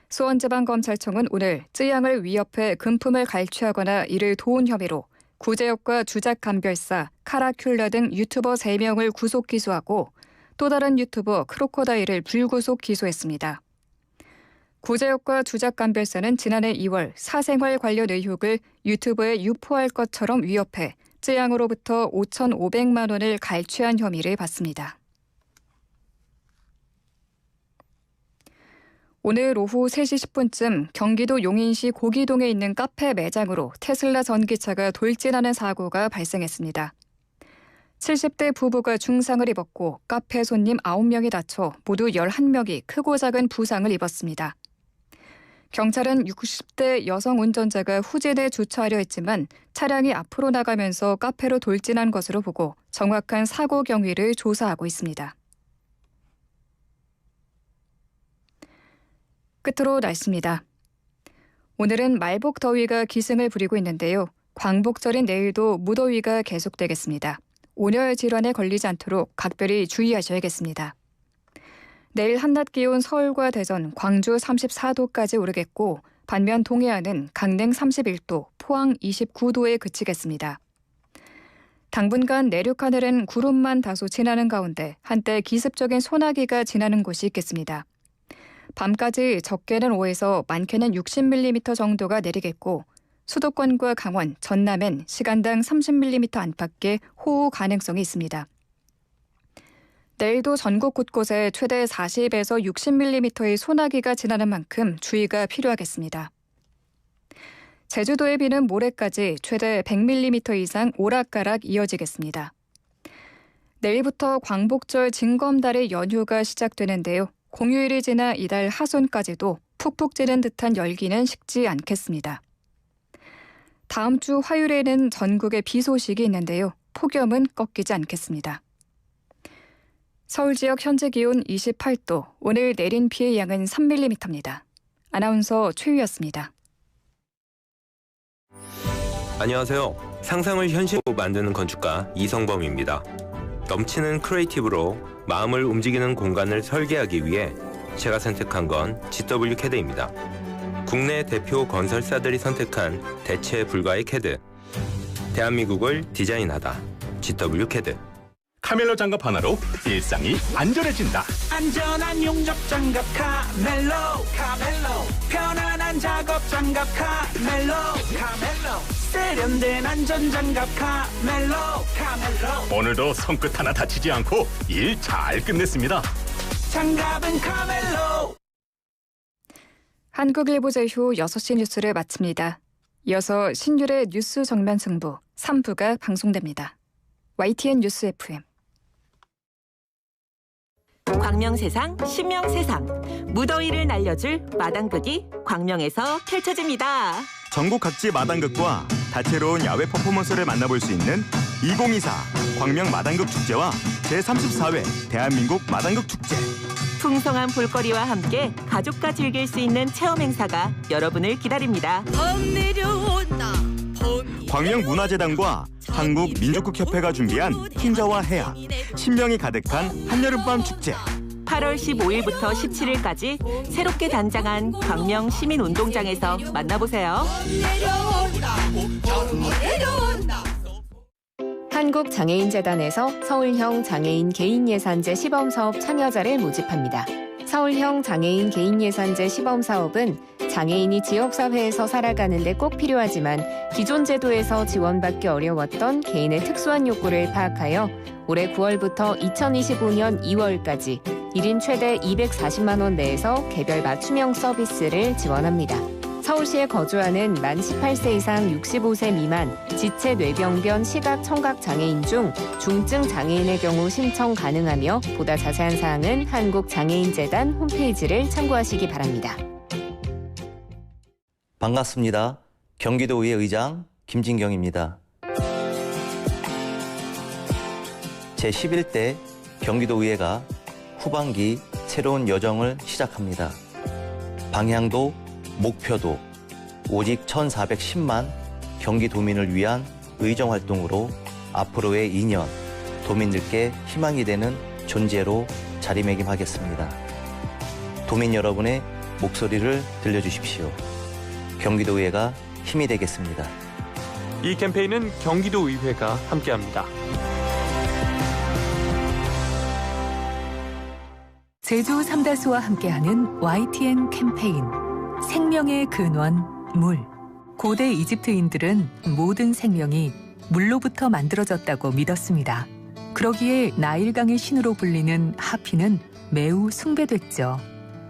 수원지방검찰청은 오늘 쯔양을 위협해 금품을 갈취하거나 이를 도운 혐의로 구제혁과 주작감별사, 카라큘라 등 유튜버 3명을 구속 기소하고 또 다른 유튜버 크로코다일을 불구속 기소했습니다. 구제혁과 주작감별사는 지난해 2월 사생활 관련 의혹을 유튜브에 유포할 것처럼 위협해 쯔양으로부터 5,500만 원을 갈취한 혐의를 받습니다. 오늘 오후 3시 10분쯤 경기도 용인시 고기동에 있는 카페 매장으로 테슬라 전기차가 돌진하는 사고가 발생했습니다. 70대 부부가 중상을 입었고 카페 손님 9명이 다쳐 모두 11명이 크고 작은 부상을 입었습니다. 경찰은 60대 여성 운전자가 후진에 주차하려 했지만 차량이 앞으로 나가면서 카페로 돌진한 것으로 보고 정확한 사고 경위를 조사하고 있습니다. 끝으로 날씨입니다. 오늘은 말복 더위가 기승을 부리고 있는데요. 광복절인 내일도 무더위가 계속되겠습니다. 온열 질환에 걸리지 않도록 각별히 주의하셔야겠습니다. 내일 한낮 기온 서울과 대전, 광주 34도까지 오르겠고 반면 동해안은 강릉 31도, 포항 29도에 그치겠습니다. 당분간 내륙 하늘은 구름만 다소 지나는 가운데 한때 기습적인 소나기가 지나는 곳이 있겠습니다. 밤까지 적게는 5에서 많게는 60mm 정도가 내리겠고 수도권과 강원, 전남엔 시간당 30mm 안팎의 호우 가능성이 있습니다. 내일도 전국 곳곳에 최대 40에서 60mm의 소나기가 지나는 만큼 주의가 필요하겠습니다. 제주도의 비는 모레까지 최대 100mm 이상 오락가락 이어지겠습니다. 내일부터 광복절 징검다리 연휴가 시작되는데요. 공휴일이 지나 이달 하순까지도 푹푹 찌는 듯한 열기는 식지 않겠습니다. 다음 주 화요일에는 전국에 비 소식이 있는데요. 폭염은 꺾이지 않겠습니다. 서울 지역 현재 기온 28도, 오늘 내린 비의 양은 3mm입니다. 아나운서 최유였습니다. 안녕하세요. 상상을 현실로 만드는 건축가 이성범입니다. 넘치는 크리에이티브로 마음을 움직이는 공간을 설계하기 위해 제가 선택한 건 GW CAD입니다. 국내 대표 건설사들이 선택한 대체 불가의 CAD. 대한민국을 디자인하다. GW CAD. 카멜로 장갑 하나로 일상이 안전해진다. 안전한 용접 장갑 카멜로. 편안한 작업 장갑 카멜로. 세련된 안전 장갑 카멜로. 오늘도 손끝 하나 다치지 않고 일 잘 끝냈습니다. 장갑은 카멜로. 한국일보 제휴 6시 뉴스를 마칩니다. 이어서 신율의 뉴스 정면 승부 3부가 방송됩니다. YTN 뉴스 FM. 광명세상 신명세상 무더위를 날려줄 마당극이 광명에서 펼쳐집니다. 전국 각지 마당극과 다채로운 야외 퍼포먼스를 만나볼 수 있는 2024 광명 마당극 축제와 제34회 대한민국 마당극 축제. 풍성한 볼거리와 함께 가족과 즐길 수 있는 체험 행사가 여러분을 기다립니다. 봄 내려온다. 광명문화재단과 한국민족극협회가 준비한 풍자와 해악, 신명이 가득한 한여름밤 축제. 8월 15일부터 17일까지 새롭게 단장한 광명 시민운동장에서 만나보세요. 한국장애인재단에서 서울형 장애인 개인예산제 시범사업 참여자를 모집합니다. 서울형 장애인 개인예산제 시범사업은 장애인이 지역사회에서 살아가는 데 꼭 필요하지만 기존 제도에서 지원받기 어려웠던 개인의 특수한 욕구를 파악하여 올해 9월부터 2025년 2월까지 1인 최대 240만 원 내에서 개별 맞춤형 서비스를 지원합니다. 서울시에 거주하는 만 18세 이상 65세 미만 지체 뇌병변 시각 청각 장애인 중 중증 장애인의 경우 신청 가능하며 보다 자세한 사항은 한국장애인재단 홈페이지를 참고하시기 바랍니다. 반갑습니다. 경기도의회 의장 김진경입니다. 제11대 경기도의회가 후반기 새로운 여정을 시작합니다. 방향도 목표도 오직 1,410만 경기도민을 위한 의정활동으로 앞으로의 2년 도민들께 희망이 되는 존재로 자리매김하겠습니다. 도민 여러분의 목소리를 들려주십시오. 경기도의회가 힘이 되겠습니다. 이 캠페인은 경기도의회가 함께합니다. 제주 삼다수와 함께하는 YTN 캠페인 생명의 근원 물. 고대 이집트인들은 모든 생명이 물로부터 만들어졌다고 믿었습니다. 그러기에 나일강의 신으로 불리는 하피는 매우 숭배됐죠.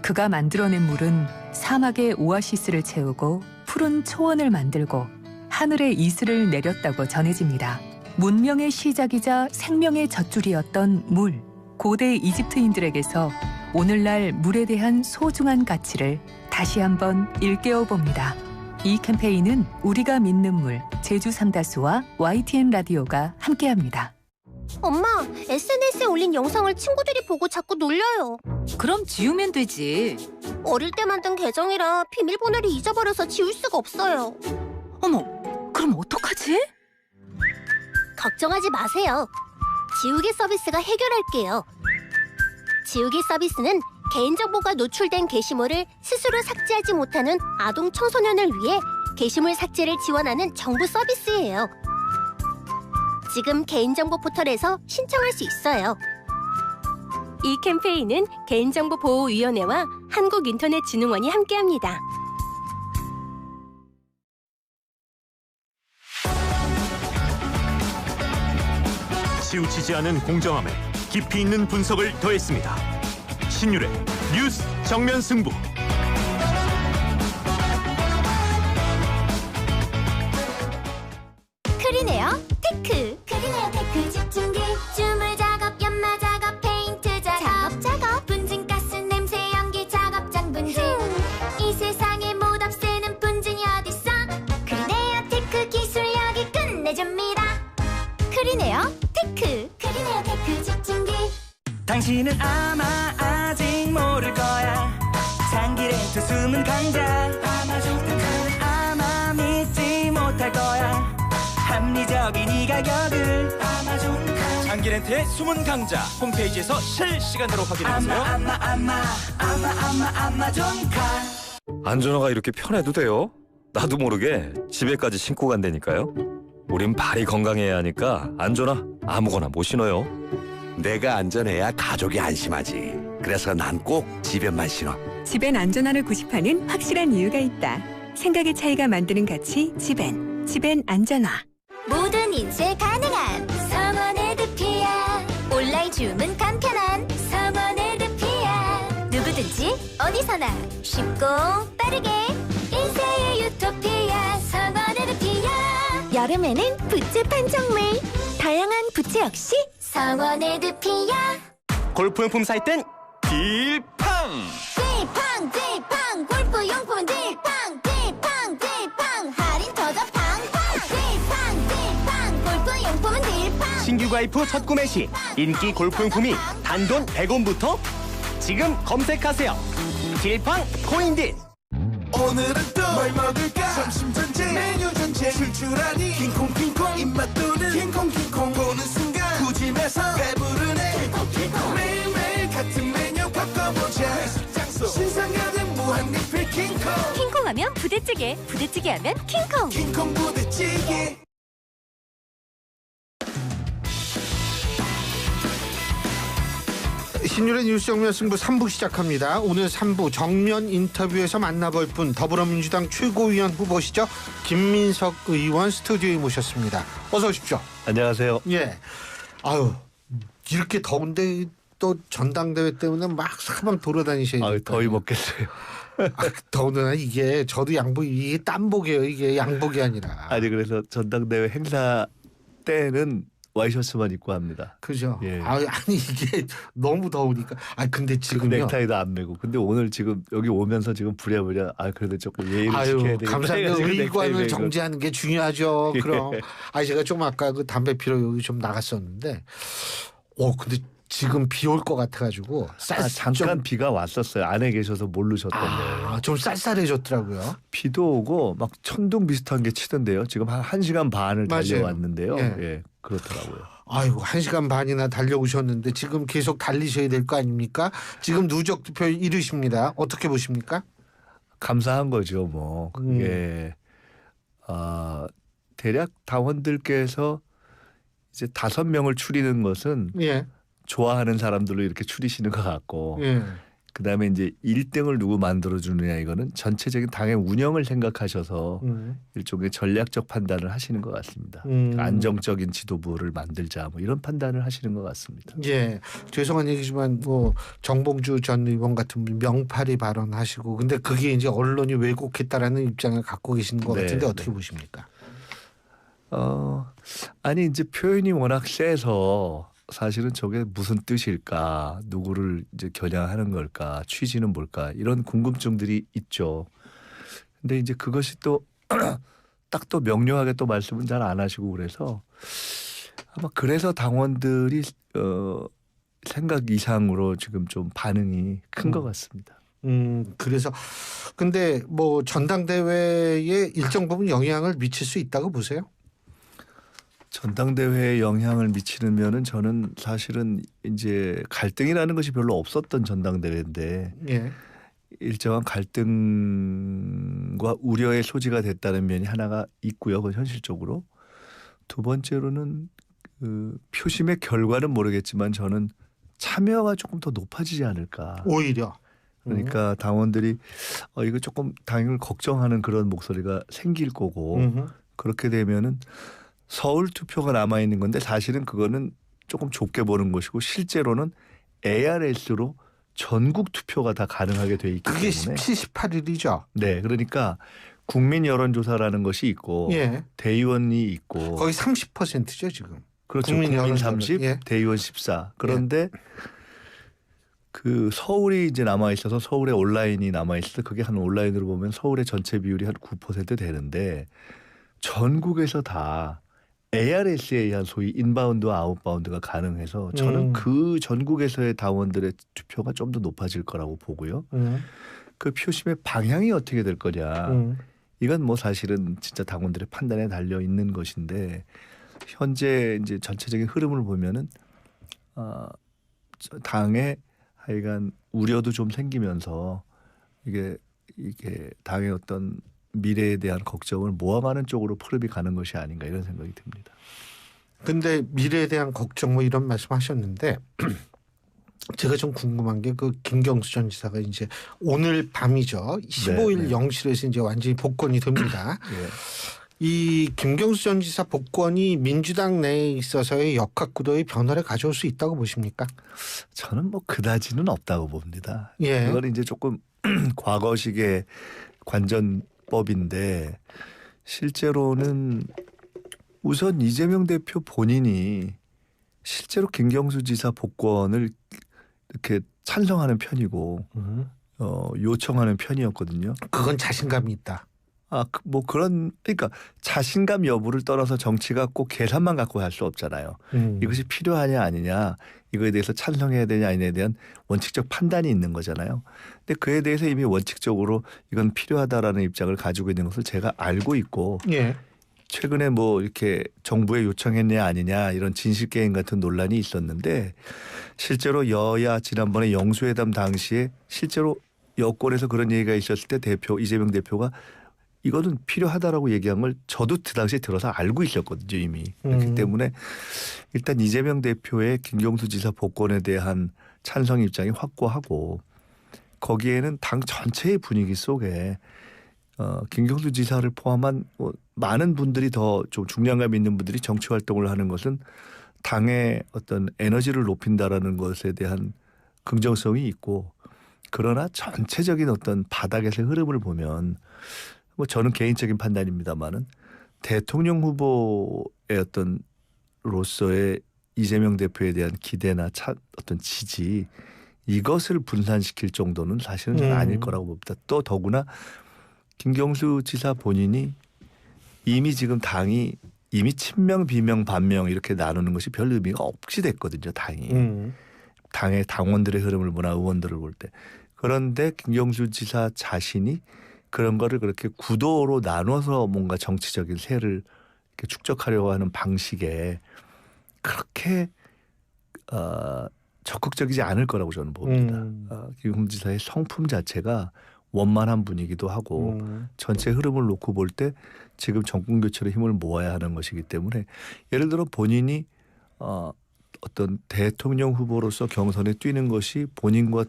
그가 만들어낸 물은 사막의 오아시스를 채우고 푸른 초원을 만들고 하늘의 이슬을 내렸다고 전해집니다. 문명의 시작이자 생명의 젖줄이었던 물. 고대 이집트인들에게서 오늘날 물에 대한 소중한 가치를 다시 한번 일깨워 봅니다. 이 캠페인은 우리가 믿는 물, 제주 삼다수와 YTN 라디오가 함께합니다. 엄마, SNS에 올린 영상을 친구들이 보고 자꾸 놀려요. 그럼 지우면 되지. 어릴 때 만든 계정이라 비밀번호를 잊어버려서 지울 수가 없어요. 어머, 그럼 어떡하지? 걱정하지 마세요. 지우개 서비스가 해결할게요. 지우개 서비스는 개인정보가 노출된 게시물을 스스로 삭제하지 못하는 아동 청소년을 위해 게시물 삭제를 지원하는 정부 서비스예요. 지금 개인정보 포털에서 신청할 수 있어요. 이 캠페인은 개인정보보호위원회와 한국인터넷진흥원이 함께합니다. 치우치지 않은 공정함에 깊이 있는 분석을 더했습니다. 신율의 뉴스 정면 승부. 크리네어 테크. 크리네어 테크 집중기. 주물 작업, 연마 작업, 페인트 작업. 분진가스, 냄새, 연기 작업장 분진. 이 세상에 못 없애는 분진이 어딨어. 크리네어 테크 기술력이 끝내줍니다. 크리네어 테크. 크리네어 테크 집중기. 당신은 아마 아직 모를 거야. 장기렌트 숨은 강자. 그는 아마 믿지 못할 거야. 합리적인 이 가격을. 장기렌트의 숨은 강자 홈페이지에서 실시간으로 확인해보세요. 아마존카. 안전화가 이렇게 편해도 돼요? 나도 모르게 집에까지 신고 간다니까요. 우린 발이 건강해야 하니까 안전화 아무거나 못 신어요. 내가 안전해야 가족이 안심하지. 그래서 난 꼭 집엔만 신어. 집엔 안전화를 구입하는 확실한 이유가 있다. 생각의 차이가 만드는 가치 집엔. 집엔 안전화. 모든 인쇄 가능한 성원에드피아. 온라인 주문 간편한 성원에드피아. 누구든지 어디서나 쉽고 빠르게 인쇄의 유토피아. 성원에드피아. 여름에는 부츠 판촉물. 다양한 부츠 역시 성원에드피아. 골프용품 사이트는 딜팡. 딜팡 골프용품은 딜팡 할인 터져 팡팡. 딜팡 골프용품은 딜팡. 신규 가입 후 첫 구매 시 인기 골프용품이 단돈 100원부터 지금 검색하세요. 딜팡 코인딘. 오늘은 또 뭘 먹을까? 점심 전쟁, 메뉴 전쟁. 출출하니 킹콩 입맛 도는 킹콩 보는 순간 구집에서 배부르네. 매일매일 같은 메뉴 바꿔보자. 회식 장소 신상가는 무한리필 킹콩 하면 부대찌개, 부대찌개 하면 킹콩 부대찌개. 신율의 뉴스 정면 승부 3부 시작합니다. 오늘 3부 정면 인터뷰에서 만나볼 분 더불어민주당 최고위원 후보시죠. 김민석 의원 스튜디오에 모셨습니다. 어서 오십시오. 안녕하세요. 예. 아유 이렇게 더운데 또 전당대회 때문에 막 사방 돌아다니셔야 돼요. 더위 먹겠어요. 더군다나 이게 저도 이게 땀복이에요. 이게 양복이 아니라. 아니 그래서 전당대회 행사 때는 와이셔츠만 입고 합니다. 그죠. 예. 아니 이게 너무 더우니까. 근데 지금요. 넥타이도 안 매고. 근데 오늘 지금 여기 오면서 지금 부랴부랴 그래도 조금 예의를 지켜야 되겠다. 감사합니다. 의관을 정지하는 게 중요하죠. 그럼. 제가 좀 아까 그 담배 피러 여기 좀 나갔었는데. 근데 지금 비 올 것 같아가지고 잠깐 비가 왔었어요. 안에 계셔서 모르셨던데. 좀 쌀쌀해졌더라고요. 비도 오고 막 천둥 비슷한 게 치던데요. 지금 한 1시간 반을 달려왔는데요. 예, 그렇더라고요. 아이고 1시간 반이나 달려오셨는데 지금 계속 달리셔야 될 거 아닙니까? 지금 누적 득표 1위십니다. 어떻게 보십니까? 감사한 거죠. 뭐 그게 대략 당원들께서 이제 5명을 추리는 것은 좋아하는 사람들로 이렇게 추리시는 것 같고 그다음에 이제 1등을 누구 만들어주느냐 이거는 전체적인 당의 운영을 생각하셔서 일종의 전략적 판단을 하시는 것 같습니다. 안정적인 지도부를 만들자 뭐 이런 판단을 하시는 것 같습니다. 예, 죄송한 얘기지만 뭐 정봉주 전 의원 같은 분 명팔이 발언하시고 근데 그게 이제 언론이 왜곡했다라는 입장을 갖고 계시는 것 같은데 어떻게 보십니까? 아니 이제 표현이 워낙 세서 사실은 저게 무슨 뜻일까, 누구를 이제 겨냥하는 걸까, 취지는 뭘까 이런 궁금증들이 있죠. 근데 이제 그것이 또 딱 또 명료하게 또 말씀은 잘 안 하시고 그래서 아마 그래서 당원들이 생각 이상으로 지금 좀 반응이 큰 것 같습니다. 그래서 근데 뭐 전당대회에 일정 부분 영향을 미칠 수 있다고 보세요? 전당대회에 영향을 미치면은 저는 사실은 이제 갈등이라는 것이 별로 없었던 전당대회인데 일정한 갈등과 우려의 소지가 됐다는 면이 하나가 있고요. 그건 현실적으로. 두 번째로는 그 표심의 결과는 모르겠지만 저는 참여가 조금 더 높아지지 않을까. 오히려. 그러니까 당원들이 이거 조금 당을 걱정하는 그런 목소리가 생길 거고 그렇게 되면은 서울 투표가 남아있는 건데 사실은 그거는 조금 좁게 보는 것이고 실제로는 ARS로 전국 투표가 다 가능하게 돼 있기 때문에. 그게 17, 18일이죠. 네. 그러니까 국민 여론조사라는 것이 있고 대의원이 있고. 거의 30%죠 지금. 그렇죠. 국민 30, 대의원 14. 그런데 그 서울이 이제 남아있어서 서울에 온라인이 남아있어서 그게 한 온라인으로 보면 서울의 전체 비율이 한 9% 되는데 전국에서 다 ARS에 의한 소위 인바운드와 아웃바운드가 가능해서 저는 그 전국에서의 당원들의 투표가 좀 더 높아질 거라고 보고요. 그 표심의 방향이 어떻게 될 거냐. 이건 뭐 사실은 진짜 당원들의 판단에 달려 있는 것인데 현재 이제 전체적인 흐름을 보면은 당에 하여간 우려도 좀 생기면서 이게 당의 어떤 미래에 대한 걱정을 모아가는 쪽으로 흐름이 가는 것이 아닌가 이런 생각이 듭니다. 근데 미래에 대한 걱정 뭐 이런 말씀하셨는데 제가 좀 궁금한 게 그 김경수 전 지사가 이제 오늘 밤이죠. 15일 0시에서 이제 완전히 복권이 됩니다. 이 김경수 전 지사 복권이 민주당 내에 있어서의 역학구도의 변화를 가져올 수 있다고 보십니까? 저는 뭐 그다지는 없다고 봅니다. 예. 그건 이제 조금 과거식의 관전법인데 실제로는 우선 이재명 대표 본인이 실제로 김경수 지사 복권을 이렇게 찬성하는 편이고 요청하는 편이었거든요. 그건 자신감이 있다. 뭐 그러니까 자신감 여부를 떠나서 정치가 꼭 계산만 갖고 할 수 없잖아요. 이것이 필요하냐 아니냐 이거에 대해서 찬성해야 되냐 아니냐에 대한 원칙적 판단이 있는 거잖아요. 근데 그에 대해서 이미 원칙적으로 이건 필요하다라는 입장을 가지고 있는 것을 제가 알고 있고 최근에 뭐 이렇게 정부에 요청했냐 아니냐 이런 진실게임 같은 논란이 있었는데 실제로 여야 지난번에 영수회담 당시에 실제로 여권에서 그런 얘기가 있었을 때 이재명 대표가 이거는 필요하다라고 얘기한 걸 저도 그 당시에 들어서 알고 있었거든요 이미. 그렇기 때문에 일단 이재명 대표의 김경수 지사 복권에 대한 찬성 입장이 확고하고 거기에는 당 전체의 분위기 속에 김경수 지사를 포함한 많은 분들이 더 좀 중량감 있는 분들이 정치 활동을 하는 것은 당의 어떤 에너지를 높인다라는 것에 대한 긍정성이 있고 그러나 전체적인 어떤 바닥에서의 흐름을 보면 뭐 저는 개인적인 판단입니다만은 대통령 후보의 어떤 로서의 이재명 대표에 대한 기대나 어떤 지지 이것을 분산시킬 정도는 사실은 저는 아닐 거라고 봅니다. 또 더구나 김경수 지사 본인이 이미 지금 당이 이미 친명, 비명, 반명 이렇게 나누는 것이 별 의미가 없이 됐거든요. 당이. 당의 당원들의 흐름을 보나 의원들을 볼 때. 그런데 김경수 지사 자신이 그런 거를 그렇게 구도로 나눠서 뭔가 정치적인 세를 이렇게 축적하려고 하는 방식에 그렇게 적극적이지 않을 거라고 저는 봅니다. 김경수 지사의 성품 자체가 원만한 분이기도 하고 전체 흐름을 놓고 볼 때 지금 정권 교체로 힘을 모아야 하는 것이기 때문에 예를 들어 본인이 어떤 대통령 후보로서 경선에 뛰는 것이 본인과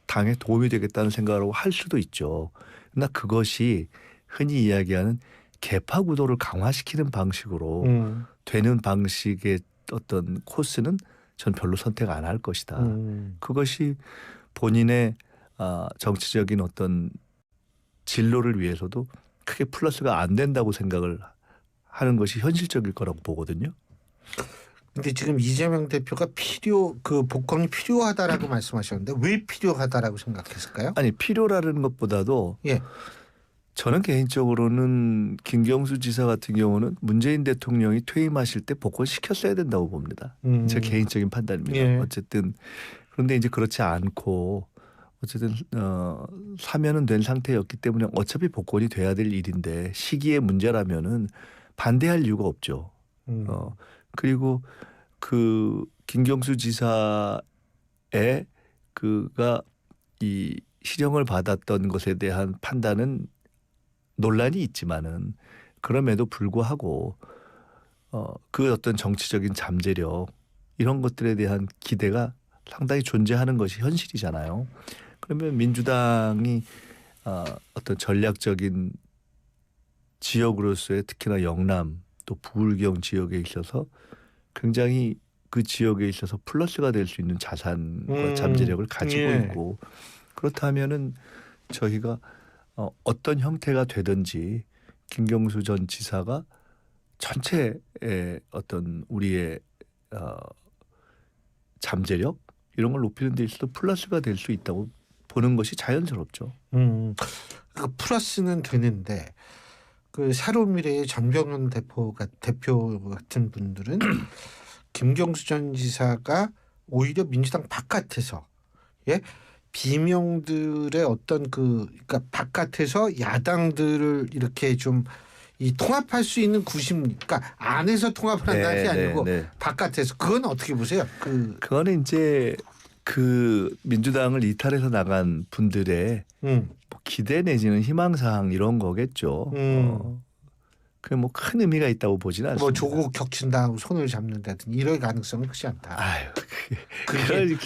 당에 도움이 되겠다는 생각으로 할 수도 있죠. 그러나 그것이 흔히 이야기하는 계파 구도를 강화시키는 방식으로 되는 방식의 어떤 코스는 전 별로 선택 안 할 것이다. 그것이 본인의 정치적인 어떤 진로를 위해서도 크게 플러스가 안 된다고 생각을 하는 것이 현실적일 거라고 보거든요. 근데 지금 이재명 대표가 복권이 필요하다라고 말씀하셨는데 왜 필요하다라고 생각했을까요? 아니 필요라는 것보다도 저는 개인적으로는 김경수 지사 같은 경우는 문재인 대통령이 퇴임하실 때 복권 시켰어야 된다고 봅니다. 제 개인적인 판단입니다. 예. 어쨌든 그런데 이제 그렇지 않고 어쨌든 사면은 된 상태였기 때문에 어차피 복권이 돼야 될 일인데 시기의 문제라면은 반대할 이유가 없죠. 그리고 그 김경수 지사의 그가 이 실형을 받았던 것에 대한 판단은 논란이 있지만은 그럼에도 불구하고 그 어떤 정치적인 잠재력 이런 것들에 대한 기대가 상당히 존재하는 것이 현실이잖아요. 그러면 민주당이 어떤 전략적인 지역으로서의 특히나 영남 또 부울경 지역에 있어서 굉장히 그 지역에 있어서 플러스가 될 수 있는 자산과 잠재력을 가지고 있고 그렇다면은 저희가 어떤 형태가 되든지 김경수 전 지사가 전체의 어떤 우리의 잠재력 이런 걸 높이는 데 있어서 플러스가 될 수 있다고 보는 것이 자연스럽죠. 그 플러스는 되는데 그 새로운 미래의 전병헌 대표 같은 분들은 김경수 전 지사가 오히려 민주당 바깥에서 비명들의 어떤 그러니까 바깥에서 야당들을 이렇게 좀 이 통합할 수 있는 그러니까 안에서 통합을 한다는 게 아니고 바깥에서 그건 어떻게 보세요? 그거는 이제 그 민주당을 이탈해서 나간 분들의 뭐 기대 내지는 희망사항 이런 거겠죠. 그게 뭐 큰 의미가 있다고 보지는 않습니다. 뭐 조국 격친당하고 손을 잡는다든지 이럴 가능성은 크지 않다. 아유, 그럴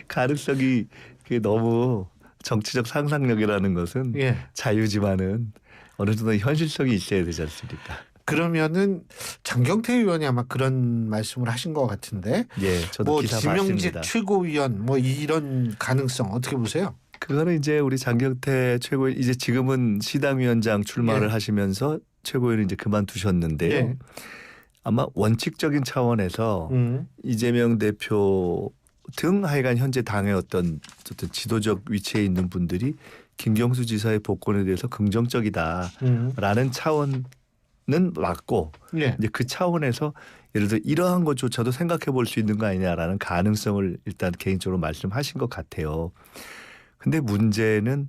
가능성이 그게 너무 정치적 상상력이라는 것은 자유지만은 어느 정도 현실성이 있어야 되지 않습니까? 그러면은 장경태 의원이 아마 그런 말씀을 하신 것 같은데, 저도 기사 지명직 봤습니다. 최고위원 뭐 이런 가능성 어떻게 보세요? 그거는 이제 우리 장경태 최고위원 이제 지금은 시당위원장 출마를 하시면서 최고위원을 이제 그만두셨는데요. 아마 원칙적인 차원에서 이재명 대표 등 하여간 현재 당의 어떤 지도적 위치에 있는 분들이 김경수 지사의 복권에 대해서 긍정적이다라는 차원은 맞고 이제 그 차원에서 예를 들어 이러한 것조차도 생각해 볼 수 있는 거 아니냐라는 가능성을 일단 개인적으로 말씀하신 것 같아요. 근데 문제는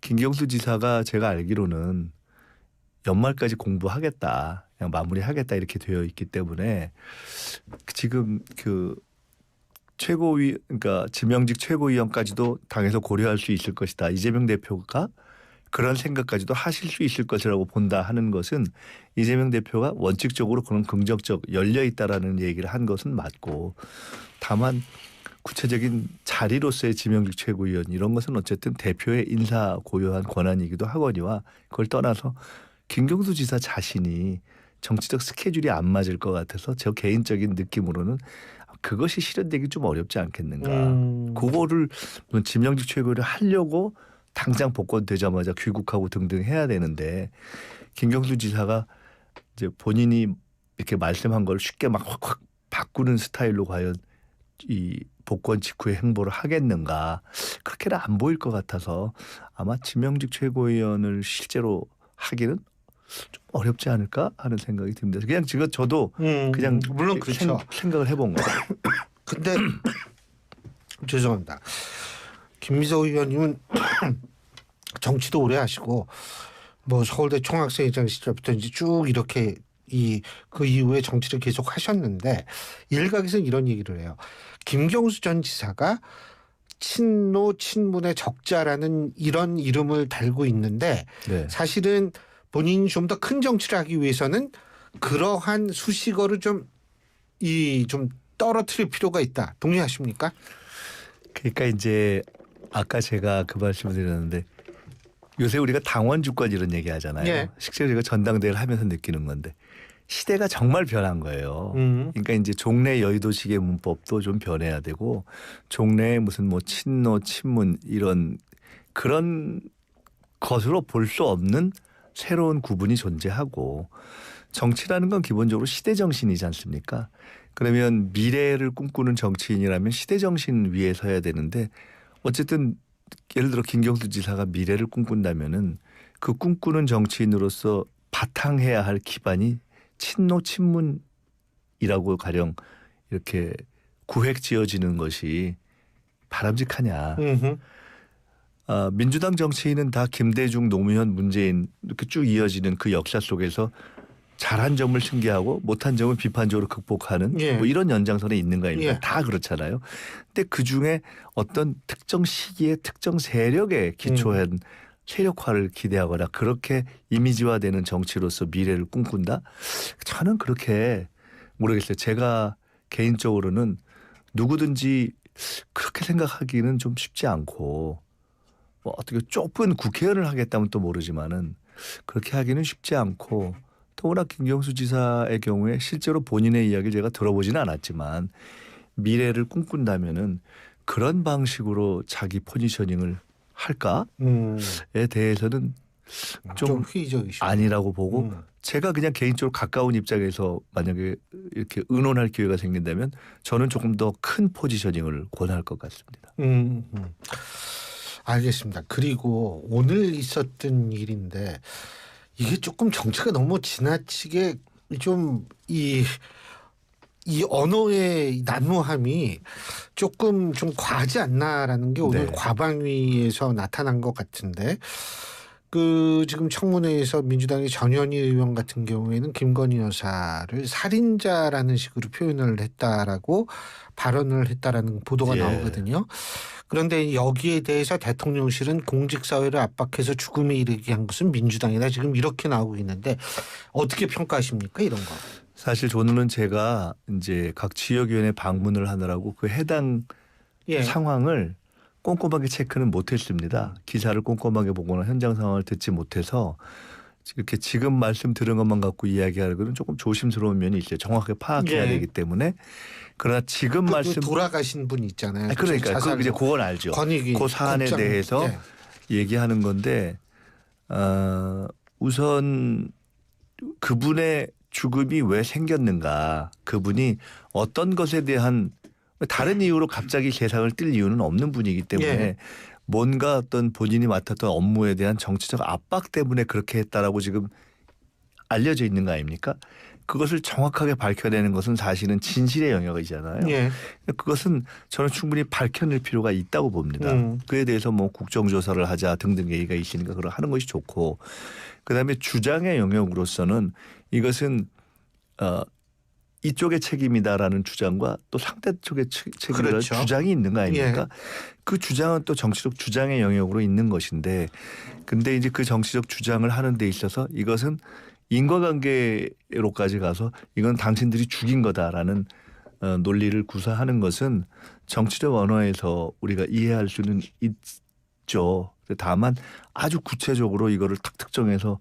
김경수 지사가 제가 알기로는 연말까지 공부하겠다, 그냥 마무리하겠다 이렇게 되어 있기 때문에 지금 그 그러니까 지명직 최고위원까지도 당에서 고려할 수 있을 것이다. 이재명 대표가 그런 생각까지도 하실 수 있을 것이라고 본다 하는 것은 이재명 대표가 원칙적으로 그런 긍정적 열려 있다라는 얘기를 한 것은 맞고, 다만 구체적인 자리로서의 지명직 최고위원 이런 것은 어쨌든 대표의 인사 고유한 권한이기도 하거니와 그걸 떠나서 김경수 지사 자신이 정치적 스케줄이 안 맞을 것 같아서 저 개인적인 느낌으로는 그것이 실현되기 좀 어렵지 않겠는가. 그거를 지명직 최고위를 하려고 당장 복권되자마자 귀국하고 등등 해야 되는데 김경수 지사가 이제 본인이 이렇게 말씀한 걸 쉽게 막 확 바꾸는 스타일로 과연 이 복권 직후의 행보를 하겠는가. 그렇게는 안 보일 것 같아서 아마 지명직 최고위원을 실제로 하기는 좀 어렵지 않을까 하는 생각이 듭니다. 그냥 지금 저도 그냥 물론 그렇죠. 생각을 해본 거예요. 근데 죄송합니다. 김미석 의원님은 정치도 오래 하시고 뭐 서울대 총학생회장 시절부터 이제 쭉 이렇게 그 이후에 정치를 계속 하셨는데 일각에서는 이런 얘기를 해요. 김경수 전 지사가 친노 친문의 적자라는 이런 이름을 달고 있는데 네. 사실은 본인이 좀 더 큰 정치를 하기 위해서는 그러한 수식어를 좀 떨어뜨릴 필요가 있다. 동의하십니까? 그러니까 이제 아까 제가 그 말씀을 드렸는데 요새 우리가 당원 주권 이런 얘기 하잖아요. 예. 실제로 제가 전당대회를 하면서 느끼는 건데 시대가 정말 변한 거예요. 그러니까 이제 종래 여의도식의 문법도 좀 변해야 되고 종래에 무슨 뭐 친노 친문 이런 그런 것으로 볼 수 없는 새로운 구분이 존재하고 정치라는 건 기본적으로 시대 정신이지 않습니까? 그러면 미래를 꿈꾸는 정치인이라면 시대 정신 위에 서야 되는데 어쨌든 예를 들어 김경수 지사가 미래를 꿈꾼다면은 그 꿈꾸는 정치인으로서 바탕해야 할 기반이 친노 친문이라고 가령 이렇게 구획 지어지는 것이 바람직하냐. 민주당 정치인은 다 김대중, 노무현, 문재인 이렇게 쭉 이어지는 그 역사 속에서 잘한 점을 승계하고 못한 점을 비판적으로 극복하는 뭐 이런 연장선에 있는 거 아닙니까? 다 그렇잖아요. 근데 그중에 어떤 특정 시기에 특정 세력에 기초한 세력화를 기대하거나 그렇게 이미지화되는 정치로서 미래를 꿈꾼다? 저는 그렇게 모르겠어요. 제가 개인적으로는 누구든지 그렇게 생각하기는 좀 쉽지 않고 뭐 어떻게 좁은 국회의원을 하겠다면 또 모르지만은 그렇게 하기는 쉽지 않고 더구나 김경수 지사의 경우에 실제로 본인의 이야기를 제가 들어보지는 않았지만 미래를 꿈꾼다면은 그런 방식으로 자기 포지셔닝을 할까에 대해서는 좀 회의적이시죠. 아니라고 보고 제가 그냥 개인적으로 가까운 입장에서 만약에 이렇게 의논할 기회가 생긴다면 저는 조금 더 큰 포지셔닝을 권할 것 같습니다. 알겠습니다. 그리고 오늘 있었던 일인데 이게 조금 정치가 너무 지나치게 좀 이 언어의 난무함이 조금 좀 과하지 않나라는 게 오늘 과방위에서 나타난 것 같은데 그 지금 청문회에서 민주당의 전현희 의원 같은 경우에는 김건희 여사를 살인자라는 식으로 표현을 했다라고 발언을 했다라는 보도가 나오거든요. 그런데 여기에 대해서 대통령실은 공직사회를 압박해서 죽음에 이르게 한 것은 민주당이다. 지금 이렇게 나오고 있는데 어떻게 평가하십니까? 이런 거. 사실 저는 제가 이제 각 지역위원회 방문을 하느라고 그 해당 상황을 꼼꼼하게 체크는 못했습니다. 기사를 꼼꼼하게 보거나 현장 상황을 듣지 못해서 이렇게 지금 말씀 들은 것만 갖고 이야기하는 것은 조금 조심스러운 면이 있어요. 정확하게 파악해야 되기 때문에. 그러나 지금 말씀 돌아가신 분 있잖아요. 그러니까 그 이제 그건 알죠. 그 사안에 대해서 얘기하는 건데 우선 그분의 죽음이 왜 생겼는가, 그분이 어떤 것에 대한 다른 이유로 갑자기 세상을 뜰 이유는 없는 분이기 때문에 뭔가 어떤 본인이 맡았던 업무에 대한 정치적 압박 때문에 그렇게 했다라고 지금 알려져 있는 거 아닙니까? 그것을 정확하게 밝혀내는 것은 사실은 진실의 영역이잖아요. 그것은 저는 충분히 밝혀낼 필요가 있다고 봅니다. 그에 대해서 뭐 국정조사를 하자 등등 얘기가 있으니까 그걸 하는 것이 좋고, 그다음에 주장의 영역으로서는 이것은 이쪽의 책임이다라는 주장과 또 상대 쪽의 책임이라는 주장이 있는 거 아닙니까? 그 주장은 또 정치적 주장의 영역으로 있는 것인데, 근데 이제 그 정치적 주장을 하는 데 있어서 이것은 인과관계로까지 가서 이건 당신들이 죽인 거다라는 논리를 구사하는 것은 정치적 언어에서 우리가 이해할 수는 있죠. 다만 아주 구체적으로 이거를 탁 특정해서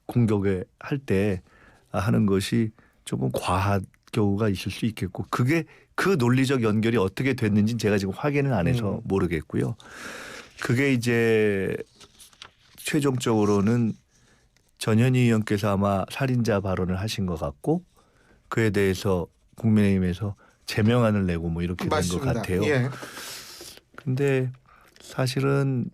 공격을 할 때 하는 것이 조금 과한 경우가 있을 수 있겠고 그게 그 논리적 연결이 어떻게 됐는지는 제가 지금 확인을 안 해서 모르겠고요. 그게 이제 최종적으로는 전현희 의원께서 아마 살인자 발언을 하신 것 같고 그에 대해서 국민의힘에서 제명안을 내고 뭐 이렇게 된 것 같아요. 그런데 사실은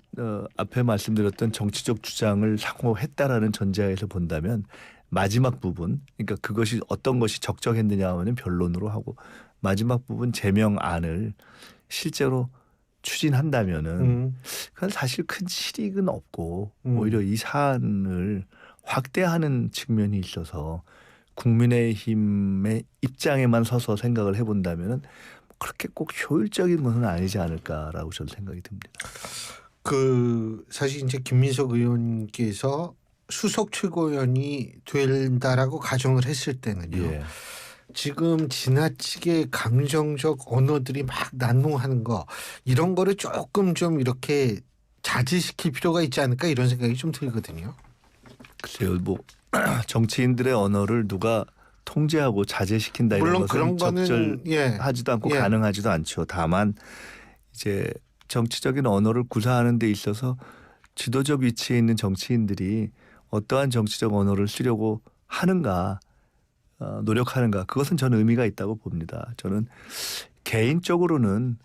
앞에 말씀드렸던 정치적 주장을 상호했다라는 전제하에서 본다면 마지막 부분, 그러니까 그것이 어떤 것이 적정했느냐 하면 변론으로 하고 마지막 부분 제명안을 실제로 추진한다면은 그건 사실 큰 실익은 없고 오히려 이 사안을 확대하는 측면이 있어서 국민의힘의 입장에만 서서 생각을 해본다면은 그렇게 꼭 효율적인 것은 아니지 않을까라고 저는 생각이 듭니다. 사실 이제 김민석 의원께서 수석 최고위원이 된다라고 가정을 했을 때는요. 지금 지나치게 감정적 언어들이 막 난무하는 거 이런 거를 조금 좀 이렇게 자제시킬 필요가 있지 않을까 이런 생각이 좀 들거든요. 글쎄요, 뭐 정치인들의 언어를 누가 통제하고 자제시킨다 이런 물론 것은 그런 적절하지도 않고 가능하지도 않죠. 다만 이제 정치적인 언어를 구사하는 데 있어서 지도적 위치에 있는 정치인들이 어떠한 정치적 언어를 쓰려고 하는가 노력하는가 그것은 저는 의미가 있다고 봅니다. 저는 개인적으로는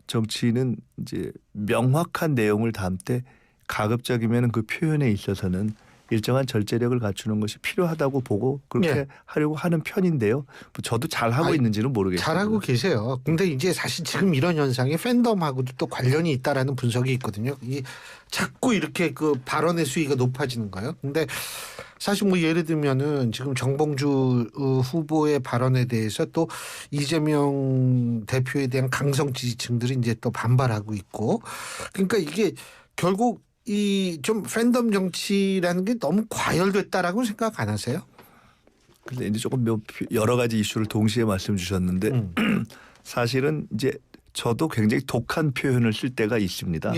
정치인은 이제 명확한 내용을 담을 때 가급적이면 그 표현에 있어서는 일정한 절제력을 갖추는 것이 필요하다고 보고 그렇게 하려고 하는 편인데요. 저도 잘하고 있는지는 모르겠어요. 잘하고 계세요. 근데 이제 사실 지금 이런 현상이 팬덤하고도 또 관련이 있다라는 분석이 있거든요. 이 자꾸 이렇게 그 발언의 수위가 높아지는 거예요. 근데 사실 뭐 예를 들면은 지금 정봉주 후보의 발언에 대해서 또 이재명 대표에 대한 강성 지지층들이 이제 또 반발하고 있고 그러니까 이게 결국 이 좀 팬덤 정치라는 게 너무 과열됐다라고 생각 안 하세요? 근데 이제 조금 여러 가지 이슈를 동시에 말씀 주셨는데 사실은 이제 저도 굉장히 독한 표현을 쓸 때가 있습니다.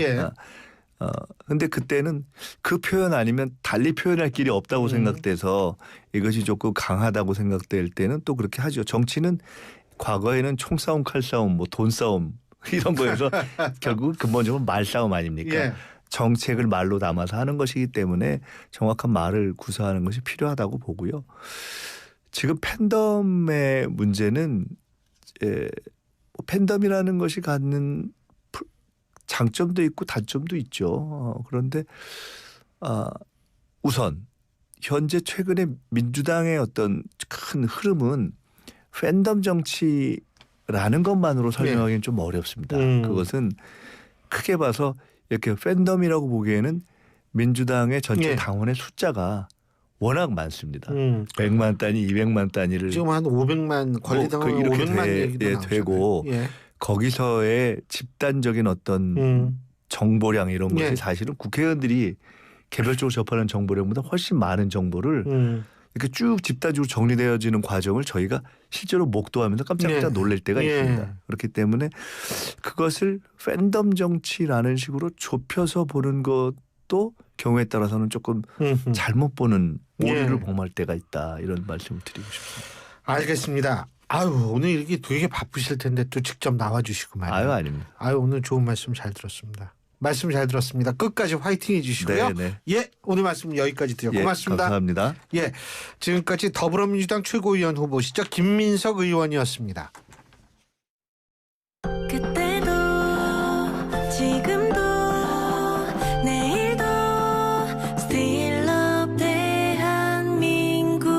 근데 그때는 그 표현 아니면 달리 표현할 길이 없다고 생각돼서 이것이 조금 강하다고 생각될 때는 또 그렇게 하죠. 정치는 과거에는 총싸움, 칼싸움, 뭐 돈싸움 이런 거에서 결국 근본적으로 말싸움 아닙니까? 정책을 말로 담아서 하는 것이기 때문에 정확한 말을 구사하는 것이 필요하다고 보고요. 지금 팬덤의 문제는 팬덤이라는 것이 갖는 장점도 있고 단점도 있죠. 그런데 우선 현재 최근에 민주당의 어떤 큰 흐름은 팬덤 정치라는 것만으로 설명하기는 좀 어렵습니다. 그것은 크게 봐서 이렇게 팬덤이라고 보기에는 민주당의 전체 당원의 숫자가 워낙 많습니다. 100만 단위, 200만 단위를 지금 한 500만 권리당원 이렇게 500만 얘기도 되고 거기서의 집단적인 어떤 정보량 이런 것이 사실은 국회의원들이 개별적으로 접하는 정보량보다 훨씬 많은 정보를 이렇게 쭉 집단적으로 정리되어지는 과정을 저희가 실제로 목도하면서 깜짝깜짝 놀랄 때가 있습니다. 그렇기 때문에 그것을 팬덤 정치라는 식으로 좁혀서 보는 것도 경우에 따라서는 조금 잘못 보는 오류를 범할 때가 있다. 이런 말씀을 드리고 싶습니다. 알겠습니다. 오늘 이렇게 되게 바쁘실 텐데 또 직접 나와주시고 말이에요. 아닙니다. 오늘 좋은 말씀 잘 들었습니다. 말씀 잘 들었습니다. 끝까지 화이팅 해주시고요. 오늘 말씀 여기까지 드려 고맙습니다. 감사합니다. 지금까지 더불어민주당 최고위원 후보시죠. 김민석 의원이었습니다. 그때도 지금도 내일도 Still love 대한민국.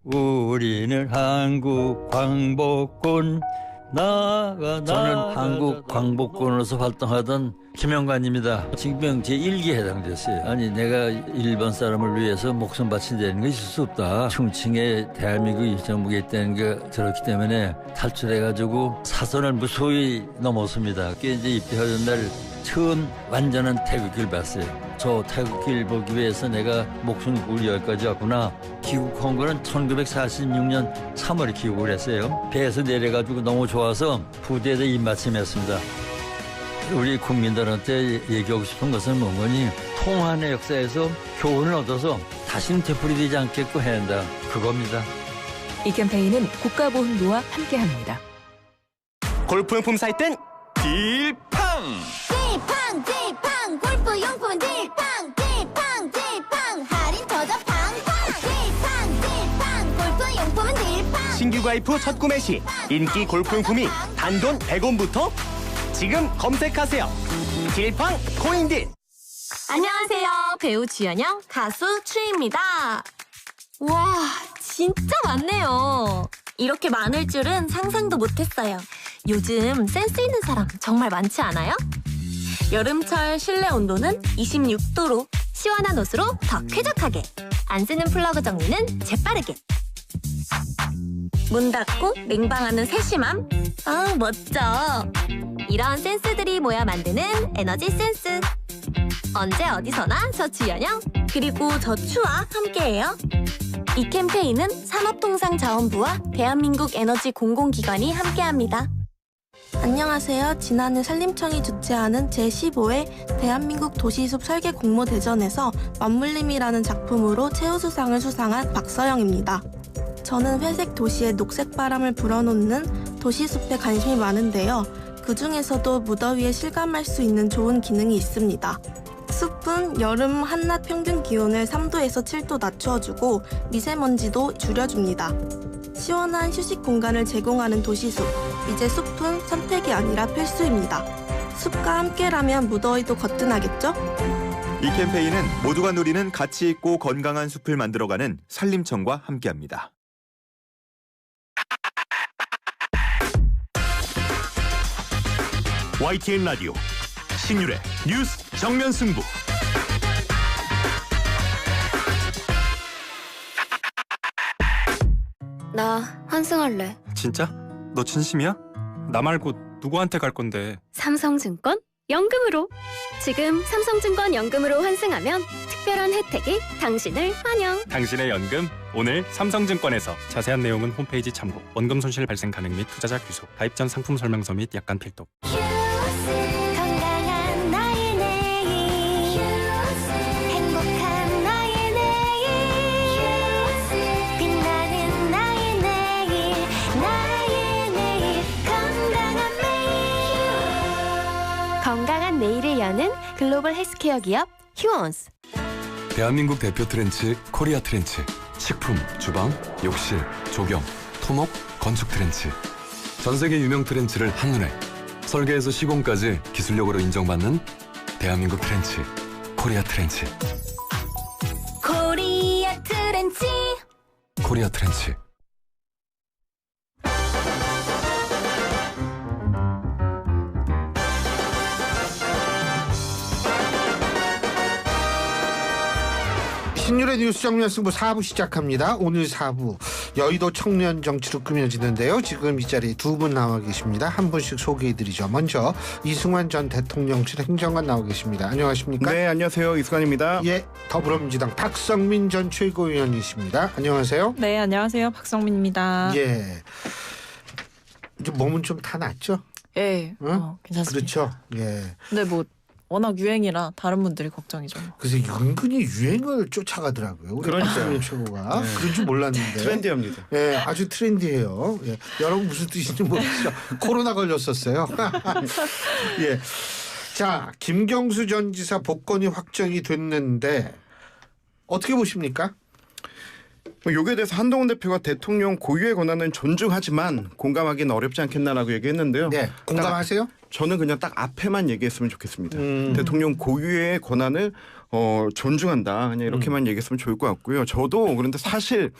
우리는 한국 광복군 저는 한국 광복군으로서 활동하던 김영관입니다. 징병 제1기에 해당됐어요. 아니 내가 일본 사람을 위해서 목숨 바친다는 거 있을 수 없다. 충칭에 대한민국 정부가 있다는 게 들었기 때문에 탈출해가지고 사선을 무수히 넘었습니다. 그게 이제 입대하던 날 처음 완전한 태극기를 봤어요. 저 태극기를 보기 위해서 내가 목숨을 구리 여기까지 왔구나. 귀국한 거는 1946년 3월에 귀국을 했어요. 배에서 내려가지고 너무 좋아서 부대에다 입마침했습니다. 우리 국민들한테 얘기하고 싶은 것은 뭐니 통한의 역사에서 교훈을 얻어서 다시는 되풀이되지 않게끔 해야 한다. 그겁니다. 이 캠페인은 국가보훈부와 함께합니다. 골프용품 살 땐 딜팡! 딜팡 골프용품은 딜팡 할인 터져 팡팡 딜팡 골프용품은 딜팡 신규 가입 후 첫 구매 시 인기 골프용품이 단돈 100원부터 지금 검색하세요. 딜팡 코인딘. 안녕하세요. 배우 주연영, 가수 추입니다. 와, 진짜 많네요. 이렇게 많을 줄은 상상도 못했어요. 요즘 센스 있는 사람 정말 많지 않아요? 여름철 실내 온도는 26도로 시원한 옷으로 더 쾌적하게. 안 쓰는 플러그 정리는 재빠르게. 문 닫고 냉방하는 세심함. 아, 멋져. 이런 센스들이 모여 만드는 에너지 센스. 언제 어디서나 저 주연영 그리고 저 추와 함께해요. 이 캠페인은 산업통상자원부와 대한민국 에너지 공공기관이 함께합니다. 안녕하세요. 지난해 산림청이 주최하는 제15회 대한민국 도시숲 설계 공모대전에서 맞물림이라는 작품으로 최우수상을 수상한 박서영입니다. 저는 회색 도시에 녹색 바람을 불어넣는 도시숲에 관심이 많은데요. 그 중에서도 무더위에 실감할 수 있는 좋은 기능이 있습니다. 숲은 여름 한낮 평균 기온을 3도에서 7도 낮추어주고 미세먼지도 줄여줍니다. 시원한 휴식 공간을 제공하는 도시숲. 이제 숲은 선택이 아니라 필수입니다. 숲과 함께라면 무더위도 거뜬하겠죠? 이 캠페인은 모두가 누리는 가치 있고 건강한 숲을 만들어가는 산림청과 함께합니다. YTN 라디오 신율의 뉴스 정면 승부. 나 환승할래. 진짜? 너 진심이야? 나 말고 누구한테 갈 건데? 삼성증권 연금으로. 지금 삼성증권 연금으로 환승하면 특별한 혜택이 당신을 환영. 당신의 연금 오늘 삼성증권에서. 자세한 내용은 홈페이지 참고. 원금 손실 발생 가능 및 투자자 귀속. 가입 전 상품 설명서 및 약관 필독. 건강한 나의 내일 행복한 나의 내일 빛나는 나의 내일 건강한 매일 건강한 내일을 여는 글로벌 헬스케어 기업 휴원스. 대한민국 대표 트렌치 코리아 트렌치. 식품, 주방, 욕실, 조경, 토목, 건축 트렌치. 전 세계 유명 트렌치를 한눈에. 설계에서 시공까지 기술력으로 인정받는 대한민국 트렌치 코리아 트렌치. 코리아 트렌치. 코리아 트렌치. 신율의 뉴스 정면 승부 4부 시작합니다. 오늘 4부 여의도 청년 정치로 꾸며지는데요. 지금 이 자리에 두 분 나와 계십니다. 한 분씩 소개해드리죠. 먼저 이승환 전 대통령실 행정관 나와 계십니다. 안녕하십니까? 네, 안녕하세요. 이승환입니다. 예, 더불어민주당 박성민 전 최고위원이십니다. 안녕하세요. 네, 안녕하세요. 박성민입니다. 예, 이제 몸은 좀 다 낫죠? 예, 괜찮습니다. 그렇죠. 예. 근데 뭐 워낙 유행이라 다른 분들이 걱정이죠. 그래서 은근히 유행을 쫓아가더라고요. 우리 박성민 최고가. 네. 그런 줄 몰랐는데. 트렌디합니다. 예, 아주 트렌디해요. 예. 여러분 무슨 뜻인지 모르시죠? 코로나 걸렸었어요. 예. 자, 김경수 전 지사 복권이 확정이 됐는데 어떻게 보십니까? 여기에 대해서 한동훈 대표가 대통령 고유의 권한은 존중하지만 공감하기는 어렵지 않겠나라고 얘기했는데요. 네, 공감하세요? 저는 그냥 딱 앞에만 얘기했으면 좋겠습니다. 대통령 고유의 권한을 존중한다. 그냥 이렇게만 얘기했으면 좋을 것 같고요. 저도 그런데 사실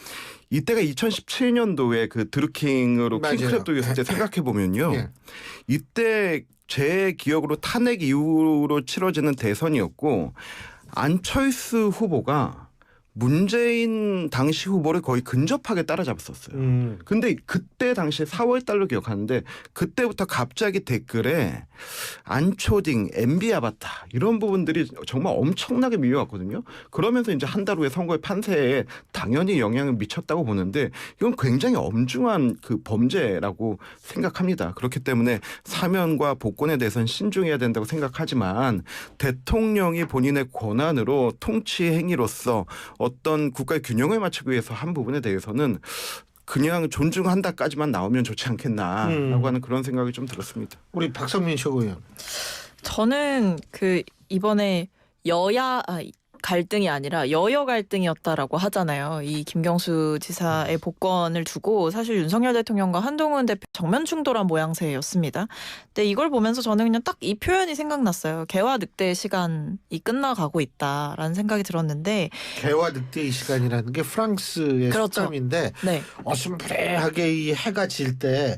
이때가 2017년도에 그 드루킹으로 킹크랩도 있을 때 생각해 보면요. 네. 이때 제 기억으로 탄핵 이후로 치러지는 대선이었고 안철수 후보가 문재인 당시 후보를 거의 근접하게 따라잡았었어요. 근데 그때 당시에 4월 달로 기억하는데 그때부터 갑자기 댓글에 안초딩, MB 아바타 이런 부분들이 정말 엄청나게 밀려왔거든요. 그러면서 이제 한 달 후에 선거의 판세에 당연히 영향을 미쳤다고 보는데 이건 굉장히 엄중한 그 범죄라고 생각합니다. 그렇기 때문에 사면과 복권에 대해서는 신중해야 된다고 생각하지만 대통령이 본인의 권한으로 통치 행위로서 어떤 국가의 균형을 맞추기 위해서 한 부분에 대해서는 그냥 존중한다까지만 나오면 좋지 않겠나라고 하는 그런 생각이 좀 들었습니다. 우리 박성민 최고위원. 저는 그 이번에 여야 갈등이 아니라 여여 갈등이었다라고 하잖아요. 이 김경수 지사의 복권을 두고 사실 윤석열 대통령과 한동훈 대표 정면 충돌한 모양새였습니다. 근데 이걸 보면서 저는 그냥 딱 이 표현이 생각났어요. 개와 늑대의 시간이 끝나가고 있다라는 생각이 들었는데 개와 늑대의 시간이라는 게 프랑스의 그렇죠. 속담인데 네. 어슴푸레하게 이 해가 질 때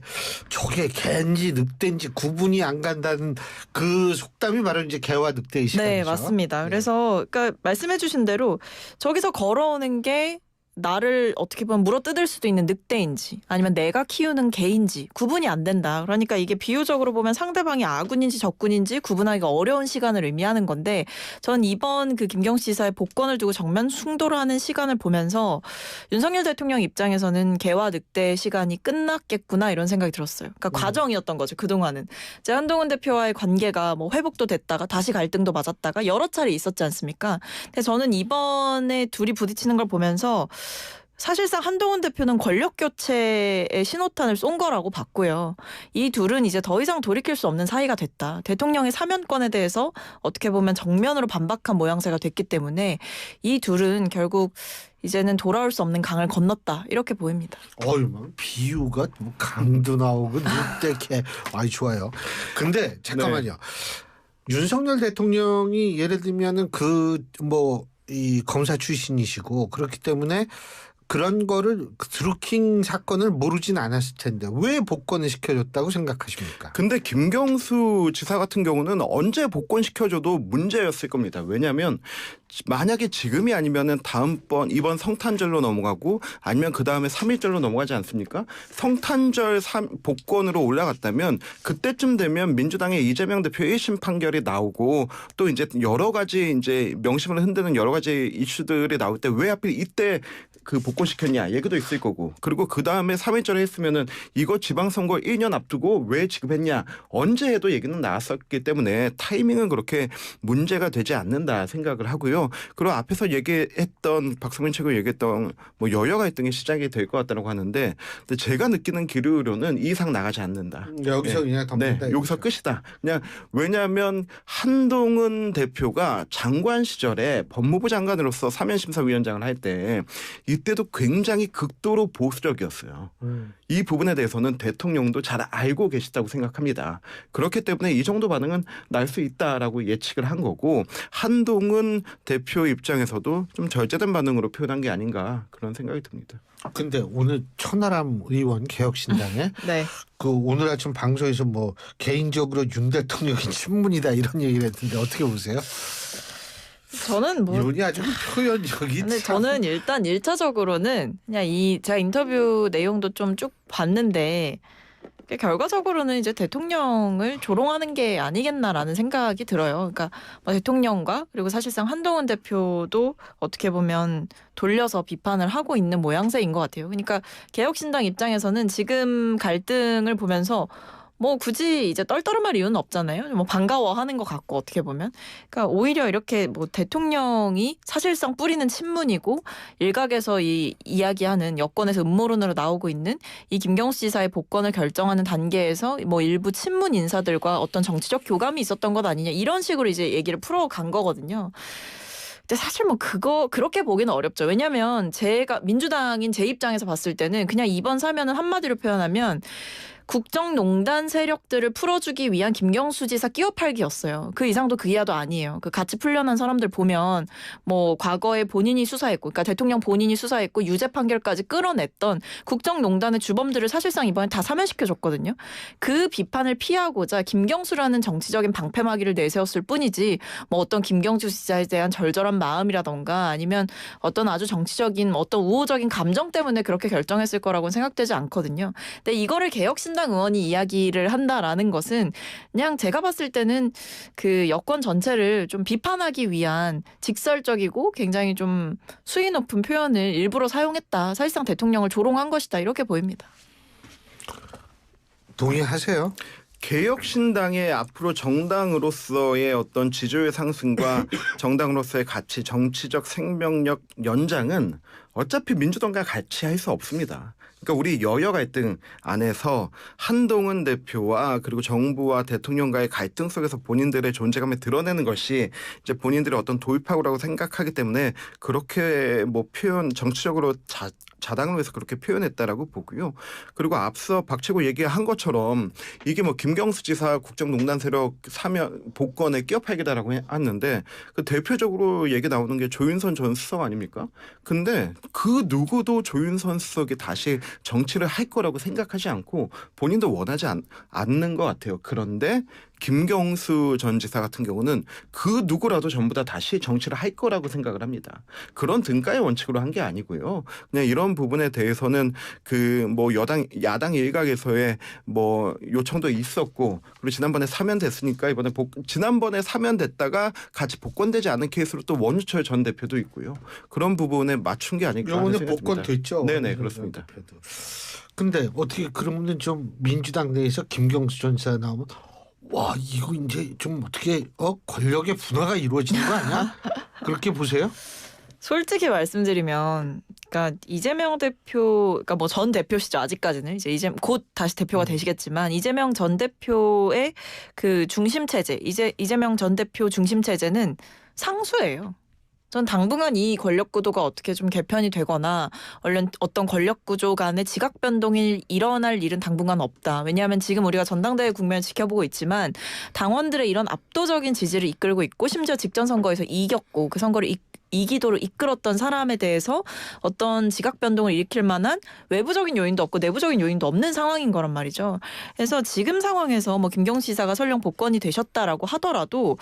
저게 개인지 늑대인지 구분이 안 간다는 그 속담이 바로 이제 개와 늑대의 시간이죠. 네, 맞습니다. 그래서 그러니까 말씀해주신 대로 저기서 걸어오는 게 나를 어떻게 보면 물어뜯을 수도 있는 늑대인지 아니면 내가 키우는 개인지 구분이 안 된다. 그러니까 이게 비유적으로 보면 상대방이 아군인지 적군인지 구분하기가 어려운 시간을 의미하는 건데 전 이번 그 김경수 지사의 복권을 두고 정면 충돌하는 시간을 보면서 윤석열 대통령 입장에서는 개와 늑대의 시간이 끝났겠구나 이런 생각이 들었어요. 그러니까 과정이었던 거죠. 그동안은. 이제 한동훈 대표와의 관계가 뭐 회복도 됐다가 다시 갈등도 맞았다가 여러 차례 있었지 않습니까? 근데 저는 이번에 둘이 부딪히는 걸 보면서 사실상 한동훈 대표는 권력 교체의 신호탄을 쏜 거라고 봤고요. 이 둘은 이제 더 이상 돌이킬 수 없는 사이가 됐다. 대통령의 사면권에 대해서 어떻게 보면 정면으로 반박한 모양새가 됐기 때문에 이 둘은 결국 이제는 돌아올 수 없는 강을 건넜다. 이렇게 보입니다. 비유가 뭐 강도 나오고 늑대 아이 좋아요. 근데 잠깐만요. 윤석열 대통령이 예를 들면은 이 검사 출신이시고 그렇기 때문에 그런 거를 드루킹 사건을 모르진 않았을 텐데 왜 복권을 시켜줬다고 생각하십니까? 근데 김경수 지사 같은 경우는 언제 복권 시켜줘도 문제였을 겁니다. 왜냐하면 만약에 지금이 아니면은 이번 성탄절로 넘어가고 아니면 그 다음에 3.1절로 넘어가지 않습니까? 성탄절 복권으로 올라갔다면 그때쯤 되면 민주당의 이재명 대표 1심 판결이 나오고 또 이제 여러 가지 이제 명심을 흔드는 여러 가지 이슈들이 나올 때 왜 하필 이때 그 복권 시켰냐 얘기도 있을 거고 그리고 그 다음에 3.1절에 했으면은 이거 지방선거 1년 앞두고 왜 지금 했냐 언제 해도 얘기는 나왔었기 때문에 타이밍은 그렇게 문제가 되지 않는다 생각을 하고요. 그리고 앞에서 얘기했던 박성민 최고 얘기했던 뭐 여야 갈등이 시작이 될 것 같다고 하는데 근데 제가 느끼는 기류로는 이 이상 나가지 않는다. 여기서 그냥 덤빈다. 여기서 끝이다. 그냥 왜냐하면 한동훈 대표가 장관 시절에 법무부 장관으로서 사면심사위원장을 할 때 이때도 굉장히 극도로 보수적이었어요. 이 부분에 대해서는 대통령도 잘 알고 계시다고 생각합니다. 그렇기 때문에 이 정도 반응은 날 수 있다라고 예측을 한 거고 한동훈 대표 입장에서도 좀 절제된 반응으로 표현한 게 아닌가 그런 생각이 듭니다. 근데 오늘 천하람 의원 개혁신당에 네. 오늘 아침 방송에서 뭐 개인적으로 윤 대통령이 친문이다 이런 얘기를 했는데 어떻게 보세요? 저는 윤이 아주 표현력이. 근데 저는 일단 1차적으로는 그냥 제가 인터뷰 내용도 좀 쭉 봤는데 결과적으로는 이제 대통령을 조롱하는 게 아니겠나라는 생각이 들어요. 그러니까 뭐 대통령과 그리고 사실상 한동훈 대표도 어떻게 보면 돌려서 비판을 하고 있는 모양새인 것 같아요. 그러니까 개혁신당 입장에서는 지금 갈등을 보면서 뭐 굳이 이제 떨떠름할 이유는 없잖아요. 뭐 반가워하는 것 같고 어떻게 보면. 그러니까 오히려 이렇게 뭐 대통령이 사실상 뿌리는 친문이고 일각에서 이 이야기하는 여권에서 음모론으로 나오고 있는 이 김경수 지사의 복권을 결정하는 단계에서 뭐 일부 친문 인사들과 어떤 정치적 교감이 있었던 것 아니냐 이런 식으로 이제 얘기를 풀어간 거거든요. 근데 사실 뭐 그렇게 보기는 어렵죠. 왜냐하면 민주당인 제 입장에서 봤을 때는 그냥 이번 사면은 한마디로 표현하면 국정농단 세력들을 풀어주기 위한 김경수 지사 끼어팔기였어요. 그 이상도 그 이하도 아니에요. 그 같이 풀려난 사람들 보면 뭐 과거에 본인이 수사했고 그러니까 대통령 본인이 수사했고 유죄 판결까지 끌어냈던 국정농단의 주범들을 사실상 이번에 다 사면시켜줬거든요. 그 비판을 피하고자 김경수라는 정치적인 방패막이를 내세웠을 뿐이지 뭐 어떤 김경수 지사에 대한 절절한 마음이라던가 아니면 어떤 아주 정치적인 어떤 우호적인 감정 때문에 그렇게 결정했을 거라고는 생각되지 않거든요. 근데 이거를 개혁신당 의원이 이야기를 한다라는 것은 그냥 제가 봤을 때는 그 여권 전체를 좀 비판하기 위한 직설적이고 굉장히 좀 수위 높은 표현을 일부러 사용했다. 사실상 대통령을 조롱한 것이다. 이렇게 보입니다. 동의하세요? 개혁신당의 앞으로 정당으로서의 어떤 지지율 상승과 정당으로서의 가치, 정치적 생명력 연장은 어차피 민주당과 같이 할 수 없습니다. 그러니까 우리 여야 갈등 안에서 한동훈 대표와 그리고 정부와 대통령과의 갈등 속에서 본인들의 존재감을 드러내는 것이 이제 본인들의 어떤 도입하고라고 생각하기 때문에 그렇게 뭐 정치적으로 자당을 해서 그렇게 표현했다라고 보고요. 그리고 앞서 박채고 얘기한 것처럼 이게 뭐 김경수 지사 국정농단 세력 사면 복권에 끼어 팔기다라고 했는데 그 대표적으로 얘기 나오는 게 조윤선 전 수석 아닙니까? 근데 그 누구도 조윤선 수석이 다시 정치를 할 거라고 생각하지 않고 본인도 원하지 않는 것 같아요. 그런데 김경수 전 지사 같은 경우는 그 누구라도 전부 다 다시 정치를 할 거라고 생각을 합니다. 그런 등가의 원칙으로 한 게 아니고요. 그냥 이런 부분에 대해서는 그 뭐 야당 일각에서의 뭐 요청도 있었고 그리고 지난번에 사면됐으니까 이번에 지난번에 사면됐다가 같이 복권되지 않은 케이스로 또 원유철 전 대표도 있고요. 그런 부분에 맞춘 게 아닐까 하는 이번에 생각이 듭니다. 복권됐죠. 네네 그렇습니다. 근데 어떻게 그러면 좀 민주당 내에서 김경수 전 지사 나오면 와 이거 이제 좀 어떻게 권력의 분화가 이루어지는 거 아니야? 그렇게 보세요? 솔직히 말씀드리면, 그러니까 이재명 대표, 그러니까 뭐 전 대표시죠 아직까지는 이제 곧 다시 대표가 되시겠지만 이재명 전 대표의 그 중심 체제, 이재명 전 대표 중심 체제는 상수예요. 전 당분간 이 권력 구도가 어떻게 좀 개편이 되거나 얼른 어떤 권력 구조 간의 지각 변동이 일어날 일은 당분간 없다. 왜냐하면 지금 우리가 전당대회 국면을 지켜보고 있지만 당원들의 이런 압도적인 지지를 이끌고 있고 심지어 직전 선거에서 이겼고 그 선거를 이기도로 이끌었던 사람에 대해서 어떤 지각 변동을 일으킬 만한 외부적인 요인도 없고 내부적인 요인도 없는 상황인 거란 말이죠. 그래서 지금 상황에서 뭐 김경수 지사가 설령 복권이 되셨다라고 하더라도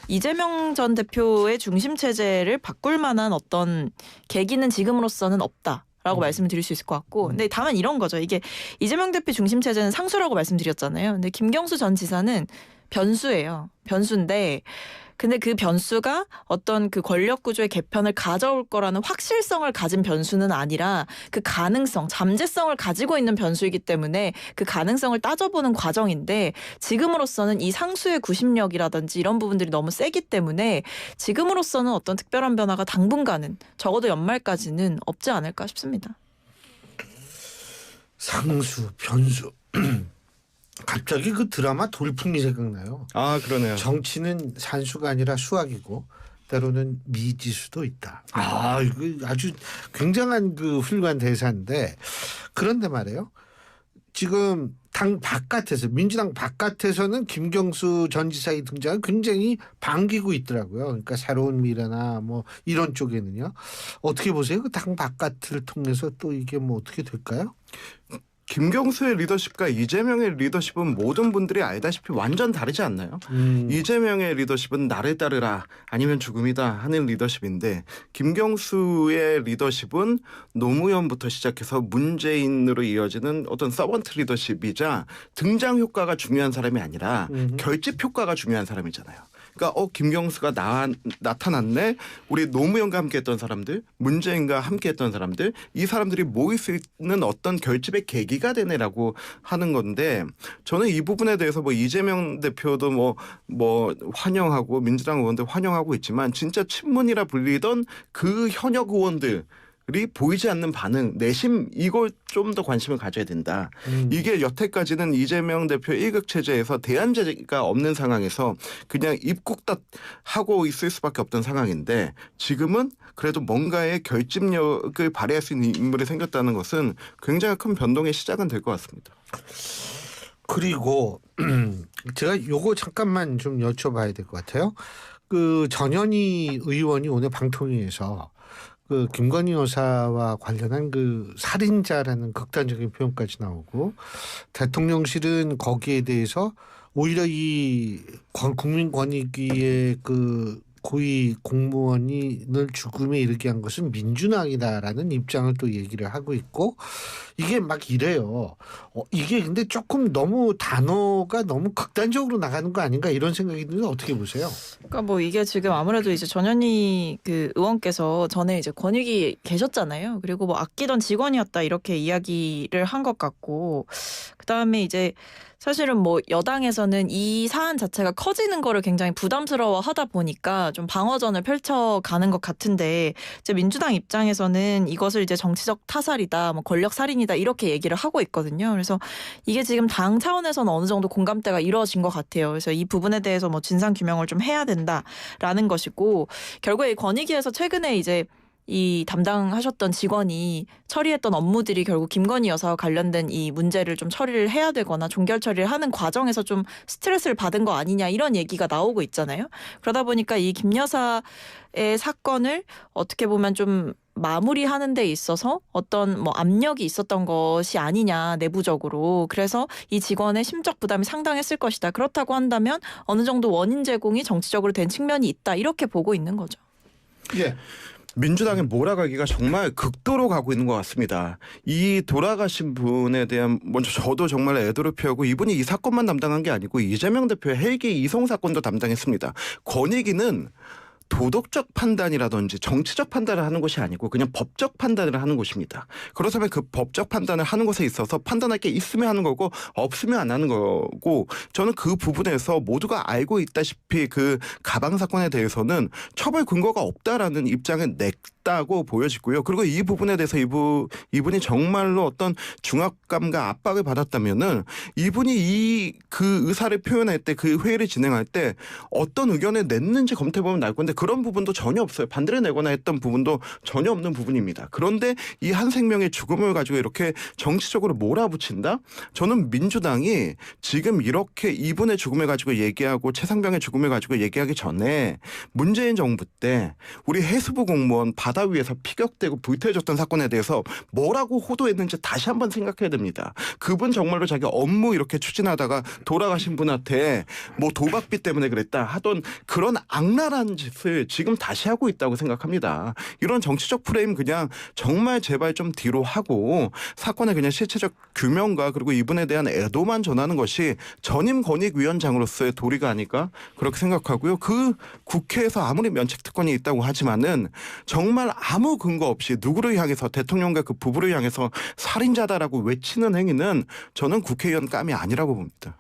이재명 전 대표의 중심 체제를 바꿀 만한 어떤 계기는 지금으로서는 없다. 라고 말씀을 드릴 수 있을 것 같고 근데 다만 이런 거죠. 이게 이재명 대표 중심 체제는 상수라고 말씀드렸잖아요. 근데 김경수 전 지사는 변수예요. 변수인데 근데 그 변수가 어떤 그 권력 구조의 개편을 가져올 거라는 확실성을 가진 변수는 아니라 그 가능성, 잠재성을 가지고 있는 변수이기 때문에 그 가능성을 따져보는 과정인데 지금으로서는 이 상수의 구심력이라든지 이런 부분들이 너무 세기 때문에 지금으로서는 어떤 특별한 변화가 당분간은 적어도 연말까지는 없지 않을까 싶습니다. 상수, 변수. 갑자기 그 드라마 돌풍이 생각나요. 아 그러네요. 정치는 산수가 아니라 수학이고 때로는 미지수도 있다. 아 이거 아주 굉장한 그 훌륭한 대사인데 그런데 말이에요. 지금 당 바깥에서 민주당 바깥에서는 김경수 전 지사의 등장을 굉장히 반기고 있더라고요. 그러니까 새로운 미래나 뭐 이런 쪽에는요. 어떻게 보세요? 그 당 바깥을 통해서 또 이게 뭐 어떻게 될까요? 김경수의 리더십과 이재명의 리더십은 모든 분들이 알다시피 완전 다르지 않나요? 이재명의 리더십은 나를 따르라 아니면 죽음이다 하는 리더십인데 김경수의 리더십은 노무현부터 시작해서 문재인으로 이어지는 어떤 서번트 리더십이자 등장 효과가 중요한 사람이 아니라 결집 효과가 중요한 사람이잖아요. 그러니까 김경수가 나타났네. 우리 노무현과 함께했던 사람들, 문재인과 함께했던 사람들, 이 사람들이 모일 수 있는 어떤 결집의 계기가 되네라고 하는 건데 저는 이 부분에 대해서 뭐 이재명 대표도 뭐 환영하고 민주당 의원들 환영하고 있지만 진짜 친문이라 불리던 그 현역 의원들 이 보이지 않는 반응, 내심 이걸 좀 더 관심을 가져야 된다. 이게 여태까지는 이재명 대표 1극 체제에서 대안제가 없는 상황에서 그냥 입국다 하고 있을 수밖에 없던 상황인데 지금은 그래도 뭔가의 결집력을 발휘할 수 있는 인물이 생겼다는 것은 굉장히 큰 변동의 시작은 될 것 같습니다. 그리고 제가 요거 잠깐만 좀 여쭤봐야 될 것 같아요. 그 전현희 의원이 오늘 방통위에서 그 김건희 여사와 관련한 그 살인자라는 극단적인 표현까지 나오고 대통령실은 거기에 대해서 오히려 이 국민권익위의 그 고위 공무원을 죽음에 이르게 한 것은 민주당이다라는 입장을 또 얘기를 하고 있고 이게 막 이래요. 이게 근데 조금 너무 단어가 너무 극단적으로 나가는 거 아닌가 이런 생각이 드는데 어떻게 보세요? 그러니까 뭐 이게 지금 아무래도 이제 전현희 그 의원께서 전에 이제 권익위 계셨잖아요. 그리고 뭐 아끼던 직원이었다 이렇게 이야기를 한 것 같고 그다음에 이제 사실은 뭐 여당에서는 이 사안 자체가 커지는 거를 굉장히 부담스러워 하다 보니까 좀 방어전을 펼쳐가는 것 같은데 이제 민주당 입장에서는 이것을 이제 정치적 타살이다, 뭐 권력 살인이다 이렇게 얘기를 하고 있거든요. 그래서 이게 지금 당 차원에서는 어느 정도 공감대가 이루어진 것 같아요. 그래서 이 부분에 대해서 뭐 진상 규명을 좀 해야 된다라는 것이고 결국에 권익위에서 최근에 이제 이 담당하셨던 직원이 처리했던 업무들이 결국 김건희 여사와 관련된 이 문제를 좀 처리를 해야 되거나 종결 처리를 하는 과정에서 좀 스트레스를 받은 거 아니냐 이런 얘기가 나오고 있잖아요. 그러다 보니까 이 김 여사의 사건을 어떻게 보면 좀 마무리하는 데 있어서 어떤 뭐 압력이 있었던 것이 아니냐 내부적으로. 그래서 이 직원의 심적 부담이 상당했을 것이다. 그렇다고 한다면 어느 정도 원인 제공이 정치적으로 된 측면이 있다. 이렇게 보고 있는 거죠. 예. 민주당의 몰아가기가 정말 극도로 가고 있는 것 같습니다. 이 돌아가신 분에 대한 먼저 저도 정말 애도를 표하고 이분이 이 사건만 담당한 게 아니고 이재명 대표의 헬기 이송 사건도 담당했습니다. 권익위는 도덕적 판단이라든지 정치적 판단을 하는 것이 아니고 그냥 법적 판단을 하는 것입니다. 그렇다면 그 법적 판단을 하는 것에 있어서 판단할 게 있으면 하는 거고 없으면 안 하는 거고 저는 그 부분에서 모두가 알고 있다시피 그 가방 사건에 대해서는 처벌 근거가 없다라는 입장을 냈다고 보여지고요. 그리고 이 부분에 대해서 이분이 정말로 어떤 중압감과 압박을 받았다면은 이분이 그 의사를 표현할 때 그 회의를 진행할 때 어떤 의견을 냈는지 검토해보면 날 건데 그런 부분도 전혀 없어요. 반대를 내거나 했던 부분도 전혀 없는 부분입니다. 그런데 이 한 생명의 죽음을 가지고 이렇게 정치적으로 몰아붙인다? 저는 민주당이 지금 이렇게 이분의 죽음을 가지고 얘기하고 최상병의 죽음을 가지고 얘기하기 전에 문재인 정부 때 우리 해수부 공무원 바다 위에서 피격되고 불태워졌던 사건에 대해서 뭐라고 호도했는지 다시 한번 생각해야 됩니다. 그분 정말로 자기 업무 이렇게 추진하다가 돌아가신 분한테 뭐 도박비 때문에 그랬다 하던 그런 악랄한 짓을 지금 다시 하고 있다고 생각합니다. 이런 정치적 프레임 그냥 정말 제발 좀 뒤로 하고 사건의 그냥 실체적 규명과 그리고 이분에 대한 애도만 전하는 것이 전임 권익위원장으로서의 도리가 아닐까 그렇게 생각하고요. 그 국회에서 아무리 면책특권이 있다고 하지만은 정말 아무 근거 없이 누구를 향해서 대통령과 그 부부를 향해서 살인자다라고 외치는 행위는 저는 국회의원 깜이 아니라고 봅니다.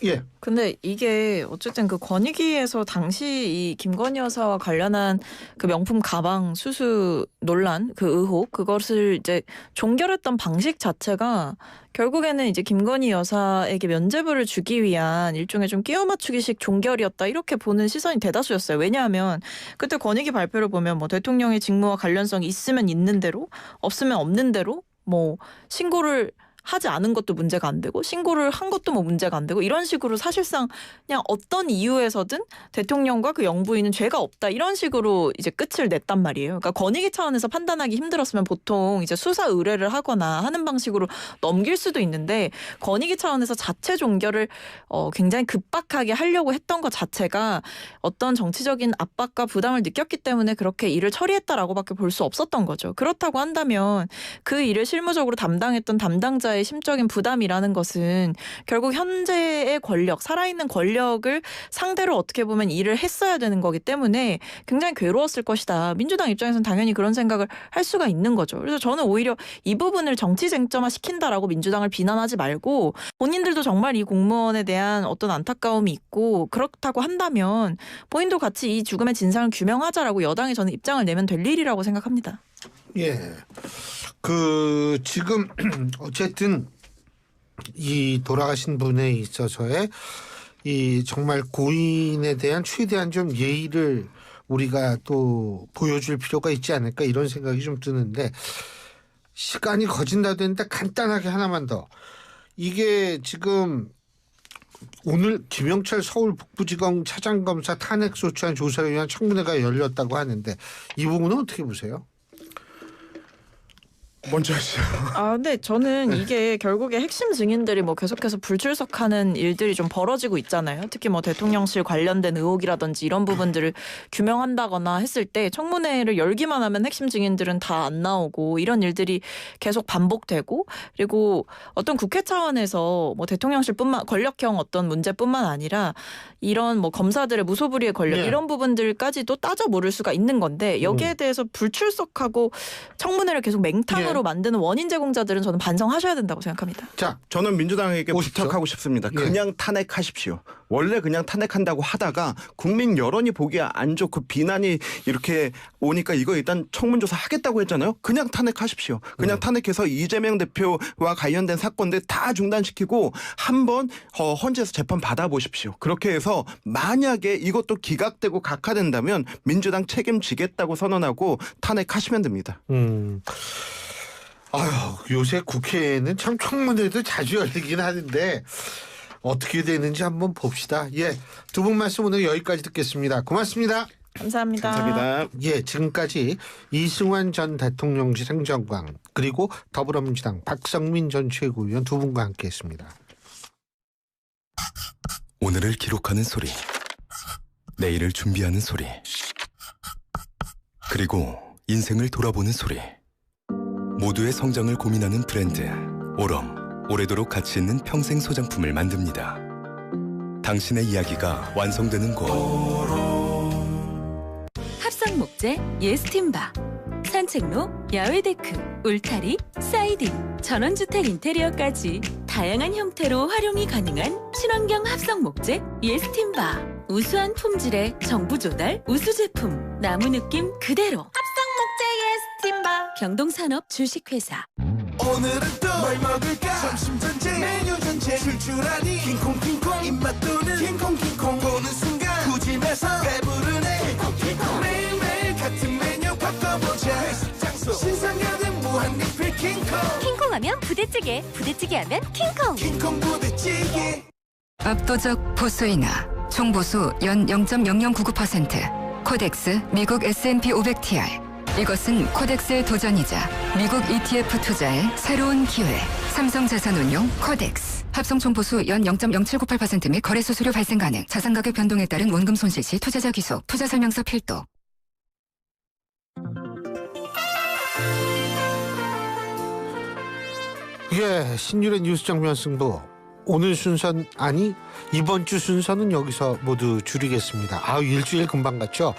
예. 근데 이게 어쨌든 그 권익위에서 당시 이 김건희 여사와 관련한 그 명품 가방 수수 논란, 그 의혹, 그것을 이제 종결했던 방식 자체가 결국에는 이제 김건희 여사에게 면죄부를 주기 위한 일종의 좀 끼워 맞추기식 종결이었다 이렇게 보는 시선이 대다수였어요. 왜냐하면 그때 권익위 발표를 보면 뭐 대통령의 직무와 관련성이 있으면 있는 대로, 없으면 없는 대로 뭐 신고를 하지 않은 것도 문제가 안 되고 신고를 한 것도 뭐 문제가 안 되고 이런 식으로 사실상 그냥 어떤 이유에서든 대통령과 그 영부인은 죄가 없다 이런 식으로 이제 끝을 냈단 말이에요. 그러니까 권익위 차원에서 판단하기 힘들었으면 보통 이제 수사 의뢰를 하거나 하는 방식으로 넘길 수도 있는데 권익위 차원에서 자체 종결을 굉장히 급박하게 하려고 했던 것 자체가 어떤 정치적인 압박과 부담을 느꼈기 때문에 그렇게 일을 처리했다라고밖에 볼 수 없었던 거죠. 그렇다고 한다면 그 일을 실무적으로 담당했던 담당자의 심적인 부담이라는 것은 결국 현재의 권력, 살아있는 권력을 상대로 어떻게 보면 일을 했어야 되는 거기 때문에 굉장히 괴로웠을 것이다. 민주당 입장에서는 당연히 그런 생각을 할 수가 있는 거죠. 그래서 저는 오히려 이 부분을 정치 쟁점화 시킨다라고 민주당을 비난하지 말고 본인들도 정말 이 공무원에 대한 어떤 안타까움이 있고 그렇다고 한다면 본인도 같이 이 죽음의 진상을 규명하자라고 여당이 저는 입장을 내면 될 일이라고 생각합니다. 예. 지금 어쨌든 이 돌아가신 분에 있어서의 이 정말 고인에 대한 최대한 좀 예의를 우리가 또 보여줄 필요가 있지 않을까 이런 생각이 좀 드는데 시간이 거진다도 했는데 간단하게 하나만 더. 이게 지금 오늘 김영철 서울 북부지검 차장검사 탄핵소추안 조사를 위한 청문회가 열렸다고 하는데 이 부분은 어떻게 보세요? 먼저 하시죠. 근데 저는 이게 결국에 핵심 증인들이 뭐 계속해서 불출석하는 일들이 좀 벌어지고 있잖아요. 특히 뭐 대통령실 관련된 의혹이라든지 이런 부분들을 규명한다거나 했을 때 청문회를 열기만 하면 핵심 증인들은 다 안 나오고 이런 일들이 계속 반복되고, 그리고 어떤 국회 차원에서 뭐 대통령실뿐만 권력형 어떤 문제뿐만 아니라 이런 뭐 검사들의 무소불위의 권력 이런 부분들까지도 따져 물을 수가 있는 건데 여기에 대해서 불출석하고 청문회를 계속 맹탕으로 만드는 원인 제공자들은 저는 반성하셔야 된다고 생각합니다. 자, 저는 민주당에게 부탁하고 싶습니다. 그냥 탄핵하십시오. 원래 그냥 탄핵한다고 하다가 국민 여론이 보기에 안 좋고 비난이 이렇게 오니까 이거 일단 청문조사 하겠다고 했잖아요. 그냥 탄핵하십시오. 그냥 탄핵해서 이재명 대표와 관련된 사건들 다 중단시키고 한번 헌재에서 재판 받아보십시오. 그렇게 해서 만약에 이것도 기각되고 각하된다면 민주당 책임지겠다고 선언하고 탄핵하시면 됩니다. 아유, 요새 국회에는 참 청문회도 자주 열리긴 하는데 어떻게 되는지 한번 봅시다. 예, 두 분 말씀 오늘 여기까지 듣겠습니다. 고맙습니다. 감사합니다. 감사합니다. 예, 지금까지 이승환 전 대통령실 행정관 그리고 더불어민주당 박성민 전 최고위원 두 분과 함께했습니다. 오늘을 기록하는 소리, 내일을 준비하는 소리, 그리고 인생을 돌아보는 소리. 모두의 성장을 고민하는 브랜드 오럼, 오래도록 가치 있는 평생 소장품을 만듭니다. 당신의 이야기가 완성되는 곳. 합성 목재 예스팀바, 산책로, 야외 데크, 울타리, 사이딩, 전원주택 인테리어까지 다양한 형태로 활용이 가능한 친환경 합성 목재 예스팀바. 우수한 품질의 정부 조달 우수 제품, 나무 느낌 그대로. 합성 목재 예스팀바. 경동산업 주식회사. 오늘은 또 뭘 먹을까? 점심 전쟁 메뉴 전쟁 출출하니 킹콩킹콩 입맛 도는 킹콩킹콩 보는 순간 구진해서 배부르네 킹콩킹콩 매일매일 같은 메뉴 바꿔보자 회식 장소 신상가는 무한리필 킹콩 킹콩하면 부대찌개, 부대찌개하면 킹콩. 킹콩 부대찌개. 압도적 보수인하, 총보수 연 0.0099%, 코덱스 미국 S&P 500TR. 이것은 코덱스의 도전이자 미국 ETF 투자의 새로운 기회. 삼성자산운용 코덱스. 합성 총보수 연 0.0798% 및 거래 수수료 발생 가능. 자산 가격 변동에 따른 원금 손실 시 투자자 귀속. 투자 설명서 필도. 예, 신율의 뉴스 정면 승부. 오늘 순서는 아니 이번 주 순서는 여기서 모두 줄이겠습니다. 일주일 금방 갔죠.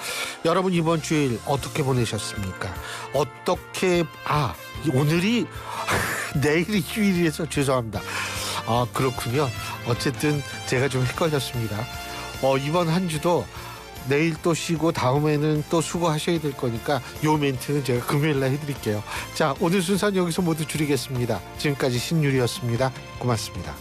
여러분 이번 주일 어떻게 보내셨습니까? 어떻게 오늘이 내일이 휴일이라서 죄송합니다. 그렇군요. 어쨌든 제가 좀 헷갈렸습니다. 이번 한 주도 내일 또 쉬고 다음에는 또 수고하셔야 될 거니까 요 멘트는 제가 금요일날 해드릴게요. 자, 오늘 순서는 여기서 모두 줄이겠습니다. 지금까지 신율이었습니다. 고맙습니다.